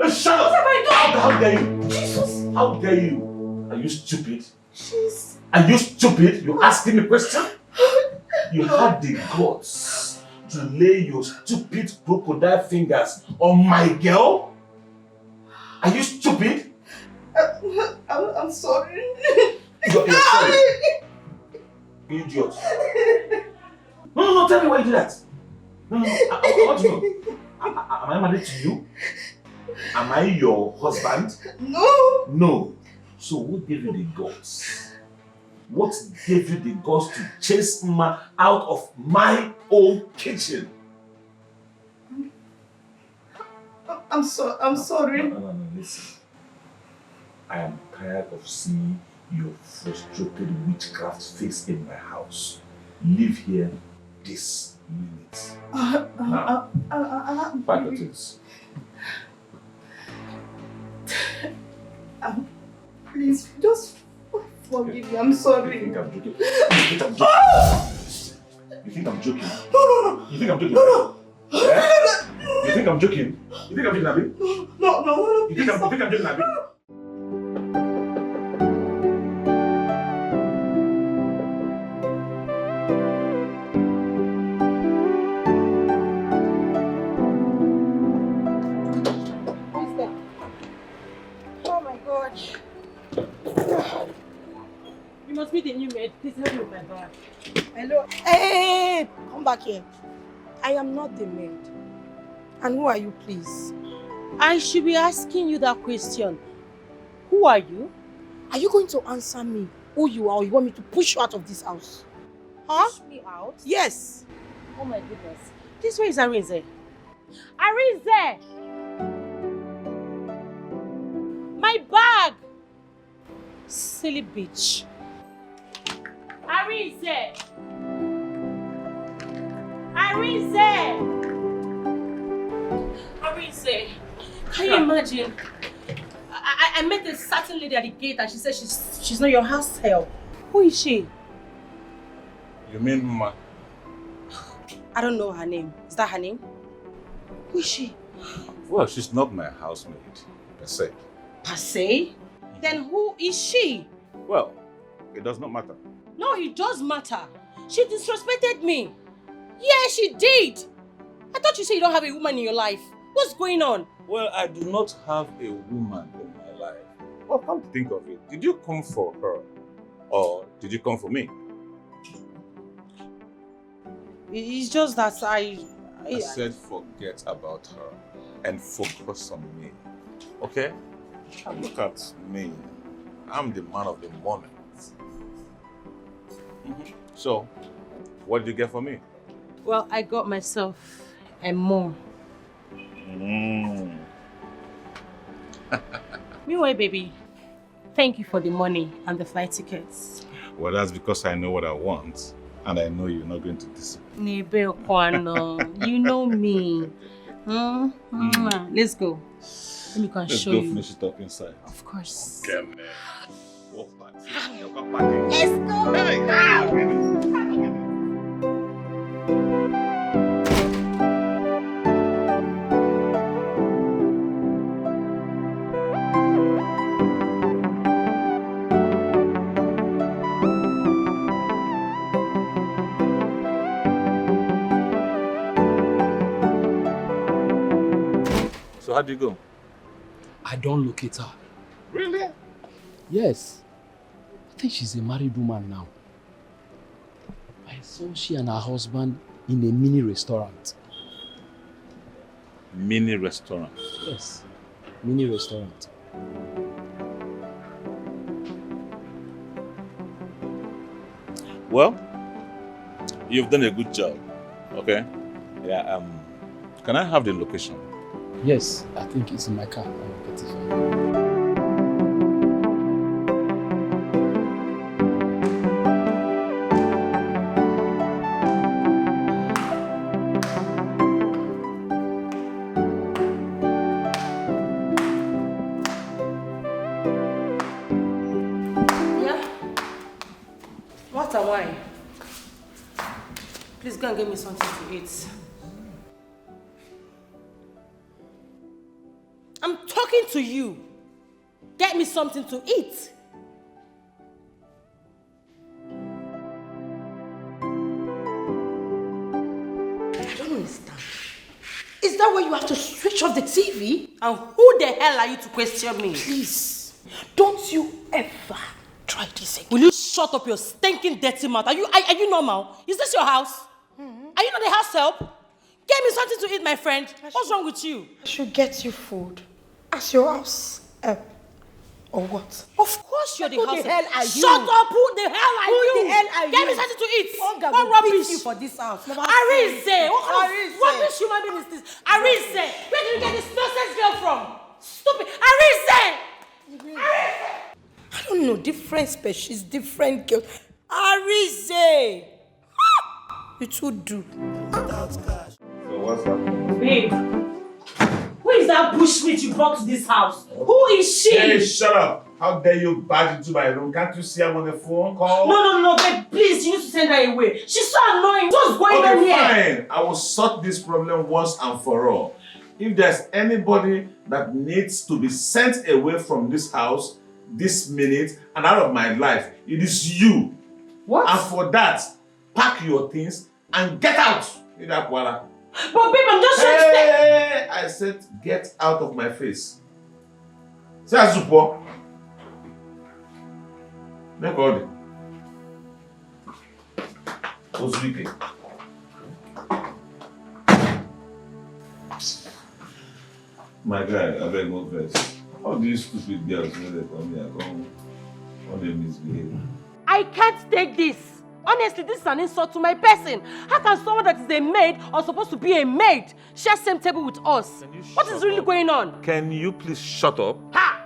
Speaker 7: Shut up! How dare you? Jesus! How dare you? Are you stupid?
Speaker 9: Jeez.
Speaker 7: Are you stupid? You asking me a question? You had the guts to lay your stupid crocodile fingers on my girl? Are you stupid?
Speaker 9: I'm sorry.
Speaker 7: You're sorry. Idiot. No, tell me why you did that. No, I want to know. Am I married to you? Am I your husband?
Speaker 9: No.
Speaker 7: No. So what gave you the guts? What gave you the guts to chase man out of my own kitchen?
Speaker 9: I'm sorry.
Speaker 7: No, listen. I am tired of seeing your frustrated witchcraft face in my house. Leave here this minute. Now, pack your things.
Speaker 9: Please, just forgive me. I'm sorry.
Speaker 7: You think I'm joking? You think I'm joking?
Speaker 9: No.
Speaker 7: You think I'm joking? No. Yeah? You think I'm joking? You think I'm joking, Abi?
Speaker 9: No.
Speaker 7: You think I'm joking, Abi?
Speaker 4: Oh my God. You must be the new maid. Please help me with my bag.
Speaker 16: Hello. Hey, come back here. I am not the maid. And who are you, please?
Speaker 4: I should be asking you that question. Who are you?
Speaker 16: Are you going to answer me who you are, or you want me to push you out of this house? Huh?
Speaker 4: Push me out?
Speaker 16: Yes.
Speaker 4: Oh my goodness. This way is Arinze. Arinze! My bag! Silly bitch. Arinze! Arinze! Arinze! Can you imagine? I met a certain lady at the gate and she said she's not your house help. Who is she?
Speaker 7: You mean Ma?
Speaker 4: I don't know her name. Is that her name? Who is she?
Speaker 7: Well, she's not my housemaid, per se.
Speaker 4: Per se? Then who is she?
Speaker 7: Well, it does not matter.
Speaker 4: No, it does matter. She disrespected me. Yeah, she did. I thought you said you don't have a woman in your life. What's going on?
Speaker 7: Well, I do not have a woman in my life. Well, come to think of it, did you come for her or did you come for me?
Speaker 4: It's just that I
Speaker 7: said forget about her and focus on me. Okay? Look at me. I'm the man of the moment. So, what did you get for me?
Speaker 4: Well, I got myself a mom. Meanwhile, baby, thank you for the money and the flight tickets.
Speaker 7: Well, that's because I know what I want and I know you're not going to disappoint.
Speaker 4: Nebe Kwano, you know me. Let's go. Let me go and show you.
Speaker 7: Let's go finish it up inside.
Speaker 4: Of course.
Speaker 7: Okay, man. Walk back.
Speaker 4: Let's go.
Speaker 7: So how do you go?
Speaker 8: I don't locate her.
Speaker 7: Really?
Speaker 8: Yes. I think she's a married woman now. I saw she and her husband in a mini restaurant.
Speaker 7: Mini restaurant?
Speaker 8: Yes. Mini restaurant.
Speaker 7: Well, you've done a good job. Okay? Yeah, can I have the location?
Speaker 8: Yes, I think it's in my car. I'll get it for you.
Speaker 4: Please go and get me something to eat. I'm talking to you. Get me something to eat. I don't understand. Is that why you have to switch off the TV? And who the hell are you to question me? Please, don't you ever try this again. Will you shut up your stinking dirty mouth? Are you normal? Is this your house? Are you not the house help? Get me something to eat, my friend. What's wrong with you?
Speaker 16: I should get you food. As your house help. Or what?
Speaker 4: Of course you're the house.
Speaker 16: Who the hell are you?
Speaker 4: Shut up! Who the hell are you?
Speaker 16: Who the hell are you?
Speaker 4: Get me something to eat.
Speaker 16: Hunger
Speaker 4: What
Speaker 16: will
Speaker 4: rubbish?
Speaker 16: beat you for this house. Never
Speaker 4: Arise! What kind
Speaker 16: Arise.
Speaker 4: of rubbish human being is this? Arise! Where did you get this nonsense girl from? Stupid! Arise!
Speaker 16: I don't know, different species, different girls. Arise! You two do.
Speaker 7: So what's happening?
Speaker 4: Babe, who is that bushmeat you brought to this house? Who is she?
Speaker 7: Hey, shut up! How dare you barge into my room? Can't you see I'm on a phone call?
Speaker 4: No, babe, please, you need to send her away. She's so annoying. What's going on here?
Speaker 7: Fine. I will sort this problem once and for all. If there's anybody that needs to be sent away from this house, this minute, and out of my life, it is you.
Speaker 4: What?
Speaker 7: And for that, pack your things and get out. But
Speaker 4: babe, I'm just trying to
Speaker 7: stay. I said, get out of my face. Say Azupo. Make all the. Ozwike. My guy, I beg no verse. All these stupid girls when they come here, all they misbehave.
Speaker 4: I can't take this. Honestly, this is an insult to my person. How can someone that is a maid or supposed to be a maid share same table with us? What is really going on?
Speaker 7: Can you please shut up?
Speaker 4: Ha!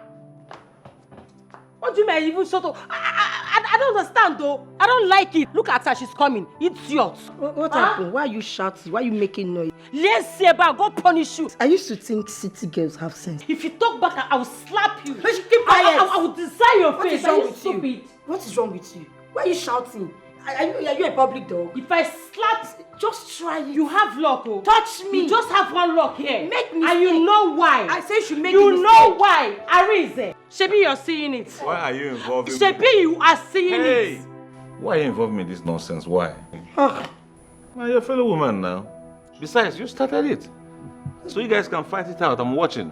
Speaker 4: What do you mean even shut up? I don't understand though. I don't like it. Look at her, she's coming. Idiot.
Speaker 16: What happened? Why are you shouting? Why are you making noise?
Speaker 4: Let's see about God punish you.
Speaker 16: I used to think city girls have sense.
Speaker 4: If you talk back, I will slap you.
Speaker 16: But you keep quiet.
Speaker 4: I will design your
Speaker 16: What
Speaker 4: face.
Speaker 16: is wrong
Speaker 4: Are you
Speaker 16: with
Speaker 4: stupid?
Speaker 16: you? What is wrong with you? Why are you shouting? Are you a public dog?
Speaker 4: If I slap,
Speaker 16: just try it.
Speaker 4: You have luck, oh.
Speaker 16: Touch me.
Speaker 4: You just have one luck here.
Speaker 16: Make me.
Speaker 4: And you know why.
Speaker 16: I say you should make
Speaker 4: You
Speaker 16: me
Speaker 4: know why. Arise. Shebi, you're seeing it.
Speaker 7: Why are you involved in
Speaker 4: Shebi, you are seeing
Speaker 7: Hey!
Speaker 4: it.
Speaker 7: Why are you involved in this nonsense? Why? Well, you're a fellow woman now. Besides, you started it. So you guys can fight it out. I'm watching.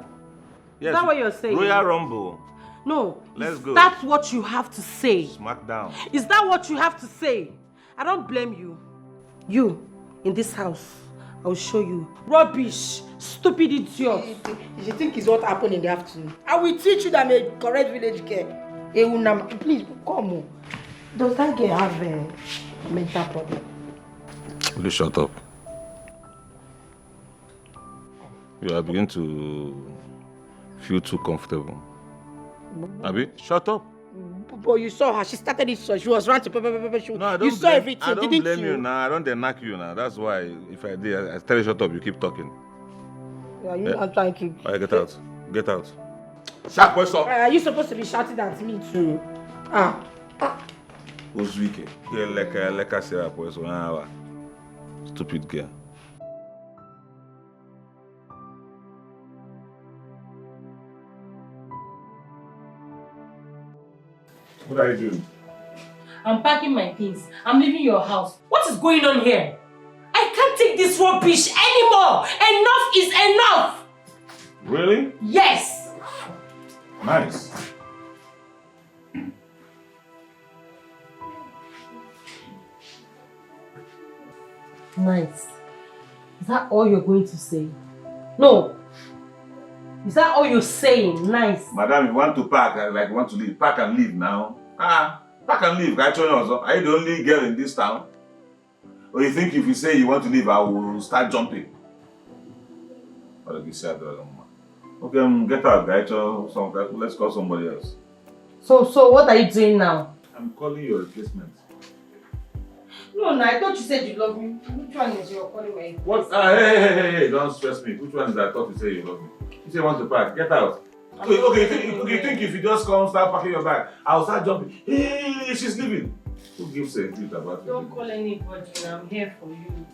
Speaker 7: Yes,
Speaker 4: Is that what you're saying?
Speaker 7: Royal Rumble.
Speaker 4: No.
Speaker 7: Let's go.
Speaker 4: That's what you have to say.
Speaker 7: Smack down.
Speaker 4: Is that what you have to say? I don't blame you. You, in this house, I will show you. Rubbish, stupid idiot.
Speaker 16: You think it's what happened in the afternoon? I will teach you that I'm a correct village girl. Please, come on. Does that girl have a mental problem?
Speaker 7: Will you shut up? You are beginning to feel too comfortable. Abi, shut up.
Speaker 16: But you saw her. She started it. So she was ranting.
Speaker 7: No, I don't
Speaker 16: you saw
Speaker 7: blame,
Speaker 16: everything,
Speaker 7: I don't
Speaker 16: didn't
Speaker 7: blame
Speaker 16: you?
Speaker 7: you now. I don't knock you now. That's why if I did, I tell you shut up. You keep talking.
Speaker 16: Are you not trying to?
Speaker 7: All right, get out. Get out. Sharp, what's up?
Speaker 16: Are you supposed to be shouting at me too?
Speaker 7: Ozwike. Leka syrup, what's on? Stupid girl. What are you doing?
Speaker 4: I'm packing my things. I'm leaving your house. What is going on here? I can't take this rubbish anymore. Enough is enough.
Speaker 7: Really?
Speaker 4: Yes.
Speaker 7: Nice.
Speaker 4: Nice. Is that all you're going to say? No. Is that all you're saying? Nice.
Speaker 7: Madam, if you want to pack, like you want to leave, pack and leave now. Pack and leave. Are you the only girl in this town? Or you think if you say you want to leave, I will start jumping? Okay, get out, guys. Let's call somebody else.
Speaker 4: So what are you doing now?
Speaker 7: I'm calling your replacement.
Speaker 4: No, I thought you said you love me. Which one is your calling me?
Speaker 7: What? Hey, don't stress me. Which one is that? I thought you said you love me. You say you want to pack. Get out. Okay, you think if you just come start packing your bag, I'll start jumping. Hey, she's leaving. Who gives a shit about
Speaker 9: Don't call anybody. I'm here for you.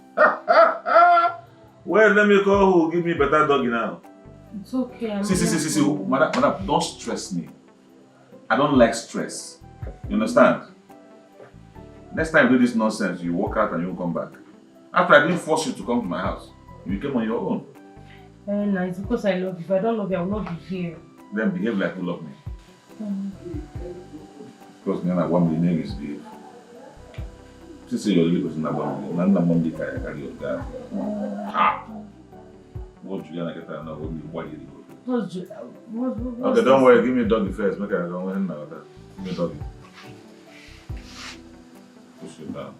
Speaker 7: Well, let me call who give me better doggy now.
Speaker 9: It's okay.
Speaker 7: See. Madam, don't stress me. I don't like stress. You understand? Next time you do this nonsense, you walk out and you won't come back. After I didn't force you to come to my house, you came on your own.
Speaker 9: No, it's because I love you. If I don't love you, I will not be here.
Speaker 7: Then behave like you love me. Because me and one million is behave. She say you're really person that one million. None of them carry your dad. What you gonna get now? What you do? Okay, don't worry. Give me a doggy first. Make I don't want him now. Give me a doggy. Push it down.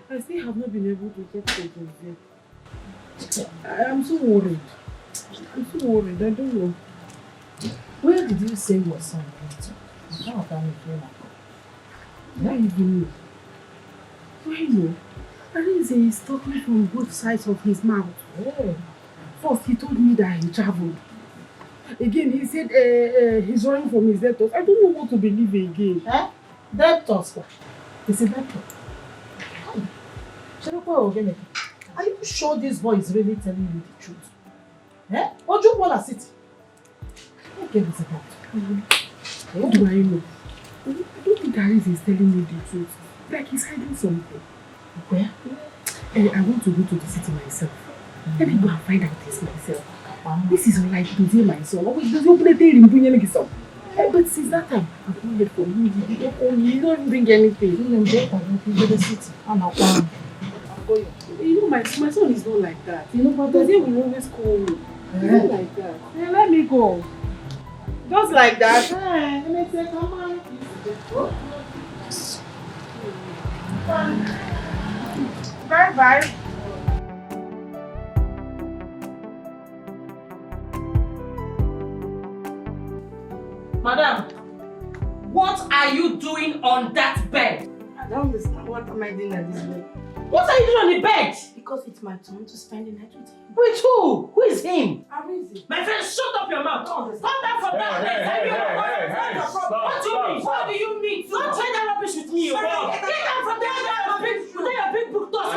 Speaker 4: I still have not been able to get to the I'm so worried. I don't know.
Speaker 17: Where did you say your son went to? How can you feel like
Speaker 4: Why even know? Why know? Arinze is talking from both sides of his mouth.
Speaker 17: Oh.
Speaker 4: First, he told me that he traveled. Again, he said he's running from his debtors. I don't know what to believe again.
Speaker 17: Debtors? Is it debtors? Are you sure this boy is really telling you the truth? What do you want to sit? What game is it about?
Speaker 4: What do I know? I don't think Arinze is telling me the truth. Like he's hiding something.
Speaker 17: Where?
Speaker 4: I want to go to the city myself. Let me go and find out this myself. This is unlike to say my son. But since that time, I've not heard from you. You don't bring anything.
Speaker 17: You to the city. I'm not one.
Speaker 4: You know, my son is not like that. You know, but the day will always call me. He's not like that. Hey, let me go. Just like that.
Speaker 17: Let me say, come on.
Speaker 4: Bye-bye.
Speaker 11: Madam, what are you doing on that bed?
Speaker 16: I don't understand. What am I doing at this bed?
Speaker 11: What are you doing on the bed?
Speaker 16: Because it's my turn to spend the night with him.
Speaker 11: With who? Who is him?
Speaker 16: Arinze.
Speaker 11: My friend, shut up your mouth. Come down from that bed. What do you mean? What do you mean? Don't try that rubbish with me. Get down from there. With your big book doors.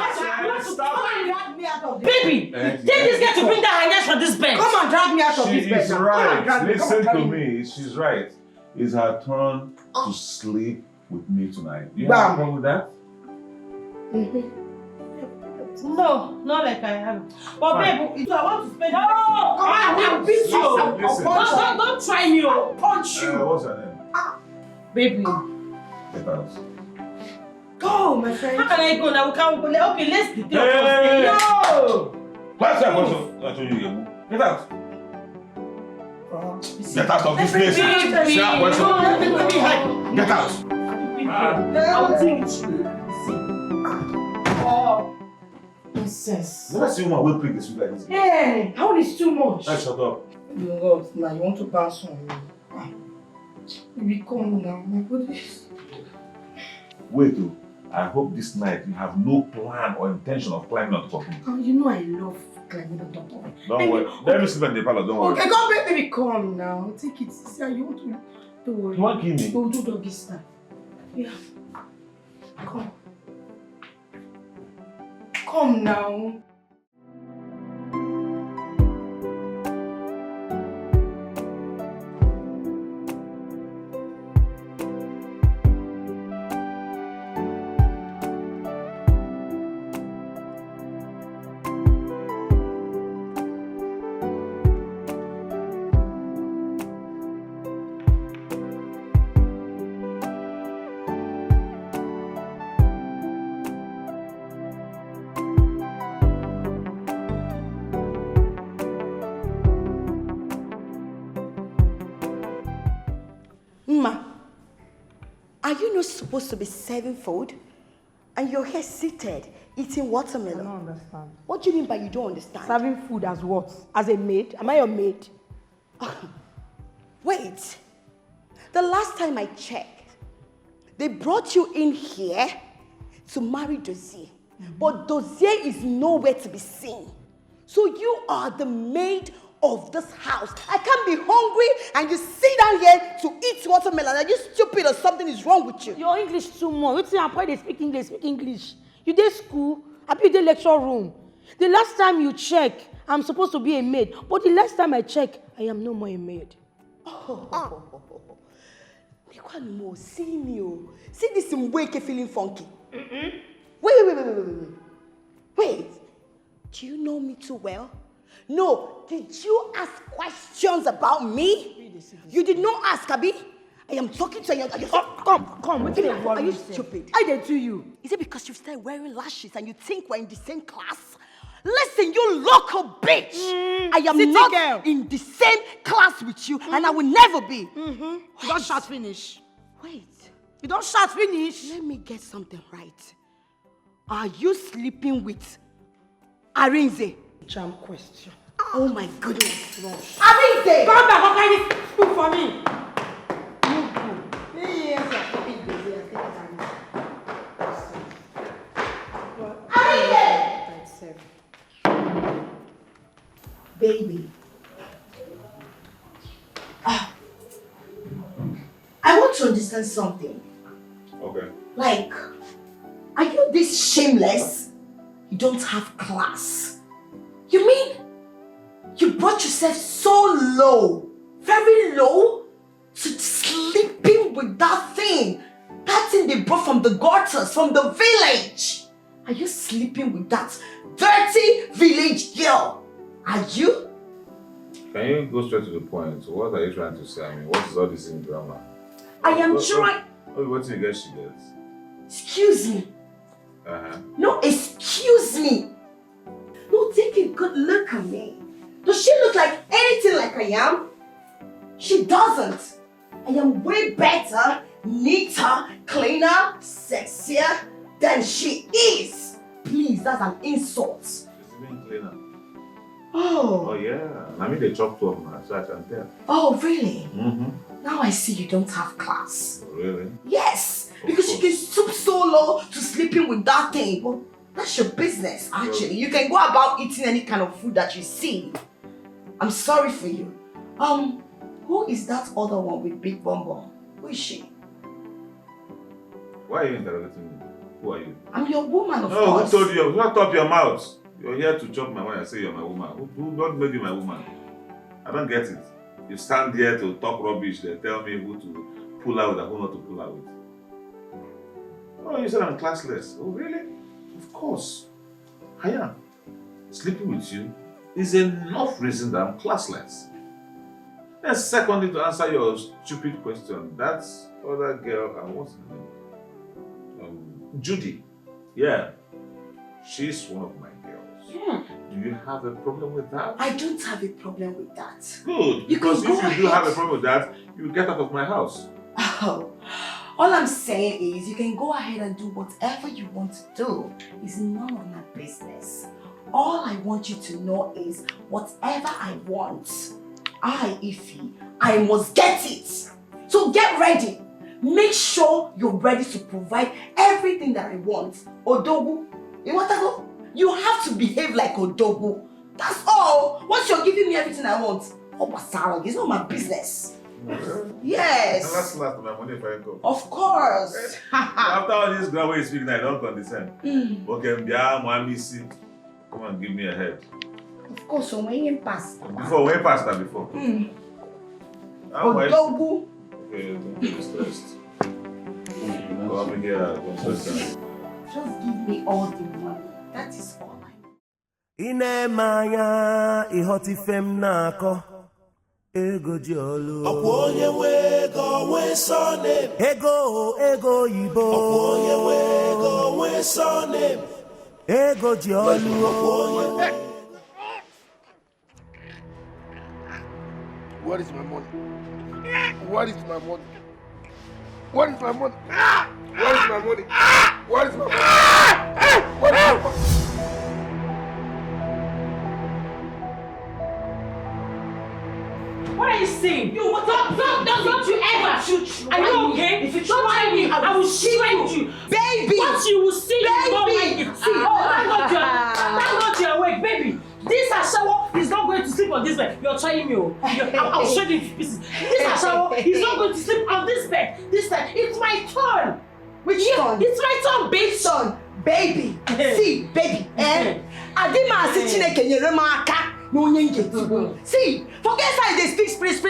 Speaker 11: Baby, take this girl to bring that hangers from this bed.
Speaker 16: Come and drag me out of this bed.
Speaker 7: She's right. Listen to me. She's right. It's her turn to sleep with me tonight. You have a problem with that?
Speaker 11: No, not like I have. But babe, if I want to spend come on, I will beat you. Don't try me, I'll punch you.
Speaker 7: What's her name?
Speaker 11: Baby.
Speaker 7: Get out.
Speaker 16: Go, my friend.
Speaker 11: How can I go now? We can't go. Okay, let's get
Speaker 7: Hey!
Speaker 11: No!
Speaker 7: What's that? I told you, get out. Get out of this place. Get out.
Speaker 11: I'll teach you.
Speaker 16: Oh, princess.
Speaker 7: Never see woman will bring this with like this.
Speaker 16: Hey, how is too much?
Speaker 7: Hey, shut up.
Speaker 16: You what? Now you want to bounce on me? Baby, come now. My goodness.
Speaker 7: Wait, though. I hope this night you have no plan or intention of climbing on top of me.
Speaker 16: Oh, you know I love climbing on top of it.
Speaker 7: Don't worry. Let me sleep in the parlor. Don't worry.
Speaker 16: Okay, come, baby, come now. Take it. See how you want to. Don't worry.
Speaker 7: You want to kill me?
Speaker 16: We'll do doggy style. Yeah. Come. Come now.
Speaker 13: Are you not supposed to be serving food? And you're here seated, eating watermelon.
Speaker 16: I don't understand.
Speaker 13: What do you mean by you don't understand?
Speaker 16: Serving food as what? As a maid? Am I your maid?
Speaker 13: Wait. The last time I checked, they brought you in here to marry Dozier. But Dozier is nowhere to be seen. So you are the maid of this house. I can't be hungry and you sit down here to eat watermelon. Are you stupid or something is wrong with you?
Speaker 17: Your English too much. What's your point? They speak English. Speak English. You did school. I be the lecture room. The last time you check, I'm supposed to be a maid. But the last time I check, I am no more a maid.
Speaker 13: See me, see this Mweke feeling funky. Wait. Do you know me too well? No. Did you ask questions about me? You did not ask, Abi. I am talking to you.
Speaker 17: Come.
Speaker 13: Are you stupid?
Speaker 17: I did to you.
Speaker 13: Is it because you started wearing lashes and you think we're in the same class? Listen, you local bitch. I am not in the same class with you, and I will never be.
Speaker 17: You don't shout finish.
Speaker 13: Wait.
Speaker 17: You don't shout finish.
Speaker 13: Let me get something right. Are you sleeping with Arinze?
Speaker 17: Jam question.
Speaker 13: Oh my goodness.
Speaker 17: Arinze! Come back, what kind of food for me?
Speaker 13: Baby, I want to understand something.
Speaker 7: Okay.
Speaker 13: Like, are you this shameless? You don't have class. You mean you brought yourself so low, very low, to sleeping with that thing they brought from the gutters, from the village? Are you sleeping with that dirty village girl? Are you?
Speaker 7: Can you go straight to the point? So what are you trying to say? I mean, what is all this in drama?
Speaker 13: I am trying.
Speaker 7: What do you get she gets?
Speaker 13: Excuse me. No, excuse me. No, take a good look at me. Does she look like anything like I am? She doesn't. I am way better, neater, cleaner, sexier than she is. Please, that's an insult.
Speaker 7: She's even cleaner.
Speaker 13: Oh.
Speaker 7: Oh yeah. I mean they chopped off now, so I can tell.
Speaker 13: Oh, really? Now I see you don't have class.
Speaker 7: Really?
Speaker 13: Yes, because you can stoop so low to sleeping with that thing. Well, that's your business, actually. You can go about eating any kind of food that you see. I'm sorry for you. Who is that other one with big bum bum? Who is she?
Speaker 7: Why are you interrogating me? Who are you?
Speaker 13: I'm your woman, of
Speaker 7: course. No, who told you? Shut up your mouth. You're here to chop my mind and say you're my woman. Who don't make you my woman? I don't get it. You stand here to talk rubbish, they tell me who to pull out and who not to pull out with. Oh, you said I'm classless. Oh, really? Of course. I am. Sleeping with you is enough reason that I'm classless. And secondly, to answer your stupid question, that other girl, what's her name? Judy. Yeah. She's one of my girls. Do you have a problem with that?
Speaker 13: I don't have a problem with that.
Speaker 7: Good, because if you do have a problem with that, you get out of my house.
Speaker 13: Oh, all I'm saying is you can go ahead and do whatever you want to do. It's none of my business. All I want you to know is whatever I want, Ify, I must get it. So get ready. Make sure you're ready to provide everything that I want. Odogu, you want to go? You have to behave like Odogu. That's all. Once you're giving me everything I want, it's not my business. Yes.
Speaker 7: And that's last my money if I go.
Speaker 13: Of course.
Speaker 7: After all this grammar you speak now, I don't condescend. Okay, come and give me a head.
Speaker 13: Of course, when you pasta.
Speaker 7: Before, when pasta before.
Speaker 13: Odogu.
Speaker 7: Okay, don't be stressed. Come here, don't stress.
Speaker 13: Just give me all the money. That is all I
Speaker 6: want. Inemanya ihotifem nako. Ego jolu. Okwoye wego we sone. Ego yibo. Okwoye wego we sone. Ego jolu.
Speaker 1: What is my money? What is my money? What is my money? What is my money? What is my money? What is my money?
Speaker 17: What are you saying? You don't you ever shoot. Are you okay? If you try me, I will shoot you.
Speaker 13: Baby!
Speaker 17: What you will see, you don't like it. See, thank God you're awake, baby. This Ashawo is not going to sleep sleep on this bed. You're trying me. I'll show you in pieces. This Ashawo, he's not going to sleep on this bed. This time, it's my turn.
Speaker 13: Which turn?
Speaker 17: It's my turn, baby.
Speaker 13: Son, baby. See, baby. Adima si Chineke nyere m aka na onye ngeti. See, forget how they speak spray.
Speaker 17: If I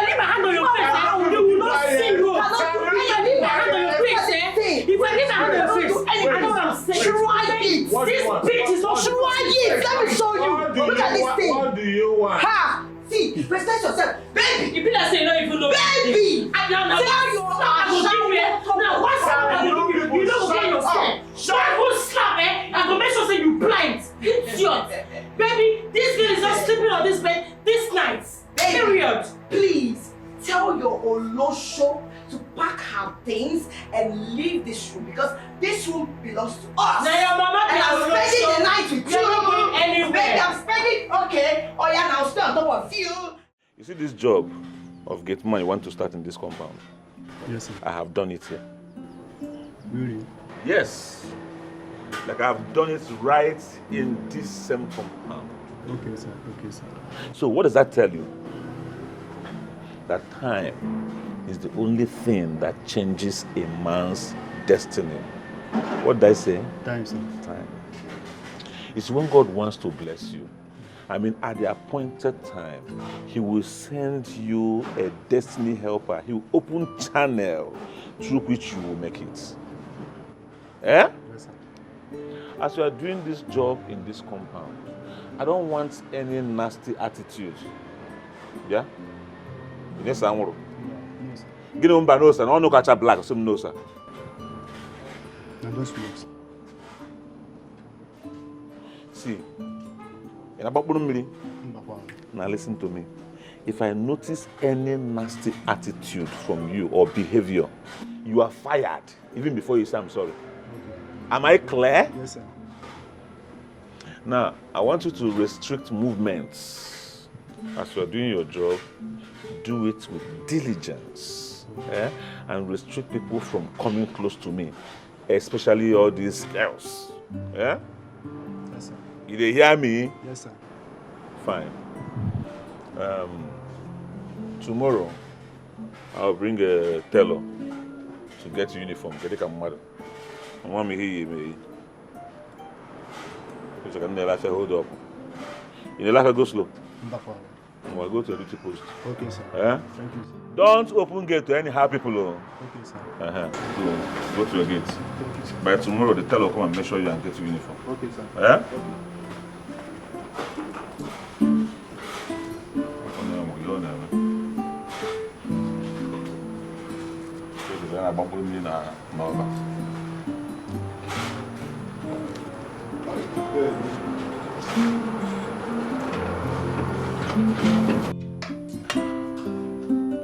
Speaker 17: leave my hand on your face, I will not see you. If I leave my hand on your face, I know what I'm saying.
Speaker 13: Try it.
Speaker 17: This bitch is not
Speaker 13: Try it. Let me show you. Look at this thing.
Speaker 7: What do you want?
Speaker 13: Ha! See, present yourself. Baby!
Speaker 17: You feel like saying no even know.
Speaker 13: Baby!
Speaker 17: Now what's happening? You don't get yourself. Shut up, slap, I'm gonna make sure say you blind. Idiot. Baby, this girl is not sleeping on this bed this night. Period.
Speaker 13: Please tell your Olosho to pack her things and leave this room because this room belongs to us.
Speaker 17: Now your mama
Speaker 13: and I'm spending the night with you.
Speaker 17: You're not going anywhere.
Speaker 13: Baby, I'm spending. Okay. Oh yeah, now stay on top of you.
Speaker 3: You see this job of gate man you want to start in this compound?
Speaker 18: Yes, sir.
Speaker 3: I have done it here.
Speaker 18: Really?
Speaker 3: Yes. Like I've done it right in this same compound.
Speaker 18: Okay, sir. Okay, sir.
Speaker 3: So what does that tell you? That time is the only thing that changes a man's destiny. What did I say?
Speaker 18: Time, sir.
Speaker 3: Time. It's when God wants to bless you. I mean, at the appointed time, He will send you a destiny helper. He will open channel through which you will make it. Eh?
Speaker 18: Yes, sir.
Speaker 3: As you are doing this job in this compound, I don't want any nasty attitude. Yeah? Yes, sir.
Speaker 18: No, sir.
Speaker 3: Get on by no, sir. I don't know catch a black, some no, sir.
Speaker 18: And those works.
Speaker 3: See, now listen to me. If I notice any nasty attitude from you or behavior, you are fired even before you say I'm sorry. Am I clear?
Speaker 18: Yes, sir.
Speaker 3: Now, I want you to restrict movements. As you are doing your job, do it with diligence. And restrict people from coming close to me, especially all these girls. Yeah?
Speaker 18: Yes, sir.
Speaker 3: You they hear me?
Speaker 18: Yes, sir.
Speaker 3: Fine. Tomorrow, I'll bring a tailor to get you uniform. Get a mother. I want me here, me. Because I can never hold up. You never go slow. I'll go to the duty post.
Speaker 18: Okay, sir.
Speaker 3: Thank you, sir. Don't open gate to any hard people.
Speaker 18: Okay, sir.
Speaker 3: Go to your gate.
Speaker 18: Thank you, sir.
Speaker 3: By tomorrow, the tailor come and make sure you and get your uniform.
Speaker 18: Okay, sir.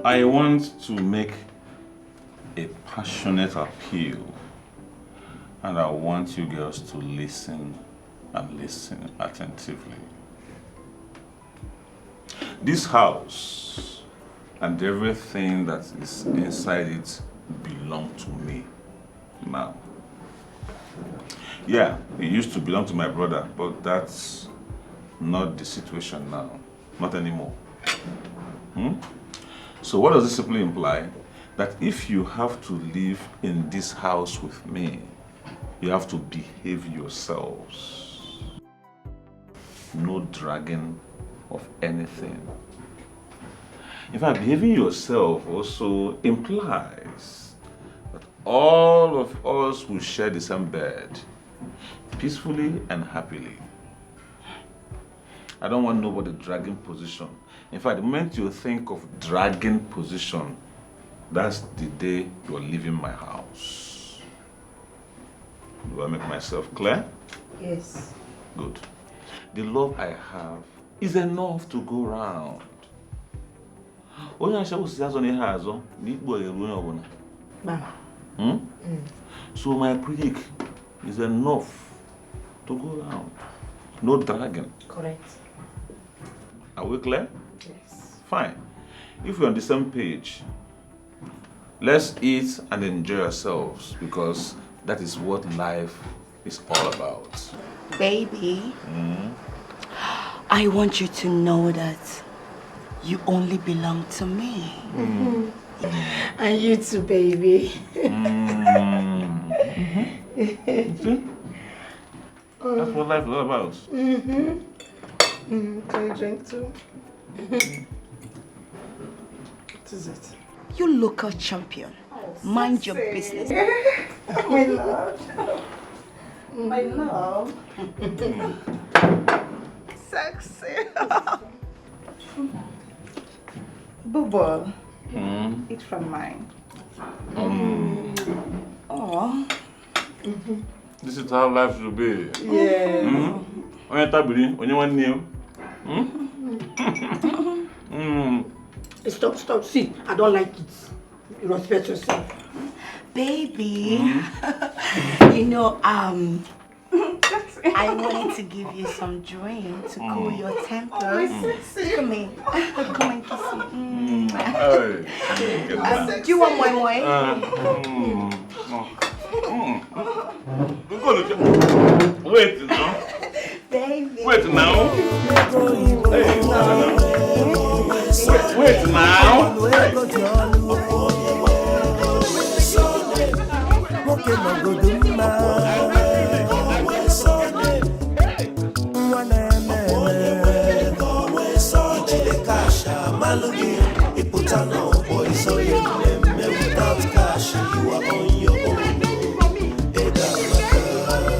Speaker 3: I want to make a passionate appeal, and I want you girls to listen and listen attentively. This house and everything that is inside it belong to me now. Yeah, it used to belong to my brother, but that's not the situation now. Not anymore. So what does this simply imply? That if you have to live in this house with me, you have to behave yourselves. No dragging of anything. In fact, behaving yourself also implies that all of us will share the same bed, peacefully and happily. I don't want nobody dragging position. In fact, the moment you think of dragging position, that's the day you're leaving my house. Do I make myself clear?
Speaker 13: Yes.
Speaker 3: Good. The love I have is enough to go round. So my critic is enough to go round. No dragging.
Speaker 13: Correct.
Speaker 3: Are we clear?
Speaker 13: Yes.
Speaker 3: Fine. If we're on the same page, let's eat and enjoy ourselves because
Speaker 7: That is what life is all about.
Speaker 13: Baby, I want you to know that you only belong to me.
Speaker 16: And you too, baby.
Speaker 7: That's what life is all about.
Speaker 16: Can you drink too? What is it?
Speaker 13: You local champion. Mind your business.
Speaker 16: My love. My love. Sexy. Bubble. Eat from mine. Oh.
Speaker 7: This is how life should be.
Speaker 16: Yeah. Stop. See, I don't like it. Respect yourself.
Speaker 13: Baby, you know, I wanted to give you some drink to cool your temper. Look at me. Come and kiss me. Do you want more?
Speaker 7: Wait now.
Speaker 13: Baby.
Speaker 7: Wait now. Hey, wait now.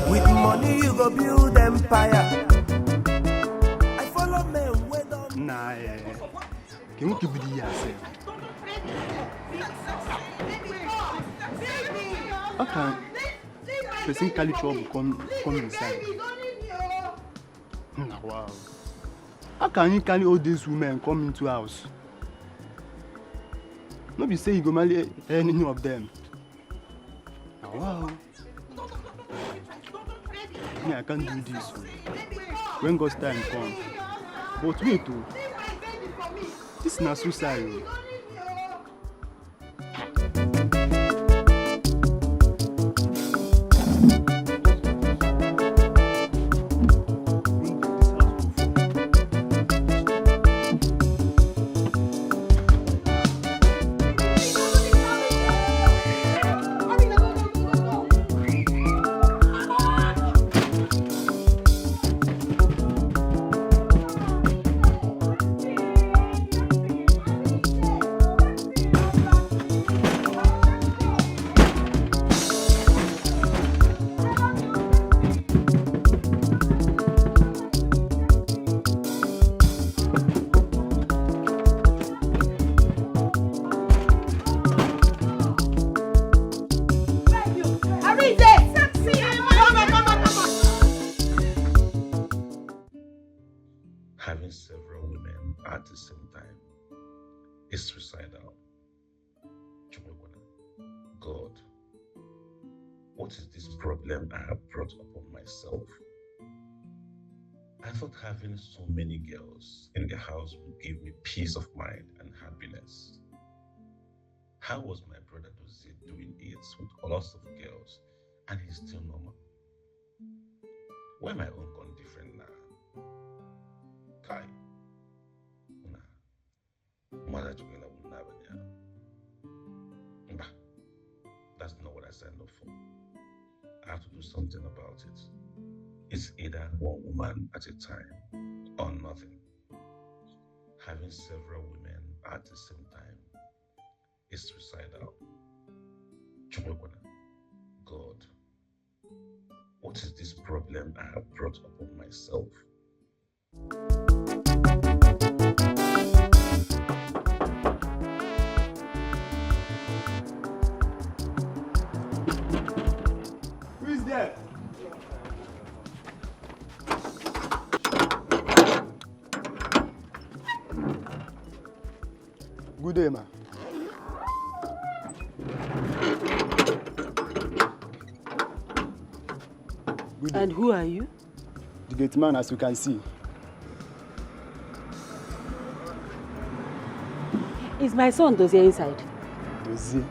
Speaker 6: With money you go build empire. I follow men where don't.
Speaker 18: Nah, can you keep it yourself? How can person carry trouble come inside? Nah, wow. How can you carry all these women come into house? No be say you go marry any of them. Nah, wow. Me, I can't do this. When God's time comes. But wait, oh. This is not suicide.
Speaker 15: Having several women at the same time is suicidal. God, what is this problem I have brought upon myself? I thought having so many girls in the house would give me peace of mind and happiness. How was my brother Dozie doing it with lots of girls and he's still normal? Why my own gone different now? Kai. Nah. Mother together will never know. Bah. That's not what I signed up for. I have to do something about it. It's either one woman at a time or nothing. Having several women at the same time is suicidal. God, what is this problem I have brought upon myself?
Speaker 18: Who is there? Good day, ma. Good day.
Speaker 4: And who are you?
Speaker 18: The gate man, as you can see.
Speaker 4: Is my son Dozie inside?
Speaker 18: Dozie?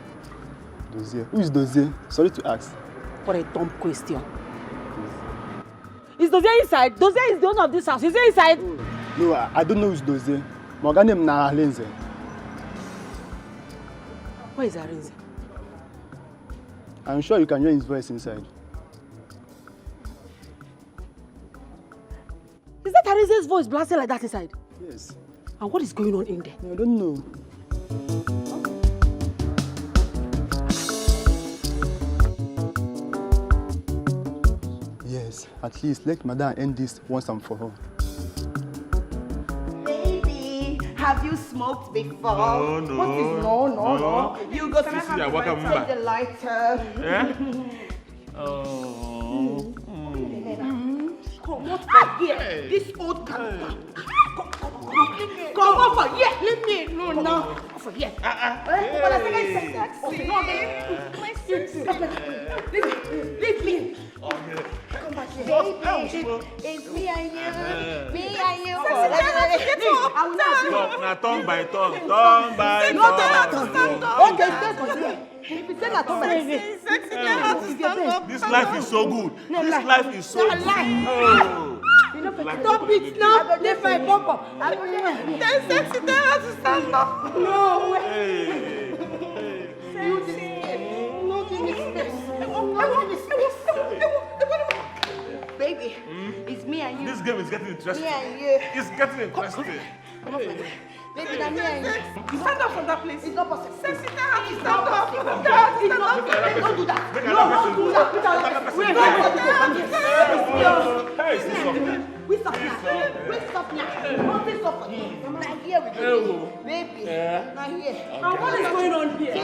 Speaker 18: Dozie? Who is Dozie? Sorry to ask.
Speaker 4: What a dumb question. Is Dozie inside? Dozie is the owner of this house. Is he inside?
Speaker 18: No, I don't know who's Dozie. My name is Arinze.
Speaker 4: Where is Arinze?
Speaker 18: I'm sure you can hear his voice inside.
Speaker 4: Is that Arinze's voice blasting like that inside?
Speaker 18: Yes.
Speaker 4: And what is going on in there?
Speaker 18: I don't know. Yes, at least let Madame end this once and for all.
Speaker 13: Baby, have you smoked before?
Speaker 3: No.
Speaker 13: What is no? You go to
Speaker 3: Sisi,
Speaker 13: the lighter.
Speaker 3: Yeah?
Speaker 13: Come out from here. This old can. Come over here. Leave me alone now. Over here. Leave me. Come back here. Baby, it's me and you. Me and you.
Speaker 3: Now tongue by tongue.
Speaker 13: Okay, stay for here.
Speaker 3: This life is so good. This life is so good.
Speaker 17: Stop it now. Leave my papa. Then sexy, tell her to stand up. No way.
Speaker 13: Baby, it's me and you.
Speaker 3: This game is getting interesting.
Speaker 13: Me and you.
Speaker 3: It's getting interesting.
Speaker 13: Come on, baby. Baby, now me and you.
Speaker 17: Stand up from that place.
Speaker 13: It's not possible.
Speaker 17: Sexy, tell her to stand up.
Speaker 13: Don't do that. No, don't do that. We stop now. Nothing stop for you. Now here we go. Baby. Now here.
Speaker 17: And what is going on here?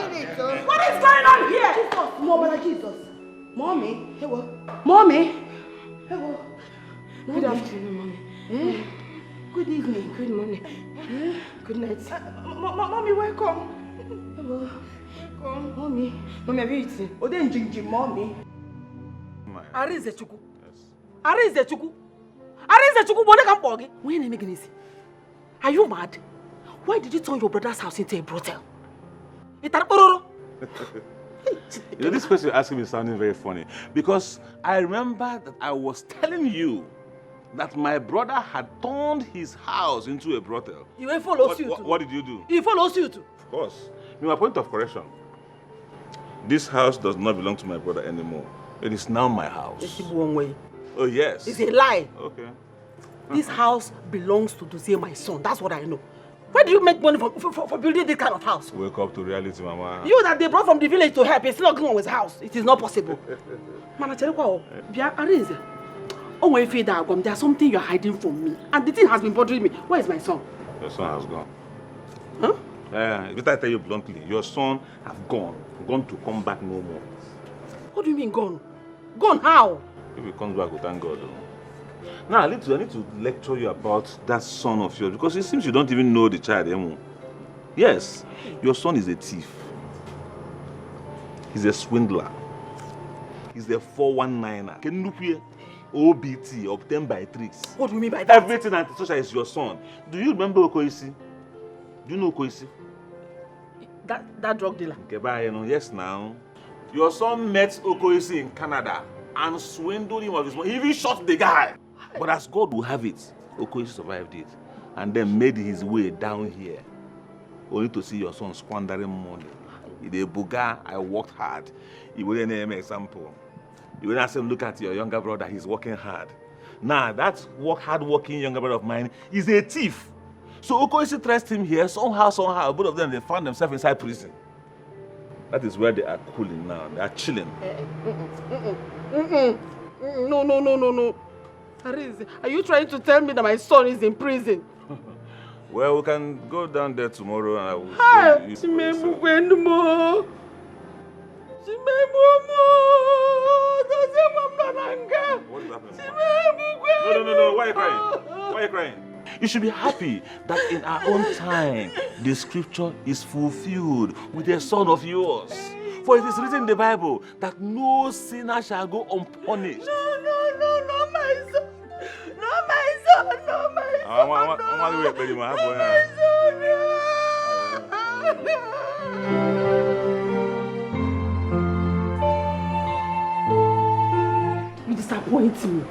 Speaker 13: What is going on here? Jesus. More brother Jesus. Mommy. Hello. Mommy. Hello.
Speaker 17: Good afternoon, Mommy.
Speaker 13: Good evening.
Speaker 17: Good morning. Good night.
Speaker 13: Mommy, welcome. Hello. Come. Mommy. Mommy, have you eaten? Oh, then Jinji, Mommy.
Speaker 4: Arinze Chukwu. Arinze Chukwu. Arinze Chukwu, what can you when are you Are you mad? Why did you turn your brother's house into a brothel?
Speaker 3: You know, this question you're asking me is sounding very funny because I remember that I was telling you that my brother had turned his house into a brothel.
Speaker 4: He follows you too.
Speaker 3: What did you do?
Speaker 4: He follows you too.
Speaker 3: Of course. My point of correction. This house does not belong to my brother anymore. It is now my house. Oh, yes.
Speaker 4: It's a lie.
Speaker 3: Okay.
Speaker 4: This house belongs to Dozie, my son. That's what I know. Where do you make money for building this kind of house?
Speaker 3: Wake up to reality, Mama.
Speaker 4: You that they brought from the village to help, it's not going on with house. It is not possible. Man, I tell you what, Arinze. Oh, if there's something you're hiding from me. And the thing has been bothering me. Where is my son?
Speaker 3: Your son has gone.
Speaker 4: Huh?
Speaker 3: If I tell you bluntly, your son has gone. Gone to come back no more.
Speaker 4: What do you mean gone? Gone how?
Speaker 3: If he comes back, we'll thank God. Now, I need to lecture you about that son of yours because it seems you don't even know the child anymore. Yes, your son is a thief. He's a swindler. He's a 419er. Can you hear? OBT, obtained by tricks.
Speaker 4: What do you mean by that?
Speaker 3: Everything antisocial is your son. Do you remember Okoisi? Do you know Okoisi?
Speaker 4: That drug dealer?
Speaker 3: Yes, now. Your son met Okoisi in Canada and swindled him of his money. He even shot the guy. But as God will have it, Okoisi survived it and then made his way down here. Only to see your son squandering money. In the Buga, I worked hard. He wouldn't name an example. You will not say, look at your younger brother, he's working hard. Now, that hard-working younger brother of mine is a thief. So Okoisi traced him here, somehow, both of them, they found themselves inside prison. That is where they are cooling now. They are chilling.
Speaker 4: No. Arinze, are you trying to tell me that my son is in prison?
Speaker 3: Well, we can go down there tomorrow and I will show you. What is happening? No. Why are you crying? Why are you crying? You should be happy that in our own time, the scripture is fulfilled with a son of yours. For it is written in the Bible that no sinner shall go unpunished.
Speaker 17: No, my son. No, my son.
Speaker 4: disappoint me.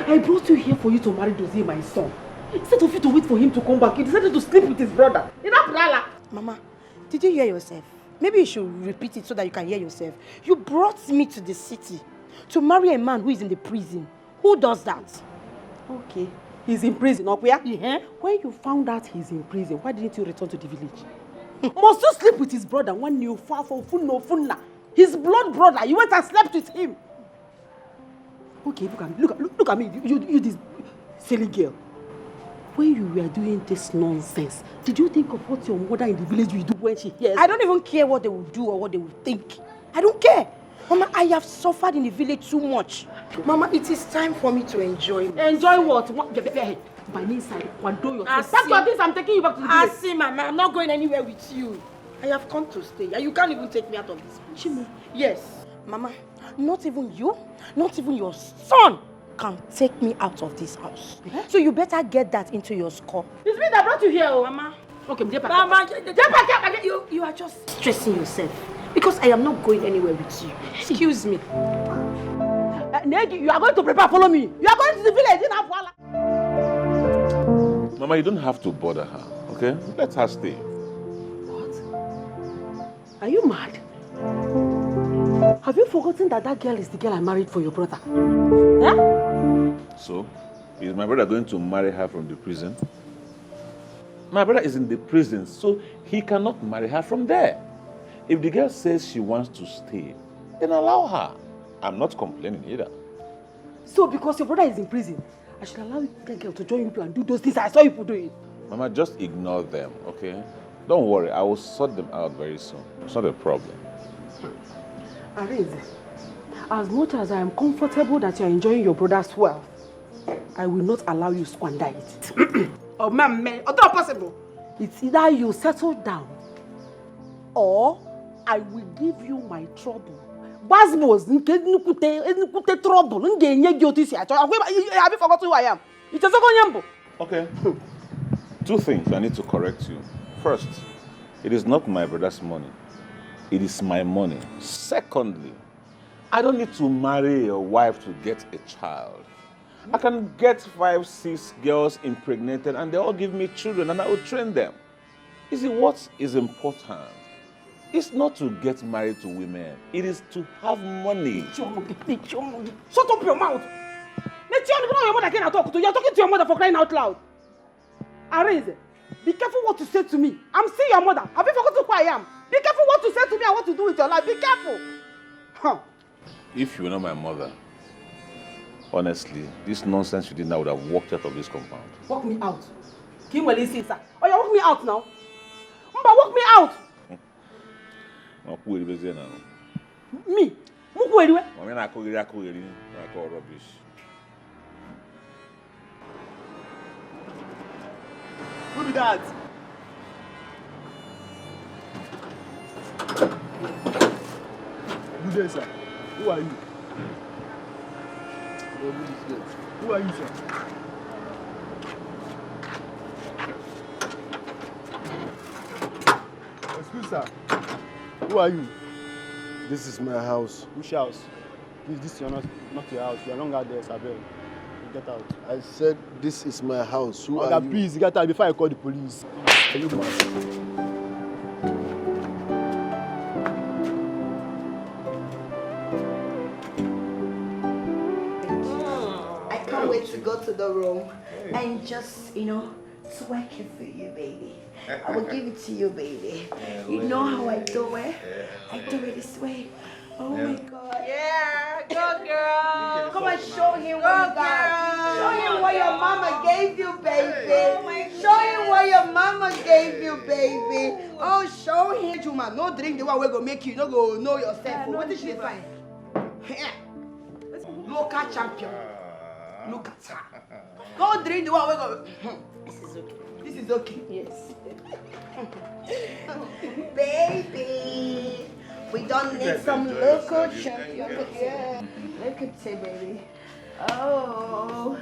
Speaker 4: I brought you here for you to marry Dozie, my son. Instead of you to wait for him to come back, you decided to sleep with his brother.
Speaker 17: Mama, did you hear yourself? Maybe you should repeat it so that you can hear yourself. You brought me to the city to marry a man who is in the prison. Who does that?
Speaker 4: Okay, he's in prison, up where? When you found out he's in prison, why didn't you return to the village? Must you sleep with his brother when you far for funna? His blood brother, you went and slept with him. Okay, look at me, you this silly girl. When you were doing this nonsense, did you think of what your mother in the village will do when she hears?
Speaker 17: I don't even care what they will do or what they will think. I don't care. Mama, I have suffered in the village too much. Mama, it is time for me to enjoy myself.
Speaker 4: Enjoy what? My inside, do yourself. Pack your things, I'm taking you back to the village.
Speaker 17: See, Mama, I'm not going anywhere with you. I have come to stay, and you can't even take me out of this place.
Speaker 4: Chimo.
Speaker 17: Yes. Mama, not even you, not even your son can take me out of this house. So you better get that into your skull.
Speaker 4: It's me that brought you here,
Speaker 17: Mama.
Speaker 4: Okay,
Speaker 17: Mama, you are just stressing yourself because I am not going anywhere with you. Excuse me.
Speaker 4: Negi, you are going to prepare, follow me. You are going to the village in Afwala.
Speaker 7: Mama, you don't have to bother her, okay? Let her stay.
Speaker 4: What? Are you mad? Have you forgotten that that girl is the girl I married for your brother? Huh?
Speaker 7: So, is my brother going to marry her from the prison? My brother is in the prison, so he cannot marry her from there. If the girl says she wants to stay, then allow her. I'm not complaining either.
Speaker 4: So, because your brother is in prison, I should allow that girl to join you and do those things I saw you doing?
Speaker 7: Mama, just ignore them, okay? Don't worry, I will sort them out very soon. It's not a problem.
Speaker 4: Arinze, as much as I am comfortable that you are enjoying your brother's wealth, I will not allow you to squander it.
Speaker 17: Oh, ma'am, it's not possible.
Speaker 4: It's either you settle down or I will give you my trouble. Basbos, nukute trouble. Have you forgotten who I am? It's a second.
Speaker 7: Okay. Two things I need to correct you. First, it is not my brother's money. It is my money. Secondly, I don't need to marry a wife to get a child. I can get 5, 6 girls impregnated and they all give me children and I will train them. You see, what is important? It's not to get married to women. It is to have money.
Speaker 4: Shut up your mouth. Your mother can't talk to you. You're talking to your mother for crying out loud. Arinze, be careful what you say to me. I'm still your mother. Have you forgotten who I am? Be careful what you say to me and what to do with your life. Be careful. Huh.
Speaker 7: If you were not my mother, honestly, this nonsense you did now would have walked out of this compound.
Speaker 4: Walk me out. Kimweli Sisa. Oh, you walk me out now. Mba, walk me out. Me? Mukweli?
Speaker 7: Rubbish.
Speaker 18: Who be that? Good day, sir. Who are you? Who are you, sir? Excuse, sir. Who are you?
Speaker 1: This is my house.
Speaker 18: Which house? Please, this is not your house. You are no longer there, Sabel. Get out.
Speaker 1: I said this is my house. Who are you?
Speaker 18: Please, get out before I call the police. Can you
Speaker 13: I can't wait to go to the room and just, twerk it for you, baby. I will give it to you, baby. You know how I do it? I do it this way. Oh my God.
Speaker 11: Yeah, go girl.
Speaker 13: Come on, show him what you got. Show him what your mama gave you, baby. Show him what your mama gave you, baby. Oh, show him. Juma, no drink the one we go make you no go know yourself. What did she find? Local champion. Look at her. Go drink the one we go. This is okay. This is okay. Yes. Baby. We don't need some local champion. Yeah. Look at it, baby. Oh,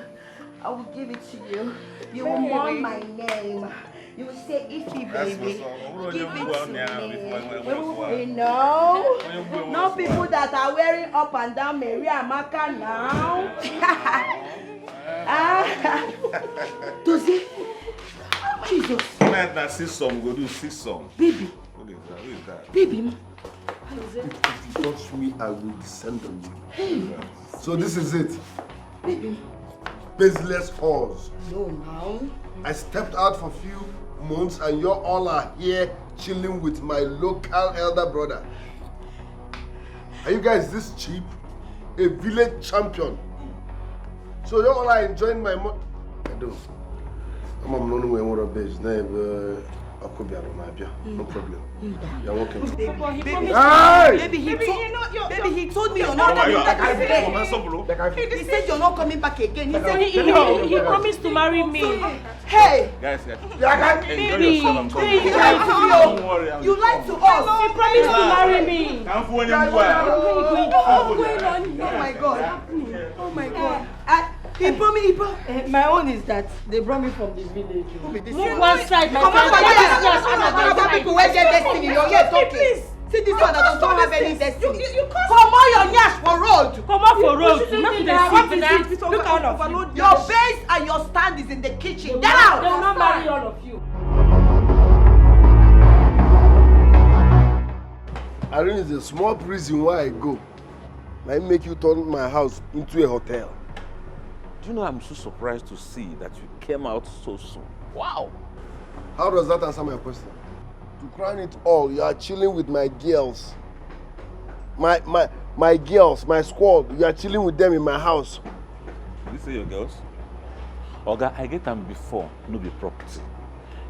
Speaker 13: I will give it to you. You will mourn my name. You will say iffy, baby. Give it to me.
Speaker 3: You
Speaker 13: know, no people that are wearing up and down Mary Amaka now. Does it? Jesus.
Speaker 3: Tonight, now 6 songs. Go do 6 songs.
Speaker 13: Baby.
Speaker 3: Who is that?
Speaker 13: Baby.
Speaker 1: If you touch me, I will descend on you. So this is it.
Speaker 13: Baby.
Speaker 1: Baseless horse.
Speaker 13: No, now.
Speaker 1: I stepped out for a few months and you all are here chilling with my local elder brother. Are you guys this cheap? A village champion. So you all are enjoying my money. I do. I'm not knowing what a base. No problem. You're welcome.
Speaker 13: Baby, he told me you're not coming back again. He said you're not coming back again. He said
Speaker 2: he promised to marry me.
Speaker 13: Hey!
Speaker 3: Guys,
Speaker 2: Enjoy
Speaker 3: yourself. I'm coming.
Speaker 13: Don't worry. You lied to us.
Speaker 2: He promised to marry me.
Speaker 13: Oh my God. Oh my God. He promised.
Speaker 17: My own is that they brought me from the village.
Speaker 2: Move one side, my friend.
Speaker 13: Other people wear their destiny. You're here talking. See this one that don't have any destiny. Come on your yash for road.
Speaker 2: Come on for road.
Speaker 13: Look out of you. Your base and your stand is in the kitchen. Get out.
Speaker 2: They will not marry all of you.
Speaker 1: Irene is a small prison where I go. I make you turn my house into a hotel.
Speaker 3: Do you know I'm so surprised to see that you came out so soon? Wow!
Speaker 1: How does that answer my question? To crown it all, you are chilling with my girls. My girls, my squad. You are chilling with them in my house.
Speaker 3: Did you say your girls? Oga, I get them before, no be property.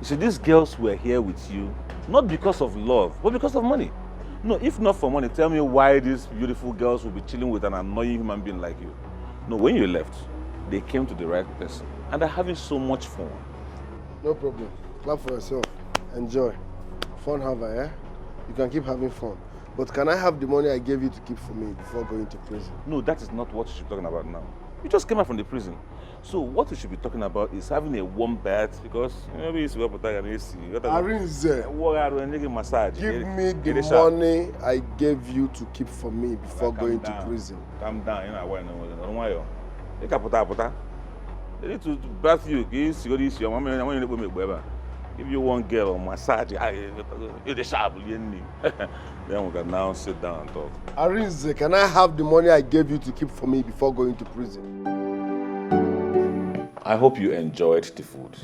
Speaker 3: You see, these girls were here with you, not because of love, but because of money. No, if not for money, tell me why these beautiful girls will be chilling with an annoying human being like you. No, when you left, they came to the right person and are having so much fun.
Speaker 1: No problem. Clap for yourself. Enjoy. Fun have I, eh? You can keep having fun. But can I have the money I gave you to keep for me before going to prison?
Speaker 3: No, that is not what you should be talking about now. You just came out from the prison. So what we should be talking about is having a warm bath because maybe it's well put an AC.
Speaker 1: Arinze,
Speaker 3: massage.
Speaker 1: Give me the money I gave you to keep for me before going to prison.
Speaker 3: Calm down, you know. They need to bath you. Give you one girl on massage. You're the sharp. Then we can now sit down and talk.
Speaker 1: Arinze, can I have the money I gave you to keep for me before going to prison?
Speaker 3: I hope you enjoyed the food.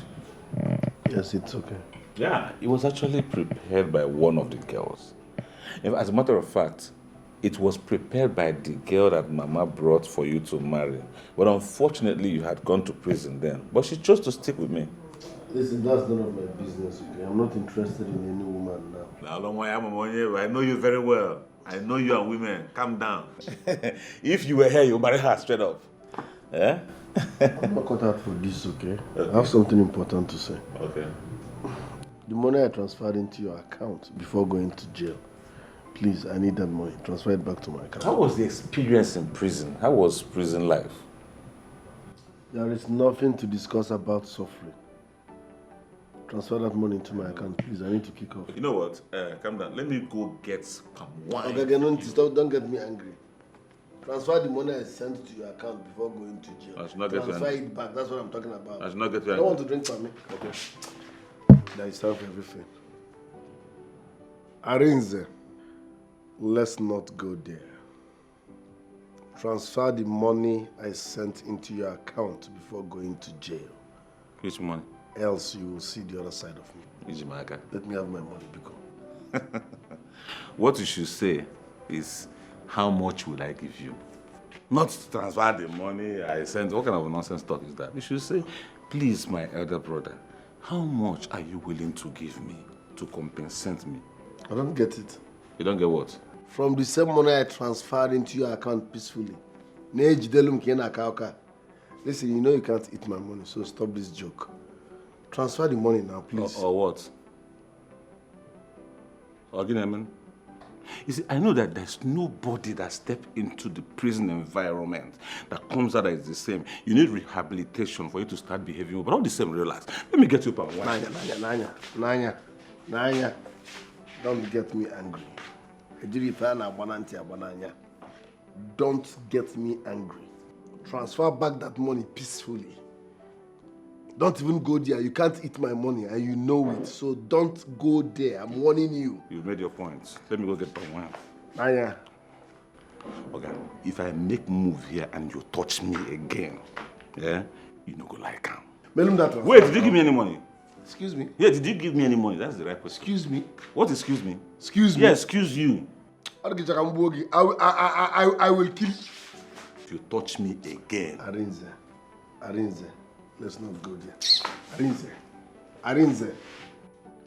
Speaker 1: Yes, it's okay.
Speaker 3: Yeah, it was actually prepared by one of the girls. As a matter of fact, it was prepared by the girl that Mama brought for you to marry. But unfortunately, you had gone to prison then. But she chose to stick with me.
Speaker 1: Listen, that's none of my business, okay? I'm not interested in any woman now.
Speaker 3: I know you very well. I know you are women. Calm down. If you were here, you would marry her straight up. Eh?
Speaker 1: I'm not cut out for this, okay? I have something important to say.
Speaker 3: Okay.
Speaker 1: The money I transferred into your account before going to jail, please, I need that money. Transfer it back to my account.
Speaker 3: How was the experience in prison? How was prison life?
Speaker 1: There is nothing to discuss about suffering. Transfer that money into my account, please. I need to kick off.
Speaker 3: You know what? Calm down. Let me go get palm wine.
Speaker 1: Okay, don't get me angry. Transfer the money I sent to your account before going to jail.
Speaker 3: I should not get
Speaker 1: Transfer it back. That's what I'm talking about.
Speaker 3: I should not get you
Speaker 1: I don't want to drink for me.
Speaker 3: Okay.
Speaker 1: There is time for everything. Arinze, let's not go there. Transfer the money I sent into your account before going to jail.
Speaker 3: Which money?
Speaker 1: Else you will see the other side of me.
Speaker 3: Ijimaka.
Speaker 1: Let me have my money, Biko.
Speaker 3: What you should say is, how much will I give you? Not transfer the money I sent. What kind of nonsense talk is that? You should say, please, my elder brother, how much are you willing to give me to compensate me?
Speaker 1: I don't get it.
Speaker 3: You don't get what?
Speaker 1: From the same money I transferred into your account peacefully. Listen, you know you can't eat my money, so stop this joke. Transfer the money now, please.
Speaker 3: Or what? Or again, You see, I know that there's nobody that steps into the prison environment that comes out as the same. You need rehabilitation for you to start behaving well, but all the same, relax. Let me get you up and wine.
Speaker 1: Nanya. Don't get me angry. Don't get me angry. Transfer back that money peacefully. Don't even go there. You can't eat my money and you know it. So don't go there. I'm warning you.
Speaker 3: You've made your points. Let me go get my wine.
Speaker 1: Nanya.
Speaker 3: Okay, if I make move here and you touch me again, yeah, you no go like him. Wait, did you give me any money?
Speaker 1: Excuse me?
Speaker 3: Yeah, did you give me any money? That's the right question.
Speaker 1: Excuse me?
Speaker 3: What excuse me?
Speaker 1: Excuse me?
Speaker 3: Yeah, excuse you.
Speaker 1: I will kill you.
Speaker 3: If you touch me again.
Speaker 1: Arinze. Let's not go there. Arinze.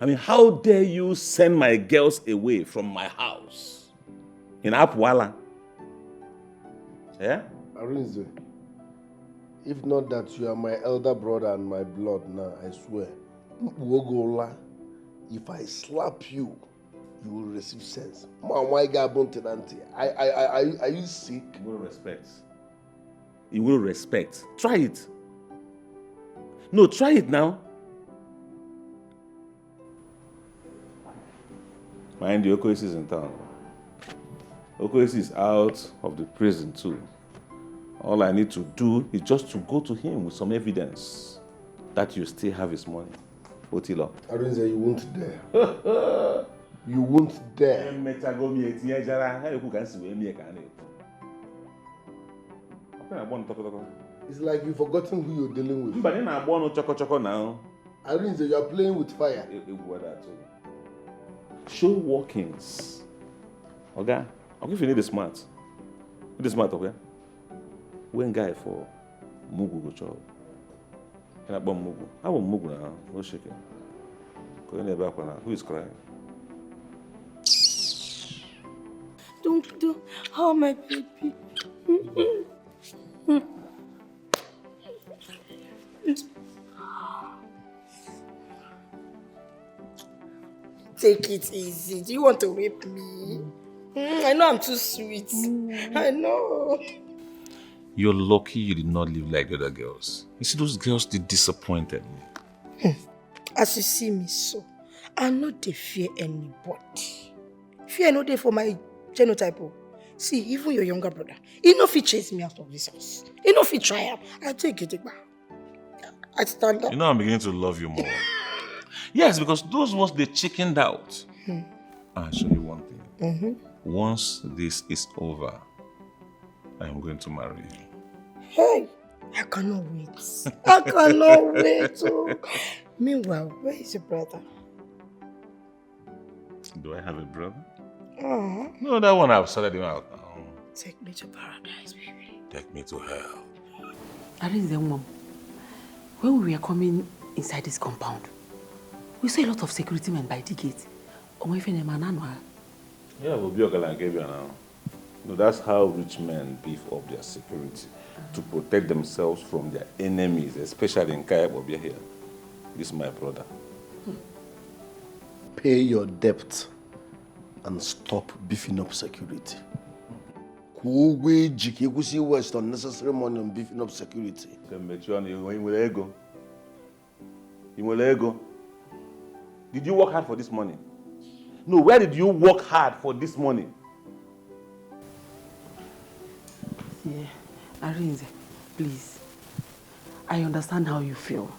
Speaker 3: I mean, how dare you send my girls away from my house? In Apwala? Yeah?
Speaker 1: Arinze. If not that you are my elder brother and my blood now, I swear. If I slap you, you will receive sense. Are you sick?
Speaker 3: You will respect. You will respect. Try it. No, try it now. Mind you, Okoesi is in town. Okoesi is out of the prison too. All I need to do is just to go to him with some evidence that you still have his money. Otilo.
Speaker 1: Arinze, you won't dare. You won't dare. It's like you've forgotten who you're dealing with.
Speaker 3: But I want to now.
Speaker 1: Arinze, you are playing with fire.
Speaker 3: Show workings. Okay? I'll give you need the smart. The smart, okay? When guy for Mugu go job. And I bomb Mugu. I want Mugu now. No shaking. Who is crying?
Speaker 16: Don't do. Oh, my baby. Take it easy. Do you want to rape me? I know I'm too sweet. I know.
Speaker 3: You're lucky you did not live like the other girls. You see, those girls, they disappointed me.
Speaker 16: As you see me so, I no dey fear anybody. Fear no dey for my genotype. See, even your younger brother, he no fit chase me out of this house. He no fit try am. I take it back. I stand up.
Speaker 3: You know, I'm beginning to love you more. Yes, because those ones, they chickened out. I'll show you one thing. Once this is over, I am going to marry you.
Speaker 16: Hey, I cannot wait. I cannot wait. Oh. Meanwhile, where is your brother?
Speaker 3: Do I have a brother?
Speaker 16: Oh.
Speaker 3: No, that one I've sorted him out now.
Speaker 16: Take me to paradise, baby.
Speaker 3: Take me to hell.
Speaker 4: Arinze, Mom, when we were coming inside this compound, we saw a lot of security men by the gate.
Speaker 3: Yeah, but Biogalan gave you now. No, that's how rich men beef up their security to protect themselves from their enemies, especially in Kaya Bobia here. This is my brother.
Speaker 1: Pay your debt and stop beefing up security. You waste unnecessary money on beefing up security.
Speaker 3: Did you work hard for this money? No, where did you work hard for this money?
Speaker 4: Yeah, Arinze, please. I understand how you feel.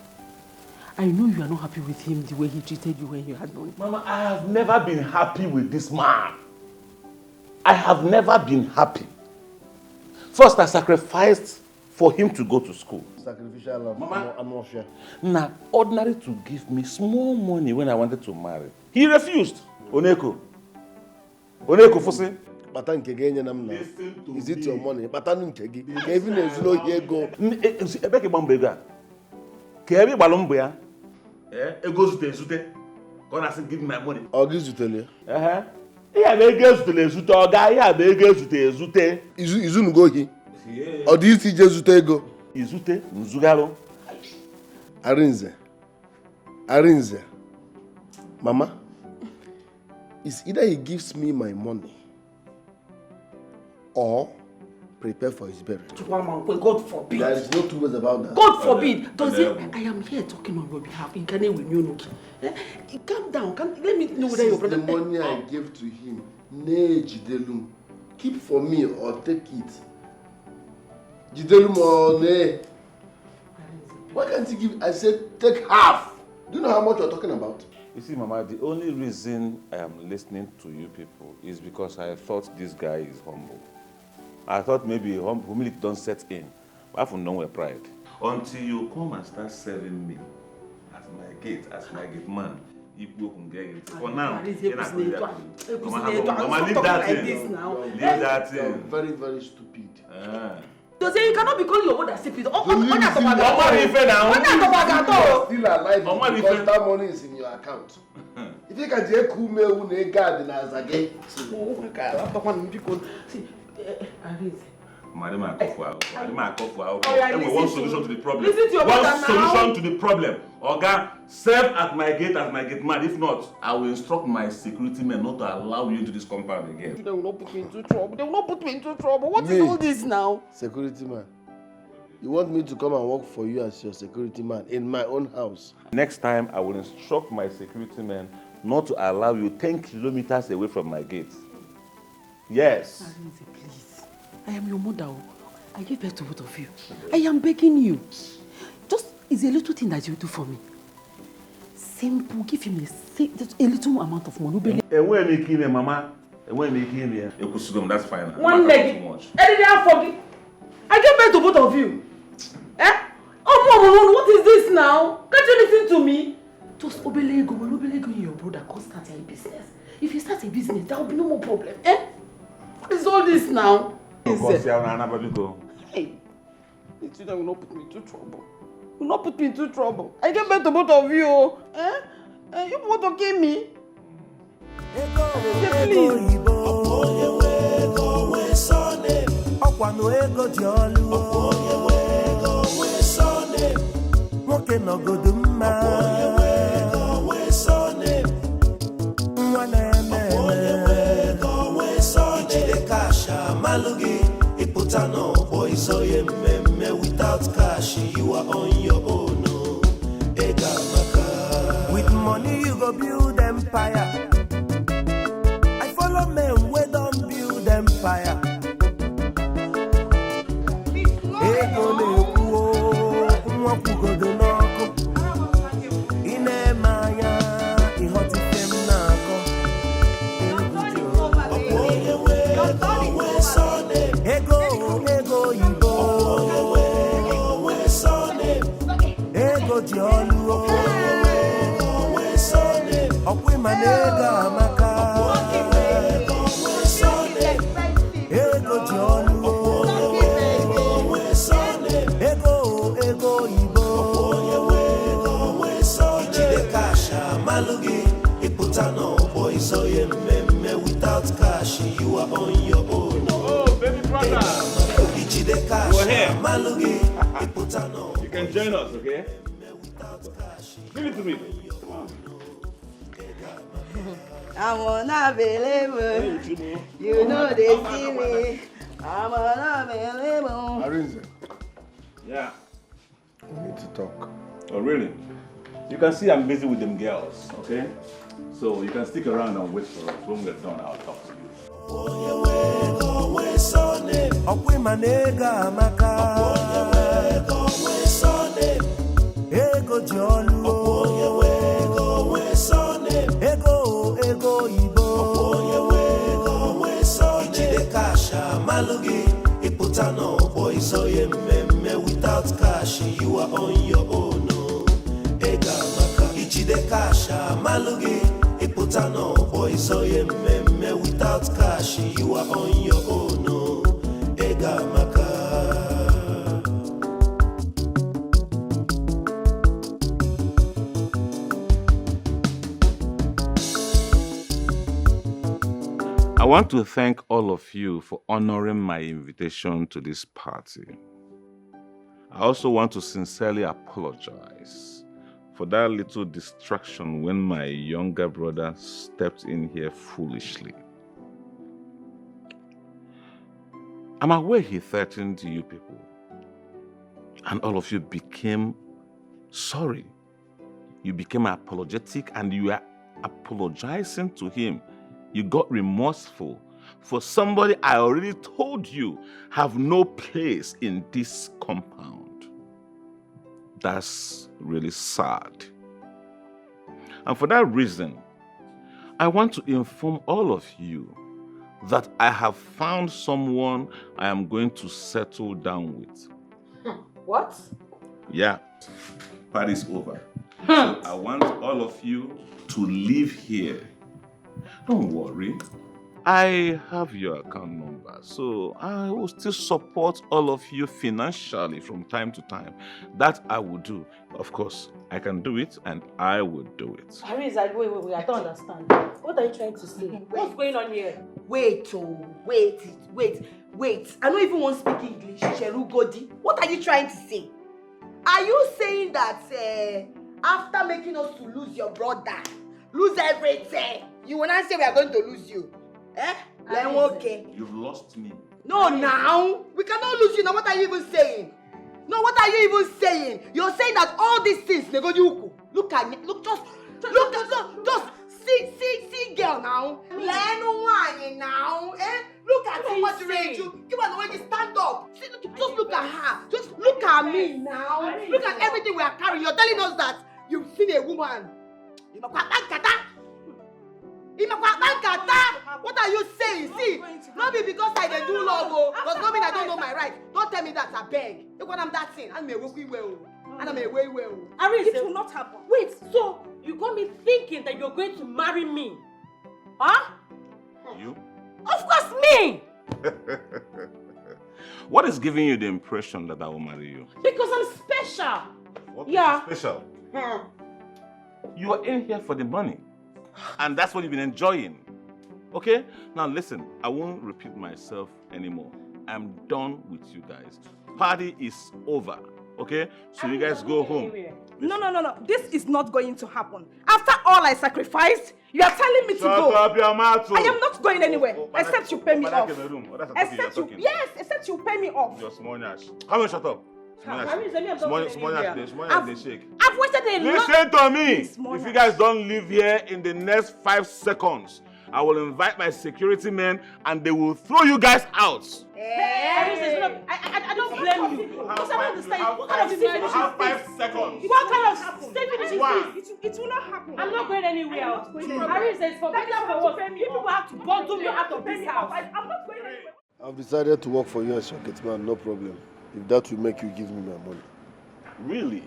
Speaker 4: I know you are not happy with him the way he treated you when you had money.
Speaker 3: Mama, I have never been happy with this man. I have never been happy. First, I sacrificed for him to go to school.
Speaker 1: Sacrificial love, Mama. I'm not sure.
Speaker 3: Now, ordinary to give me small money when I wanted to marry. He refused. Oneko, Fose.
Speaker 1: Is it your money? Even if you know here go.
Speaker 3: Ebeke bambega. Kebi balomboya. Ego zute. God has given my money.
Speaker 1: I'll give you tell you.
Speaker 3: Yeah, be ego zute oga. Yeah, be ego zute.
Speaker 1: Izun go here. Or do you see Jesus ego?
Speaker 3: Izute nzugalo.
Speaker 1: Arinze. Mama. is either he gives me my money or prepare for his burial.
Speaker 4: God forbid.
Speaker 1: There is no two ways about that.
Speaker 4: God forbid. Does it? I am here talking on your behalf. In Kane with you, calm down. Let me know whether your brother.
Speaker 1: The money I gave to him, ne Jidelum, keep for me or take it. Jidelum or ne. Why can't you give? I said take half. Do you know how much you're talking about?
Speaker 3: You see, Mama, the only reason I am listening to you people is because I thought this guy is humble. I thought maybe humility don't set in. I have nowhere pride. Until you come and start serving me as my gate man, if you can get it. For now, you're not going to Mama, leave that thing. Leave that thing.
Speaker 1: You're very, very stupid.
Speaker 4: So say you cannot be calling your mother stupid.
Speaker 1: Still alive because that money is in your account. If you can just cool me when you guard in as again.
Speaker 4: Oh my God, I'm talking people. See,
Speaker 3: Madam,
Speaker 4: one
Speaker 3: solution to the problem.
Speaker 4: Listen to your
Speaker 3: one solution to the problem. Oga, serve at my gate as my gate man. If not, I will instruct my security men not to allow you into this compound again.
Speaker 4: They will not put me into trouble. They will not put me into trouble. What is all this now?
Speaker 1: Security man. You want me to come and work for you as your security man in my own house?
Speaker 3: Next time, I will instruct my security men not to allow you 10 kilometers away from my gate. Yes.
Speaker 4: Arinze, please. I am your mother. I gave birth to both of you. I am begging you. Just, it's a little thing that you do for me. Simple, give him a little amount of money.
Speaker 3: Where make him, Mama? Where make him here? That's fine.
Speaker 4: One leg. I gave birth to both of you. Eh? Oh, what is this now? Can't you listen to me? Just obelego in your brother. Go start a business. If you start a business, there will be no more problem. Eh? What is all this now?
Speaker 3: Hey,
Speaker 4: you will not put me into trouble. You will not put me into trouble. I gave birth to both of you. Eh? You want to kill me? Please.
Speaker 6: Without cash, you are on your own. With money, you go build empire. I follow men where don't build empire. Without cash, you are on your own.
Speaker 3: Oh, baby brother. We're here. You can join us, okay? Give it to me.
Speaker 13: I'm unavailable. You know they see me. I'm unavailable.
Speaker 1: Arinze.
Speaker 3: Yeah.
Speaker 1: We need to talk.
Speaker 3: Oh, really? You can see I'm busy with them girls, okay? So you can stick around and wait for us. When we're done, I'll talk to you.
Speaker 6: Without cash, you are on your own. Without cash, you are on your own.
Speaker 3: I want to thank all of you for honoring my invitation to this party. I also want to sincerely apologize
Speaker 7: for that little distraction when my younger brother stepped in here foolishly. I'm aware he threatened you people, and all of you became sorry. You became apologetic and you are apologizing to him. You got remorseful for somebody I already told you have no place in this compound. That's really sad. And for that reason, I want to inform all of you that I have found someone I am going to settle down with.
Speaker 17: What?
Speaker 7: Yeah, party's over. So I want all of you to leave here. Don't worry. I have your account number, so I will still support all of you financially from time to time. That I will do. Of course, I can do it and I will do it.
Speaker 17: Wait, I don't understand. What are you trying to say? What's going on here?
Speaker 16: Wait. I don't even want to speak English. Sheru Godi. What are you trying to say? Are you saying that after making us to lose your brother, lose everything, you will not say we are going to lose you? Then okay.
Speaker 7: You've lost me.
Speaker 16: No, now we cannot lose you. Now, what are you even saying? No, what are you even saying? You're saying that all these things, look at me, just see, girl now. Now, Look at what you're ready to. Give her the way to stand up. See, just look at her. Just look at me now. Look at everything we are carrying. You're telling us that you've seen a woman. What are you saying? See, not be because I dey do love, does not mean I don't know my rights. Don't tell me that, I beg. Look what I'm that thing. I'm a working well. And I'm a way well.
Speaker 17: Aris, it will not happen. Wait, so you got me thinking that you're going to marry me? Huh?
Speaker 7: You?
Speaker 17: Of course, me!
Speaker 7: What is giving you the impression that I will marry you?
Speaker 17: Because I'm special.
Speaker 7: What
Speaker 17: yeah.
Speaker 7: is special? You are in here for the money. And that's what you've been enjoying. Okay? Now listen, I won't repeat myself anymore. I'm done with you guys. Party is over. Okay? So you guys go home.
Speaker 11: No. This is not going to happen. After all I sacrificed, you are telling me to go.
Speaker 7: Shut up your mouth.
Speaker 11: I am not going anywhere. Except you pay me off.
Speaker 7: Except
Speaker 11: you pay me off.
Speaker 7: You're small nash. Come on, shut up.
Speaker 11: I've wasted a lot.
Speaker 7: Listen to me. If you guys don't leave here in the next 5 seconds, I will invite my security men and they will throw you guys out.
Speaker 17: I don't blame you. Because I don't understand. What kind of
Speaker 7: You have 5 seconds.
Speaker 17: What kind of stupidity is this?
Speaker 11: It will not happen.
Speaker 17: I'm not going anywhere. Aris, it's for better for worse. People have to bundle me out of this house.
Speaker 11: I'm not going anywhere.
Speaker 1: I've decided to work for you as your gateman, no problem. If that will make you give me my money.
Speaker 7: Really?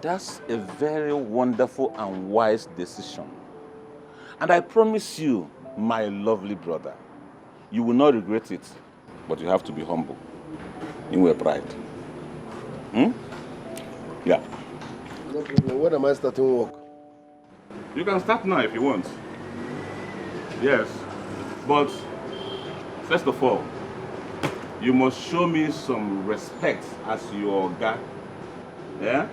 Speaker 7: That's a very wonderful and wise decision. And I promise you, my lovely brother, you will not regret it, but you have to be humble. In your pride. Yeah.
Speaker 1: No problem. When am I starting work?
Speaker 7: You can start now if you want. Yes. But first of all, you must show me some respect as your guy. Yeah?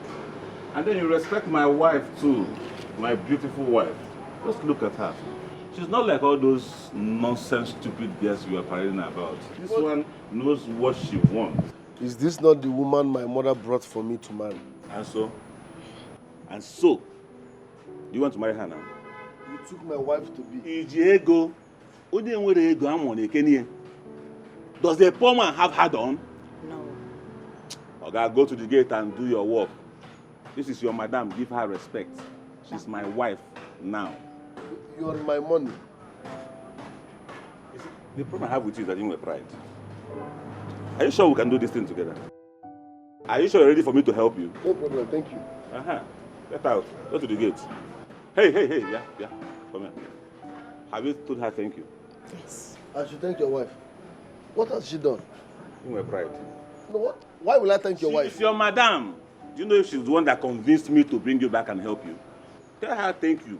Speaker 7: And then you respect my wife too. My beautiful wife. Just look at her. She's not like all those nonsense, stupid girls you are parading about. This one knows what she wants.
Speaker 1: Is this not the woman my mother brought for me to marry?
Speaker 7: And so? And so? You want to marry her now?
Speaker 1: You took my wife to be.
Speaker 7: Does the poor man have her done?
Speaker 17: No.
Speaker 7: Okay, go to the gate and do your work. This is your madam. Give her respect. She's my wife now.
Speaker 1: You're my money.
Speaker 7: The problem I have with you is that you have pride. Are you sure we can do this thing together? Are you sure you're ready for me to help you?
Speaker 1: No problem, thank you.
Speaker 7: Get out. Go to the gate. Hey, yeah. Come here. Have you told her thank you?
Speaker 1: Yes. I should thank your wife. What has she done?
Speaker 7: You have pride.
Speaker 1: No, what? Why will I thank your wife?
Speaker 7: She's your madam. Do you know if she's the one that convinced me to bring you back and help you? Tell her thank you.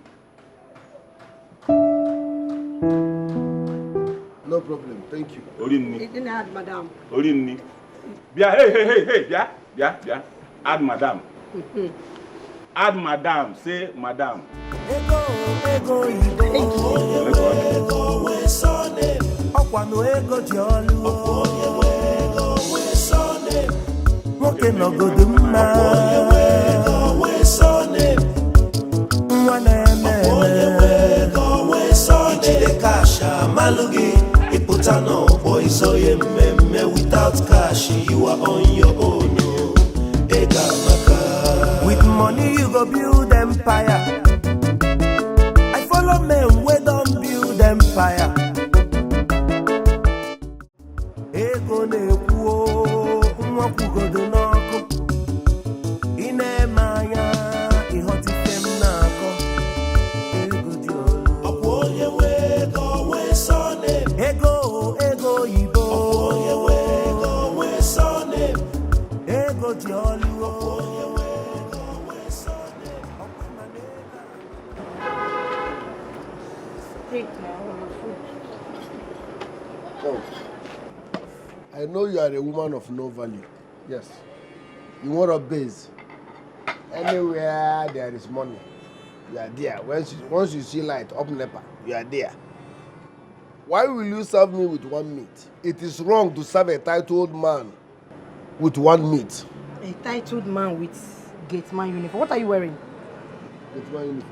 Speaker 1: No problem, thank you.
Speaker 7: Orinni.
Speaker 16: It didn't add madam.
Speaker 7: Orinni. Hey. Yeah. Add madam.
Speaker 3: Add madam. Say madam.
Speaker 6: Ego we surname. Okwano ego jolu. Ego we surname. Nwoke no go do mma. Ego we surname. Nwana ego we surname. Ijide kasha malugi. Iputa no boy so ye meme. Without cash you are on your own. Ega maka. With money you go build empire. I follow men we don't build empire. Ego na-ekwu nwa kwugodo n'ọkụ. Ị na-emanya ịghọtife m na-akọ. Ego dị olu. Ọkwa onye nwe ego nwe surname. Ego oyibo. Ọkwa onye nwe ego nwe surname. Ego dị olu.
Speaker 1: Oh. I know you are a woman of no value. Yes. You want a base. Anywhere there is money, you are there. Once you see light up NEPA, you are there. Why will you serve me with one meat? It is wrong to serve a titled man with one meat.
Speaker 17: A titled man with gateman uniform. What are you wearing?
Speaker 1: Gateman uniform.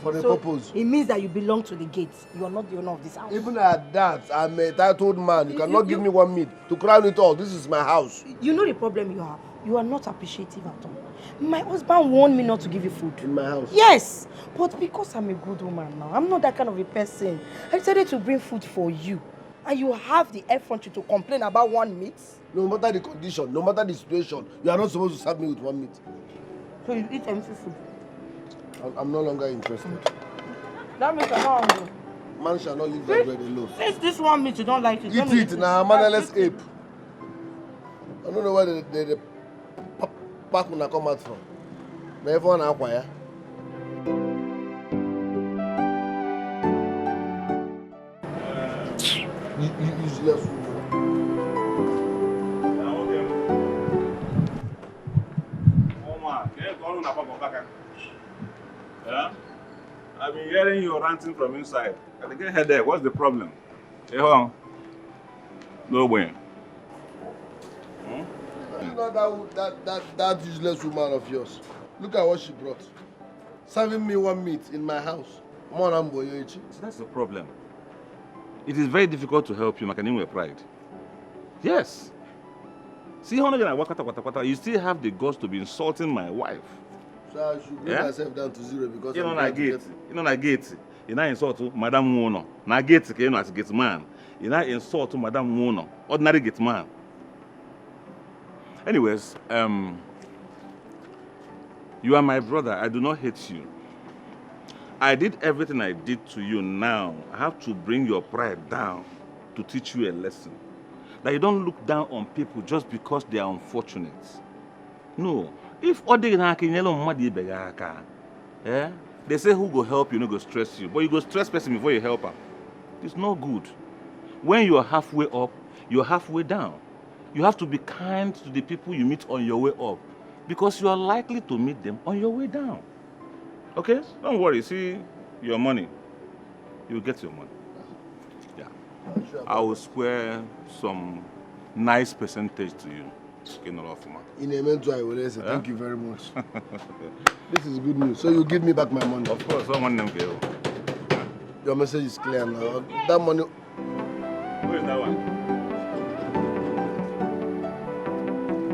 Speaker 1: For the
Speaker 17: So,
Speaker 1: purpose.
Speaker 17: it means that you belong to the gate. You are not the owner of this house.
Speaker 1: Even at that, I'm a titled man. You cannot give me one meat. To crown it all, this is my house.
Speaker 17: You know the problem you have? You are not appreciative at all. My husband warned me not to give you food.
Speaker 1: In my house?
Speaker 17: Yes. But because I'm a good woman now, I'm not that kind of a person. I decided to bring food for you. And you have the effrontery to complain about one meat?
Speaker 1: No matter the condition, no matter the situation, you are not supposed to serve me with one meat.
Speaker 17: So you eat empty food?
Speaker 1: I'm no longer interested.
Speaker 17: That means I'm not hungry.
Speaker 1: Man shall not leave their bread alone.
Speaker 17: Since this one meat you don't like it.
Speaker 1: Eat it now, mannerless ape. I don't know where the pack will come out from. Now everyone acquire. Useless woman.
Speaker 3: Yeah? I've been hearing you ranting from inside. I get headache. What's the problem? Hey, hold on. No way.
Speaker 1: You know that useless woman of yours. Look at what she brought. Serving me one meat in my house.
Speaker 3: That's the problem. It is very difficult to help you, Makanimwe pride. Yes. See how you still have the guts to be insulting my wife.
Speaker 1: So I should bring myself down to zero because
Speaker 3: you know na gate. You know na gate. You now insult to Madam Wono. Na gate, you know as gate man. You now insult to Madam Wono, ordinary gate man. Anyways, you are my brother. I do not hate you. I did everything I did to you now. I have to bring your pride down to teach you a lesson. That you don't look down on people just because they are unfortunate. No. If they say who go help you, no go stress you. But you go stress person before you help her. It's no good. When you are halfway up, you're halfway down. You have to be kind to the people you meet on your way up. Because you are likely to meet them on your way down. Okay? Don't worry. See your money. You'll get your money. Yeah. I will square some nice percentage to you.
Speaker 1: In a mentor, I will say thank you very much. This is good news. So you give me back my money?
Speaker 3: Of course, someone them go.
Speaker 1: Your message is clear now. That money.
Speaker 3: Who is that one?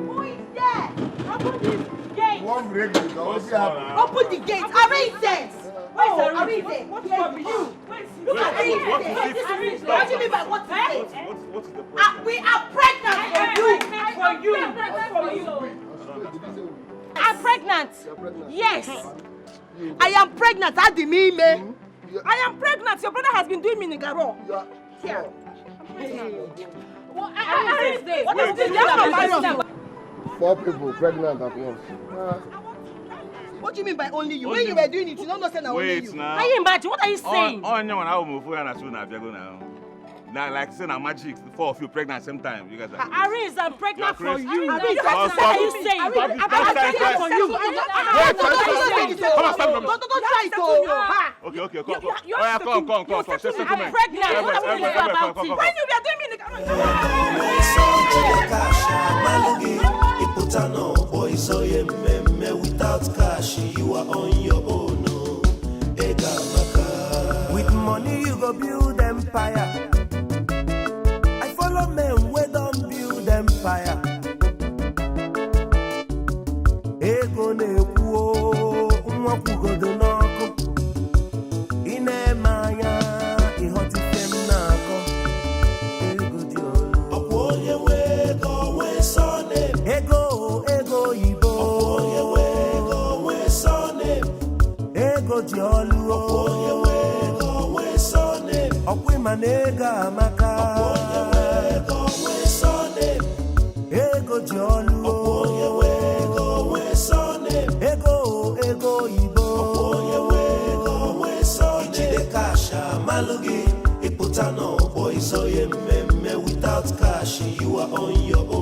Speaker 11: Who is there? Open this gate.
Speaker 1: One break.
Speaker 11: Open the gate. Arrange. Oh, arrange. What's wrong with you? Look at this. What do you mean by what is it?
Speaker 3: What's the problem?
Speaker 11: We are pregnant for you. I'm pregnant. Yes. I am pregnant. I am pregnant. Your brother has been doing me nigaro. Here. What is this?
Speaker 1: 4 people pregnant at once.
Speaker 11: What do you mean by only you? When you were doing it, you don't know say only you.
Speaker 3: Now.
Speaker 11: Can you imagine? What are you saying?
Speaker 3: Now, like saying a magic, 4 of you pregnant at the same time. You guys are.
Speaker 11: Aris, I'm pregnant for you.
Speaker 3: Aris,
Speaker 11: what are you saying? I'm pregnant for you.
Speaker 17: tight, oh.
Speaker 3: Okay, come.
Speaker 17: You
Speaker 3: Oh, yeah, come.
Speaker 17: I'm pregnant.
Speaker 3: When
Speaker 17: When you were doing me in the
Speaker 6: without cash, you are on your own. With money, you go build empire. I follow men where don't build empire. Ego neku nwakwugo do n'ọkụ. Ine manya ihoti fem n'akọ. Ego dị olu. Ọkwụ onye nwe ego nwe sọne. Ego Igbo. Ọkwụ onye nwe ego nwe sọne. Ego dị olu. Ọkwụ onye nwe ego nwe sọne. Ọkwụ ịma na ego amaka. Ọkwụ onye nwe ego nwe sọne. Ego dị olu. Ọkwụ onye nwe ego nwe sọne. Ego Igbo. Ọkwụ onye nwe ego nwe sọne. Ijide cash amalụ gị. Ịpụta n'ọgbọ iso ye mmemme. Without cash you are on your own.